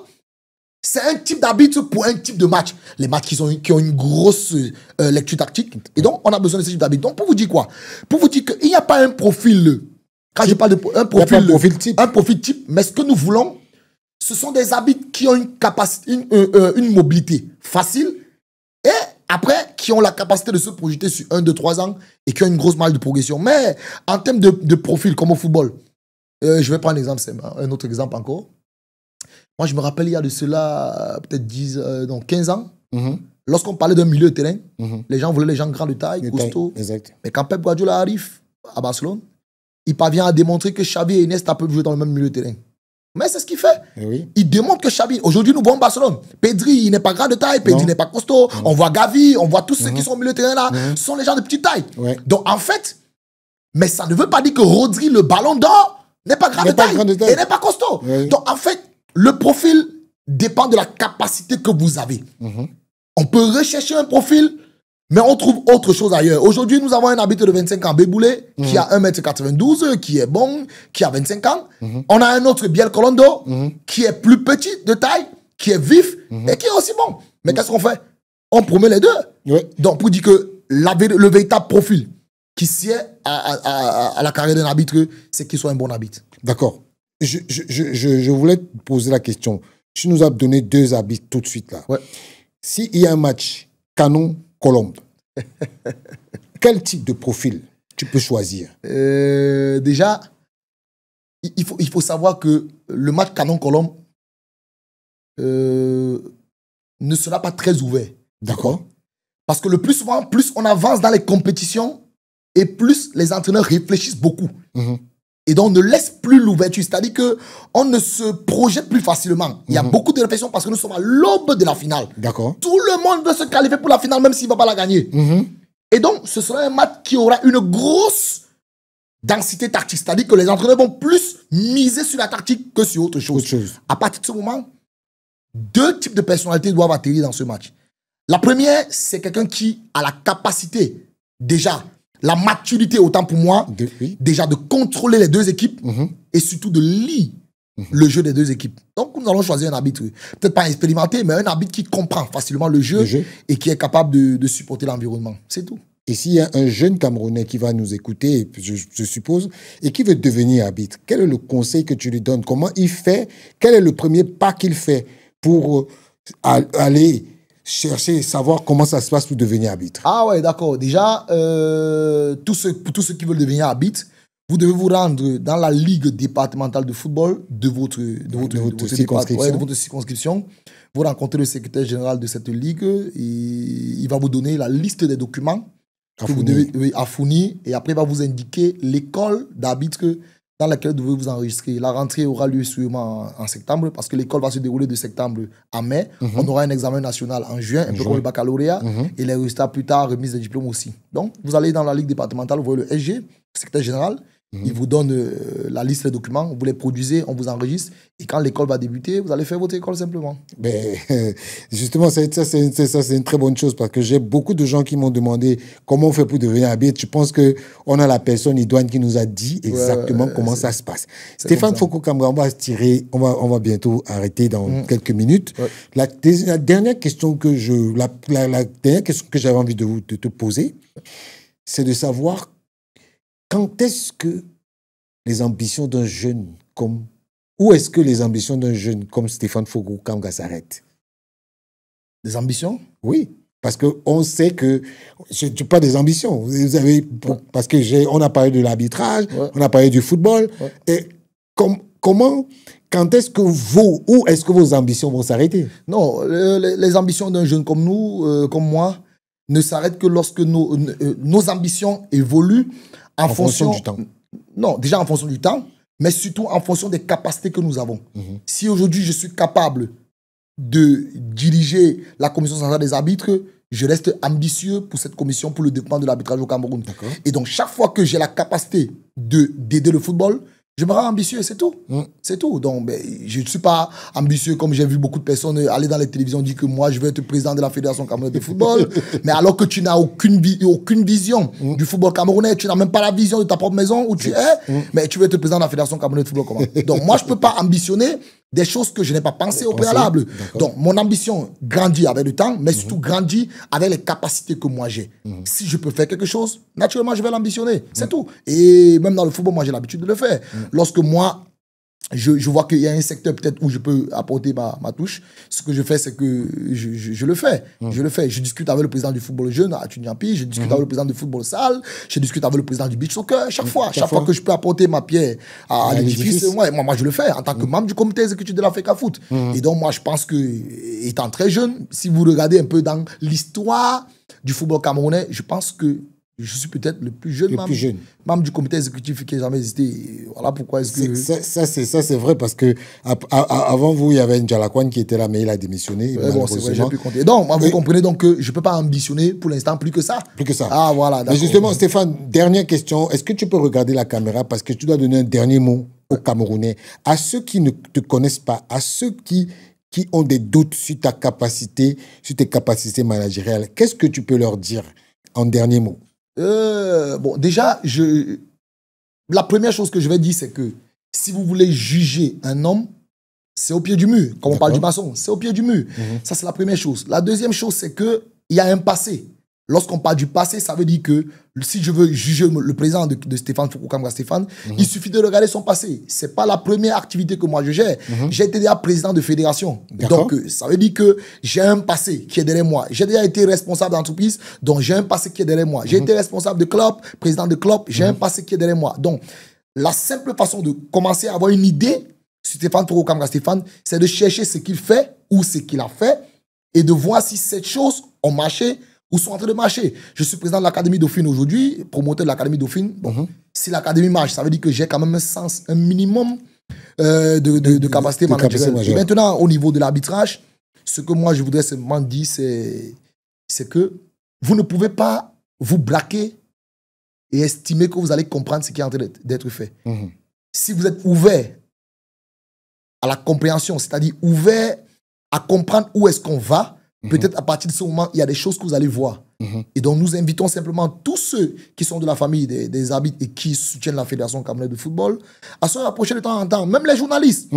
Speaker 2: c'est un type d'arbitre pour un type de match. Les matchs qui ont une grosse lecture tactique. Et donc, on a besoin de ce type d'arbitre. Donc, pour vous dire quoi? Pour vous dire qu'il n'y a pas un profil. Quand je parle d'un profil type, mais ce que nous voulons, ce sont des arbitres qui ont une capacité, une mobilité facile et après qui ont la capacité de se projeter sur 1, 2, 3 ans et qui ont une grosse marge de progression. Mais en termes de profil, comme au football, je vais prendre un autre exemple encore. Moi, je me rappelle, il y a de cela peut-être 15 ans, lorsqu'on parlait d'un milieu de terrain, les gens voulaient les gens grands de taille, costauds. Mais quand Pep Guardiola arrive à Barcelone, il parvient à démontrer que Xavi et Iniesta peuvent jouer dans le même milieu de terrain. Mais c'est ce qu'il fait.
Speaker 1: Oui.
Speaker 2: Il démontre que Xavi, aujourd'hui nous voyons Barcelone. Pedri, il n'est pas grand de taille, Pedri n'est pas costaud. On voit Gavi, on voit tous ceux qui sont au milieu de terrain là, sont les gens de petite taille. Donc en fait, mais ça ne veut pas dire que Rodri, le ballon d'or, n'est pas grand de taille et n'est pas costaud. Donc en fait, le profil dépend de la capacité que vous avez. On peut rechercher un profil, mais on trouve autre chose ailleurs. Aujourd'hui, nous avons un arbitre de 25 ans, Béboulé, qui a 1m92, qui est bon, qui a 25 ans. On a un autre, Biel Colondo, qui est plus petit de taille, qui est vif et qui est aussi bon. Mais qu'est-ce qu'on fait? On promet les deux. Donc, pour dire que le véritable profil qui sied à la carrière d'un arbitre, c'est qu'il soit un bon arbitre.
Speaker 1: D'accord. Je voulais te poser la question. Tu nous as donné 2 arbitres tout de suite là. S'il y a un match Canon-Colombe, quel type de profil tu peux choisir?
Speaker 2: Déjà, il faut savoir que le match Canon-Colombe ne sera pas très ouvert.
Speaker 1: D'accord.
Speaker 2: Parce que le plus souvent, plus on avance dans les compétitions et plus les entraîneurs réfléchissent beaucoup. Et donc, on ne laisse plus l'ouverture. C'est-à-dire qu'on ne se projette plus facilement. Il y a beaucoup de réflexions parce que nous sommes à l'aube de la finale.
Speaker 1: D'accord.
Speaker 2: Tout le monde veut se qualifier pour la finale, même s'il ne va pas la gagner. Et donc, ce sera un match qui aura une grosse densité tactique. C'est-à-dire que les entraîneurs vont plus miser sur la tactique que sur autre chose. À partir de ce moment, 2 types de personnalités doivent atterrir dans ce match. La première, c'est quelqu'un qui a la capacité, déjà, la maturité, autant pour moi, déjà de contrôler les 2 équipes et surtout de lire le jeu des 2 équipes. Donc, nous allons choisir un arbitre, peut-être pas expérimenté, mais un arbitre qui comprend facilement le jeu et qui est capable de supporter l'environnement. C'est tout.
Speaker 1: Et s'il y a un jeune Camerounais qui va nous écouter, je suppose, et qui veut devenir arbitre, quel est le conseil que tu lui donnes? Comment il fait? Quel est le premier pas qu'il fait pour aller chercher, savoir comment ça se passe pour devenir arbitre?
Speaker 2: Ah ouais, d'accord. Déjà, tous ceux qui veulent devenir arbitre, vous devez vous rendre dans la ligue départementale de football de votre
Speaker 1: circonscription.
Speaker 2: De votre circonscription. Vous rencontrez le secrétaire général de cette ligue et il va vous donner la liste des documents que vous devez fournir et après il va vous indiquer l'école d'arbitre dans laquelle vous devez vous enregistrer. La rentrée aura lieu sûrement en septembre parce que l'école va se dérouler de septembre à mai. On aura un examen national en juin, un peu comme le baccalauréat, et les résultats plus tard, remise des diplômes aussi. Donc, vous allez dans la ligue départementale, vous voyez le SG, le secrétaire général, il vous donne la liste des documents, vous les produisez, on vous enregistre, et quand l'école va débuter, vous allez faire votre école simplement.
Speaker 1: Ben, justement, ça c'est une très bonne chose parce que j'ai beaucoup de gens qui m'ont demandé comment on fait pour devenir arbitre. Je pense qu'on a la personne idoine qui nous a dit exactement comment ça se passe. Stéphane Foko Kamara, on va se tirer, on va bientôt arrêter dans quelques minutes. La dernière question que j'avais envie de te poser, c'est de savoir quand est-ce que les ambitions d'un jeune comme... Où est-ce que les ambitions d'un jeune comme Stéphane Foko Kamara s'arrêtent?
Speaker 2: Des ambitions?
Speaker 1: Oui, parce qu'on sait que... Je ne pas des ambitions. Vous avez, parce qu'on a parlé de l'arbitrage, on a parlé du football. Et comment... Quand est-ce que où est-ce que vos ambitions vont s'arrêter?
Speaker 2: Non, les ambitions d'un jeune comme nous, comme moi, ne s'arrêtent que lorsque nos ambitions évoluent en fonction
Speaker 1: du temps.
Speaker 2: Non, déjà en fonction du temps, mais surtout en fonction des capacités que nous avons. Si aujourd'hui je suis capable de diriger la commission centrale des arbitres, je reste ambitieux pour cette commission pour le développement de l'arbitrage au Cameroun. Et donc chaque fois que j'ai la capacité d'aider le football, je me rends ambitieux, c'est tout. C'est tout. Donc, ben, je ne suis pas ambitieux comme j'ai vu beaucoup de personnes aller dans les télévisions dire que moi, je vais être président de la Fédération camerounaise de football. Mais alors que tu n'as aucune vision du football camerounais, tu n'as même pas la vision de ta propre maison où tu es, mais tu veux être président de la Fédération camerounaise de football comment? Donc, moi, je ne peux pas ambitionner des choses que je n'ai pas pensées au préalable. Donc, mon ambition grandit avec le temps, mais surtout grandit avec les capacités que moi j'ai. Si je peux faire quelque chose, naturellement, je vais l'ambitionner. C'est tout. Et même dans le football, moi, j'ai l'habitude de le faire. Lorsque moi, je vois qu'il y a un secteur peut-être où je peux apporter ma touche, ce que je fais, c'est que je le fais. Je le fais. Je discute avec le président du football jeune à Tunyampi, je discute avec le président du football salle, je discute avec le président du beach soccer. Chaque fois que je peux apporter ma pierre à l'édifice, moi, je le fais en tant que membre du comité exécutif de l'Africa Foot. Et donc, moi, je pense que, étant très jeune, si vous regardez un peu dans l'histoire du football camerounais, je pense que je suis peut-être le plus jeune membre du comité exécutif qui ait jamais existé. Voilà pourquoi est-ce que...
Speaker 1: Ça, c'est vrai parce que avant vous, il y avait Ndjalakwan qui était là, mais il a démissionné.
Speaker 2: Bon, c'est vrai, j'ai pu compter. Donc, vous comprenez donc que je ne peux pas ambitionner pour l'instant plus que ça.
Speaker 1: Plus que ça.
Speaker 2: Ah, voilà, d'accord.
Speaker 1: Mais justement, Stéphane, dernière question. Est-ce que tu peux regarder la caméra parce que tu dois donner un dernier mot aux Camerounais, à ceux qui ne te connaissent pas, à ceux qui ont des doutes sur ta capacité, sur tes capacités managériales. Qu'est-ce que tu peux leur dire en dernier mot?
Speaker 2: Bon, déjà, la première chose que je vais dire, c'est que si vous voulez juger un homme, c'est au pied du mur. Comme on parle du maçon, c'est au pied du mur. Ça, c'est la première chose. La deuxième chose, c'est qu'il y a un passé. Lorsqu'on parle du passé, ça veut dire que si je veux juger le président de Stéphane Foko Kamara Stéphane, il suffit de regarder son passé. Ce n'est pas la première activité que moi je gère. J'ai été déjà président de fédération. Donc, ça veut dire que j'ai un passé qui est derrière moi. J'ai déjà été responsable d'entreprise, donc j'ai un passé qui est derrière moi. J'ai été responsable de club, président de club, j'ai un passé qui est derrière moi. Donc, la simple façon de commencer à avoir une idée sur Stéphane Foko Kamara Stéphane, c'est de chercher ce qu'il fait ou ce qu'il a fait et de voir si cette chose ont marché ou sont en train de marcher. Je suis président de l'Académie Dauphine aujourd'hui, promoteur de l'Académie Dauphine. Bon, si l'Académie marche, ça veut dire que j'ai quand même un minimum de capacité managériale. Maintenant, au niveau de l'arbitrage, ce que moi je voudrais seulement dire, c'est que vous ne pouvez pas vous braquer et estimer que vous allez comprendre ce qui est en train d'être fait. Si vous êtes ouvert à la compréhension, c'est-à-dire ouvert à comprendre où est-ce qu'on va, peut-être à partir de ce moment, il y a des choses que vous allez voir. Et donc, nous invitons simplement tous ceux qui sont de la famille des arbitres et qui soutiennent la Fédération camerounaise de football à se rapprocher de temps en temps. Même les journalistes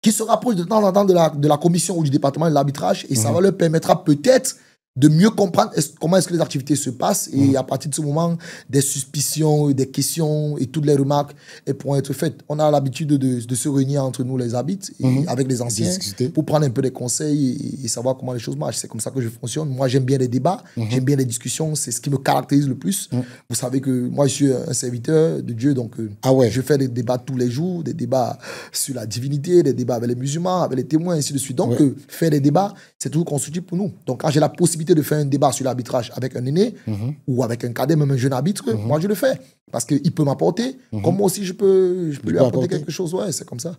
Speaker 2: qui se rapprochent de temps en temps de la commission ou du département de l'arbitrage. Et ça va leur permettra peut-être de mieux comprendre comment est-ce que les activités se passent. Et à partir de ce moment, des suspicions, des questions et toutes les remarques pourront être faites. On a l'habitude de se réunir entre nous, les arbitres, et avec les anciens, pour prendre un peu des conseils et savoir comment les choses marchent. C'est comme ça que je fonctionne. Moi, j'aime bien les débats, j'aime bien les discussions. C'est ce qui me caractérise le plus. Vous savez que moi, je suis un serviteur de Dieu, donc je fais des débats tous les jours, des débats sur la divinité, des débats avec les musulmans, avec les témoins, ainsi de suite. Donc, faire des débats, c'est toujours constructif pour nous. Donc, quand j'ai la possibilité de faire un débat sur l'arbitrage avec un aîné ou avec un cadet, même un jeune arbitre, moi je le fais. Parce qu'il peut m'apporter, comme moi aussi je peux lui apporter quelque chose. Ouais, c'est comme ça.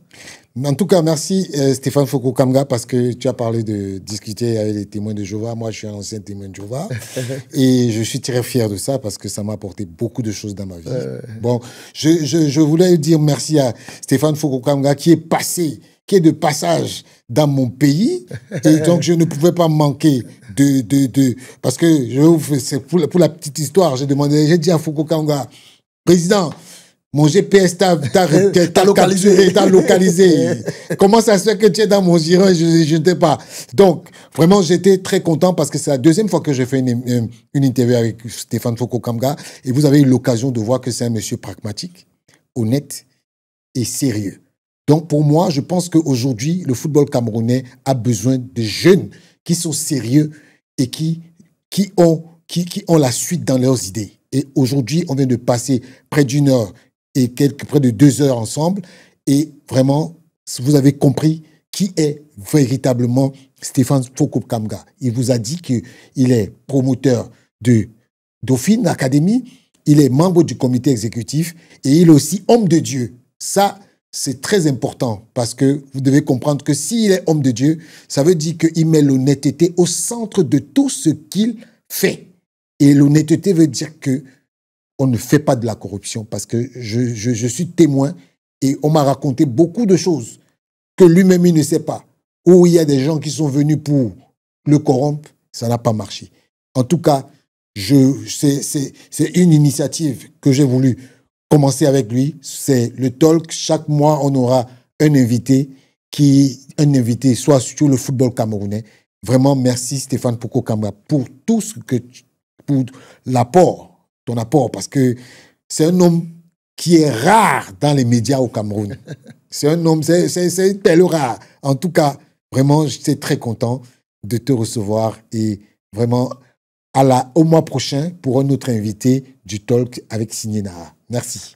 Speaker 1: En tout cas, merci Stéphane Foko Kamga, parce que tu as parlé de discuter avec les témoins de Jéhovah. Moi, je suis un ancien témoin de Jéhovah. Et je suis très fier de ça parce que ça m'a apporté beaucoup de choses dans ma vie. Bon, je voulais dire merci à Stéphane Foko Kamga qui est de passage dans mon pays, et donc je ne pouvais pas manquer parce que c'est pour la petite histoire, j'ai dit à Foko Kamga, président, mon GPS t'a localisé. Comment ça se fait que tu es dans mon giron, je ne sais pas. Donc, vraiment, j'étais très content parce que c'est la deuxième fois que je fais une interview avec Stéphane Foko Kamga, et vous avez eu l'occasion de voir que c'est un monsieur pragmatique, honnête et sérieux. Donc, pour moi, je pense qu'aujourd'hui, le football camerounais a besoin de jeunes qui sont sérieux et qui ont la suite dans leurs idées. Et aujourd'hui, on vient de passer près d'une heure et près de 2 heures ensemble. Et vraiment, vous avez compris qui est véritablement Stéphane Foko Kamga. Il vous a dit qu'il est promoteur de Dauphine Academy, il est membre du comité exécutif et il est aussi homme de Dieu. Ça, c'est très important parce que vous devez comprendre que s'il est homme de Dieu, ça veut dire qu'il met l'honnêteté au centre de tout ce qu'il fait. Et l'honnêteté veut dire qu'on ne fait pas de la corruption parce que je suis témoin et on m'a raconté beaucoup de choses que lui-même il ne sait pas. Où il y a des gens qui sont venus pour le corrompre, ça n'a pas marché. En tout cas, c'est une initiative que j'ai voulu commencer avec lui, c'est le talk. Chaque mois, on aura un invité soit sur le football camerounais. Vraiment, merci Stéphane Foko Kamga pour tout pour ton apport, parce que c'est un homme qui est rare dans les médias au Cameroun. C'est un homme, c'est tellement rare. En tout cas, vraiment, je suis très content de te recevoir et vraiment au mois prochain pour un autre invité du talk avec Signé Naha. Merci.